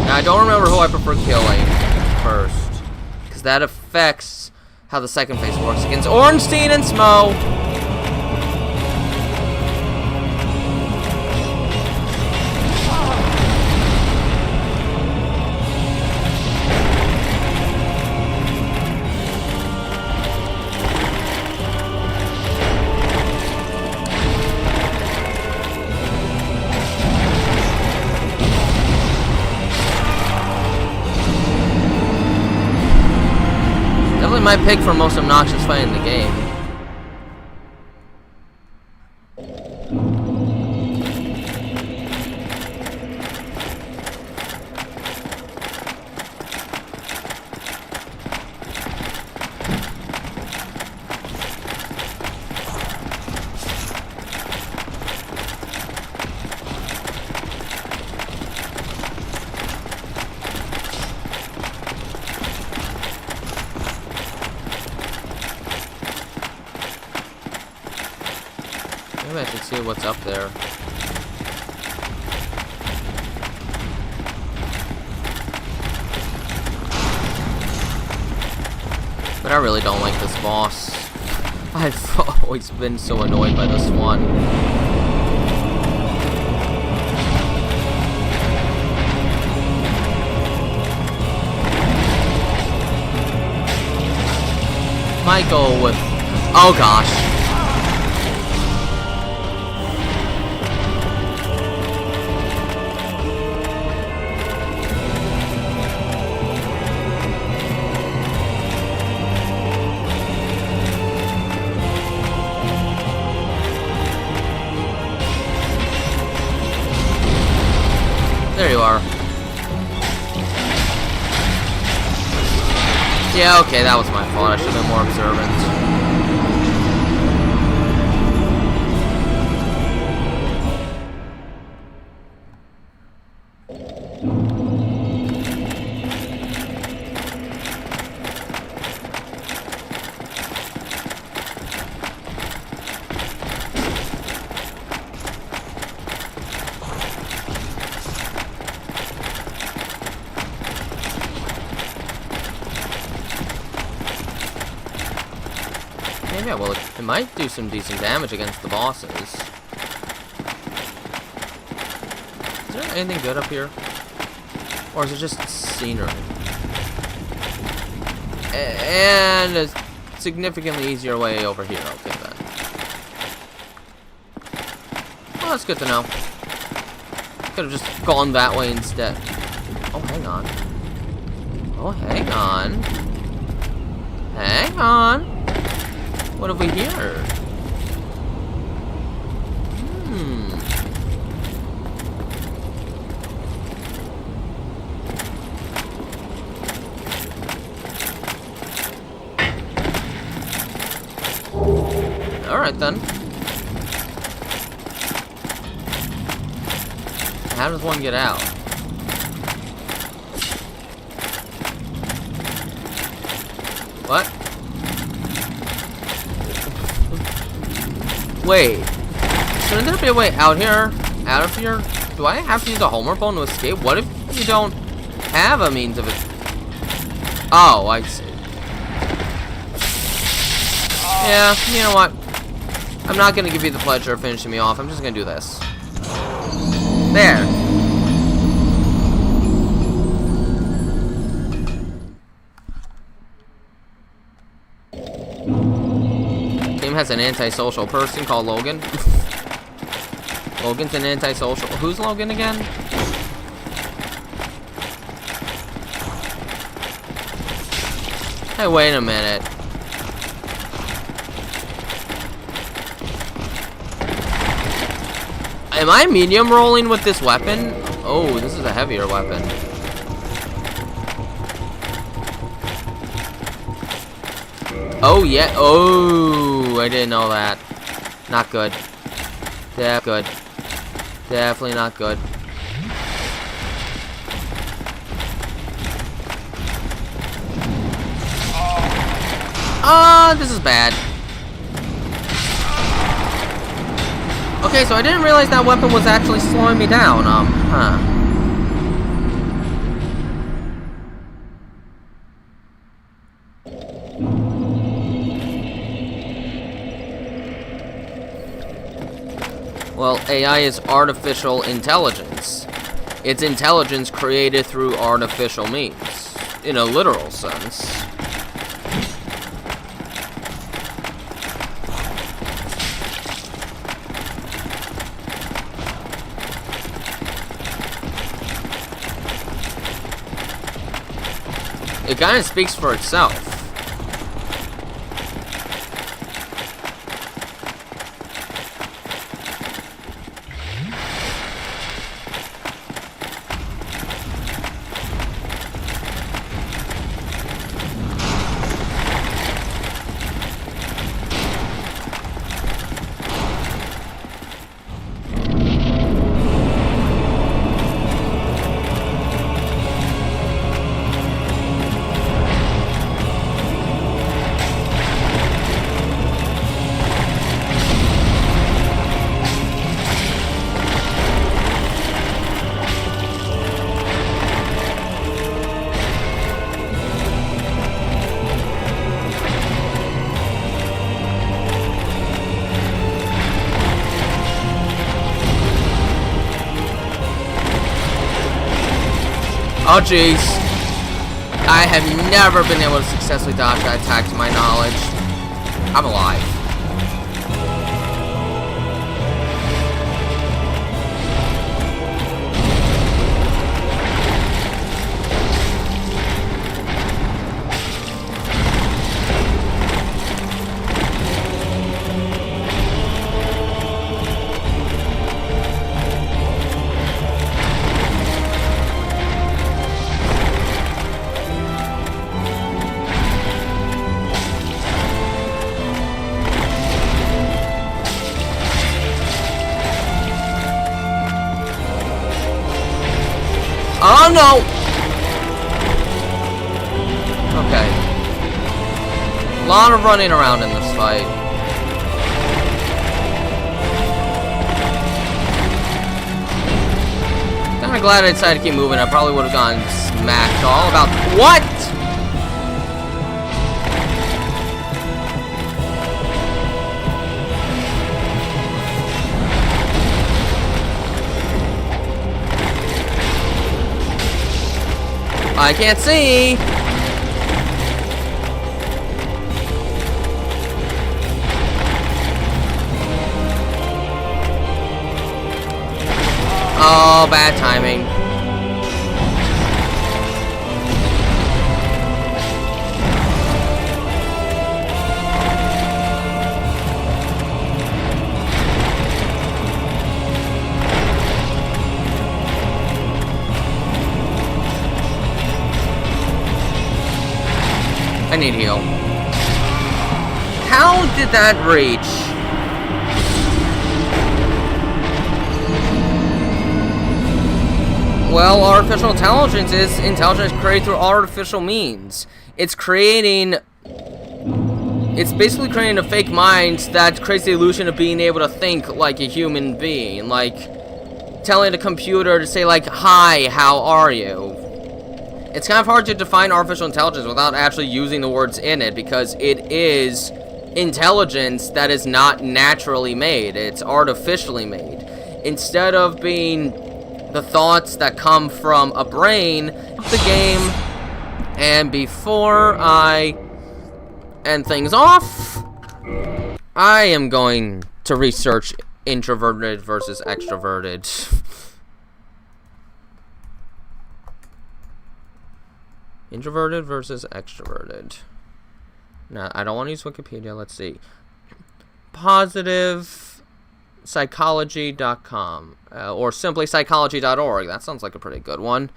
I don't remember who I prefer killing first, because that affects how the second phase works against Ornstein and Smo. my pick for most obnoxious fight in the game. Maybe I should see what's up there. But I really don't like this boss. I've always been so annoyed by this one. Might go with... Oh gosh. There you are. Yeah, okay, that was my fault. I should have been more observant. Yeah, well, it might do some decent damage against the bosses. Is there anything good up here? Or is it just scenery? And a significantly easier way over here. Okay, then. Well, that's good to know. Could have just gone that way instead. Oh, hang on. Oh, hang on. Hang on. What have we here? Alright then. How does one get out? What? Wait, shouldn't there be a way out here? Out of here? Do I have to use a homer bone to escape? What if you don't have a means of it? Oh, I see. Yeah, you know what? I'm not gonna give you the pleasure of finishing me off. I'm just gonna do this. There. Has an antisocial person called Logan. Logan's an antisocial. Who's Logan again? Hey, wait a minute. Am I medium rolling with this weapon? Oh, this is a heavier weapon. Oh, yeah. Oh, I didn't know that. Not good. Good. Definitely not good. This is bad. Okay, so I didn't realize that weapon was actually slowing me down. Huh. Well, AI is artificial intelligence. It's intelligence created through artificial means, in a literal sense. It kind of speaks for itself. Oh, jeez. I have never been able to successfully dodge that attack to my knowledge. I'm alive. Oh no! Okay. A lot of running around in this fight. Kinda glad I decided to keep moving. I probably would have gotten smacked all about. What?! I can't see. Oh, bad timing. I need heal. How did that reach? Well, artificial intelligence is intelligence created through artificial means. It's basically creating a fake mind that creates the illusion of being able to think like a human being. Like, telling a computer to say, like, hi, how are you? It's kind of hard to define artificial intelligence without actually using the words in it, because it is intelligence that is not naturally made. It's artificially made. Instead of being the thoughts that come from a brain, the game, and before I end things off, I am going to research introverted versus extroverted. Introverted versus extroverted. Now, I don't want to use Wikipedia. Let's see. PositivePsychology.com or simply psychology.org. That sounds like a pretty good one.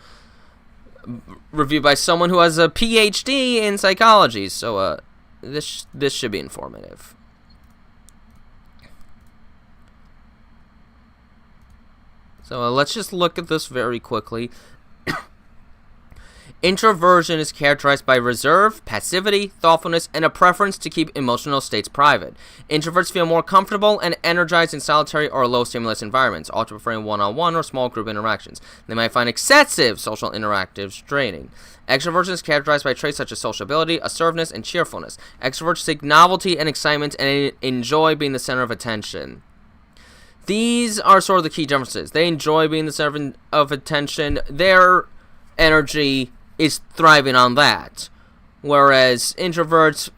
Reviewed by someone who has a PhD in psychology. So, this should be informative. So, let's just look at this very quickly. Introversion is characterized by reserve, passivity, thoughtfulness, and a preference to keep emotional states private. Introverts feel more comfortable and energized in solitary or low-stimulus environments, often preferring one-on-one or small group interactions. They might find excessive social interactives draining. Extroversion is characterized by traits such as sociability, assertiveness, and cheerfulness. Extroverts seek novelty and excitement and enjoy being the center of attention. These are sort of the key differences. They enjoy being the center of attention. Their energy is thriving on that, whereas introverts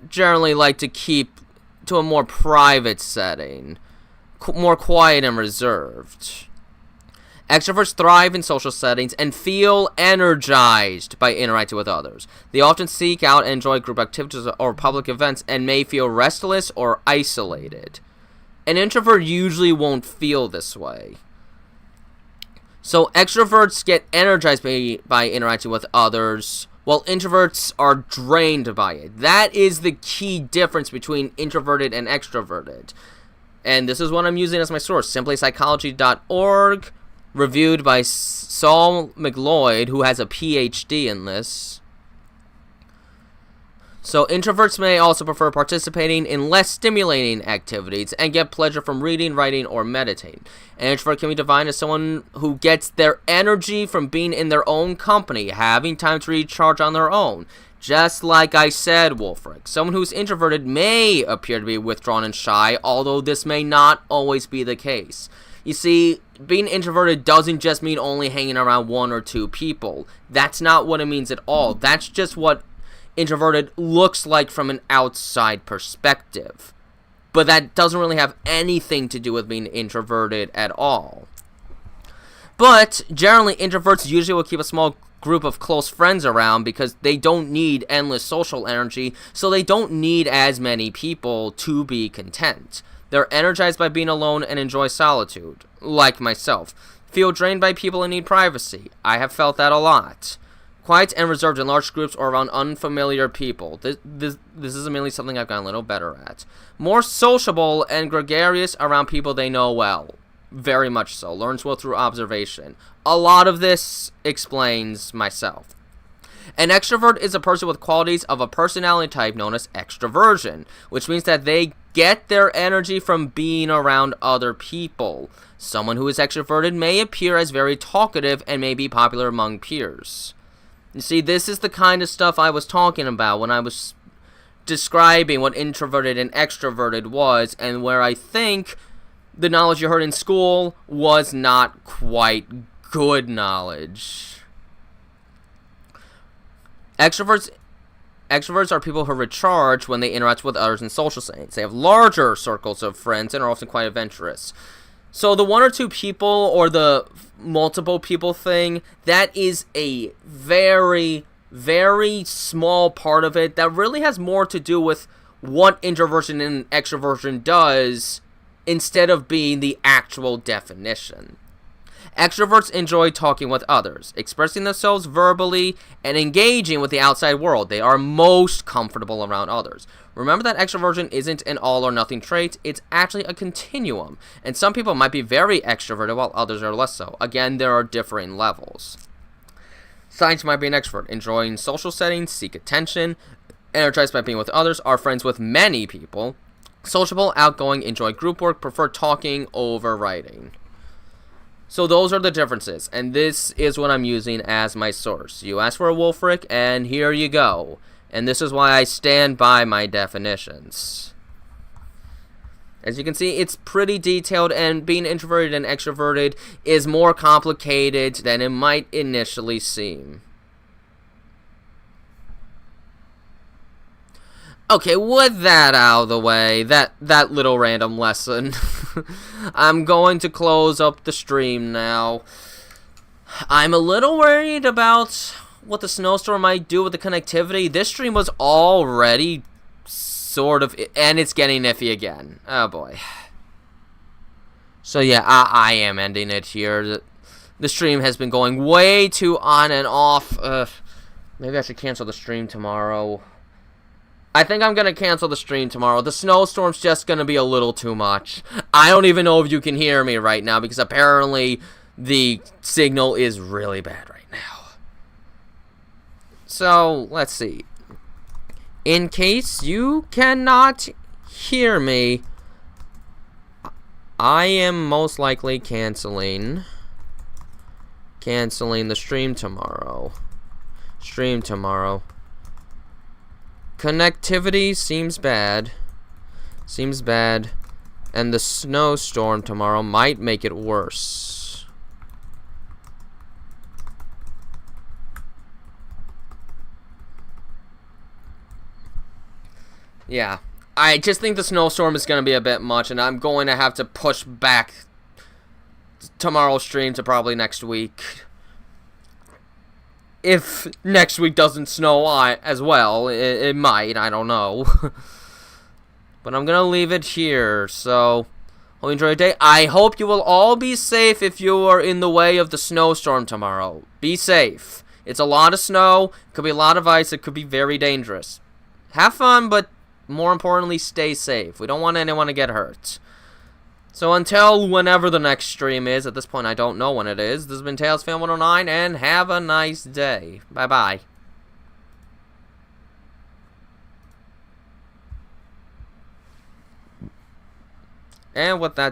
generally like to keep to a more private setting, more quiet and reserved. Extroverts thrive in social settings and feel energized by interacting with others. They often seek out and enjoy group activities or public events and may feel restless or isolated. An introvert usually won't feel this way. So extroverts get energized by interacting with others, while introverts are drained by it. That is the key difference between introverted and extroverted. And this is what I'm using as my source, simplypsychology.org, reviewed by Saul McLeod, who has a PhD in this. So introverts may also prefer participating in less stimulating activities and get pleasure from reading, writing, or meditating. An introvert can be defined as someone who gets their energy from being in their own company, having time to recharge on their own. Just like I said, Wolfric, someone who's introverted may appear to be withdrawn and shy, although this may not always be the case. You see, being introverted doesn't just mean only hanging around one or two people. That's not what it means at all. That's just what introverted looks like from an outside perspective. But that doesn't really have anything to do with being introverted at all. But generally, introverts usually will keep a small group of close friends around because they don't need endless social energy, so they don't need as many people to be content. They're energized by being alone and enjoy solitude, like myself. Feel drained by people and need privacy. I have felt that a lot. Quiet and reserved in large groups or around unfamiliar people. This is mainly something I've gotten a little better at. More sociable and gregarious around people they know well. Very much so. Learns well through observation. A lot of this explains myself. An extrovert is a person with qualities of a personality type known as extroversion, which means that they get their energy from being around other people. Someone who is extroverted may appear as very talkative and may be popular among peers. You see, this is the kind of stuff I was talking about when I was describing what introverted and extroverted was, and where I think the knowledge you heard in school was not quite good knowledge. Extroverts are people who recharge when they interact with others in social settings. They have larger circles of friends and are often quite adventurous. So the one or two people or the multiple people thing, that is a very, very small part of it that really has more to do with what introversion and extroversion does instead of being the actual definition. Extroverts enjoy talking with others, expressing themselves verbally, and engaging with the outside world. They are most comfortable around others. Remember that extroversion isn't an all-or-nothing trait. It's actually a continuum, and some people might be very extroverted while others are less so. Again, there are differing levels. Signs might be an extrovert, enjoying social settings, seek attention, energized by being with others, are friends with many people, sociable, outgoing, enjoy group work, prefer talking over writing. So those are the differences, and this is what I'm using as my source. You asked for a Wolfric, and here you go. And this is why I stand by my definitions. As you can see, it's pretty detailed, and being introverted and extroverted is more complicated than it might initially seem. Okay, with that out of the way, that little random lesson, I'm going to close up the stream now. I'm a little worried about what the snowstorm might do with the connectivity. This stream was already sort of, and it's getting iffy again. Oh boy. So yeah, I am ending it here. The stream has been going way too on and off. Maybe I should cancel the stream tomorrow. I think I'm going to cancel the stream tomorrow. The snowstorm's just going to be a little too much. I don't even know if you can hear me right now because apparently the signal is really bad right now. So, let's see. In case you cannot hear me, I am most likely canceling the stream tomorrow. Connectivity seems bad, and the snowstorm tomorrow might make it worse. Yeah, I just think the snowstorm is going to be a bit much, and I'm going to have to push back tomorrow's stream to probably next week. If next week doesn't snow as well, it might, I don't know. But I'm going to leave it here, so hope you enjoy your day. I hope you will all be safe if you are in the way of the snowstorm tomorrow. Be safe. It's a lot of snow, it could be a lot of ice, it could be very dangerous. Have fun, but more importantly, stay safe. We don't want anyone to get hurt. So until whenever the next stream is, at this point I don't know when it is, this has been Tales Fan 109, and have a nice day. Bye-bye. And with that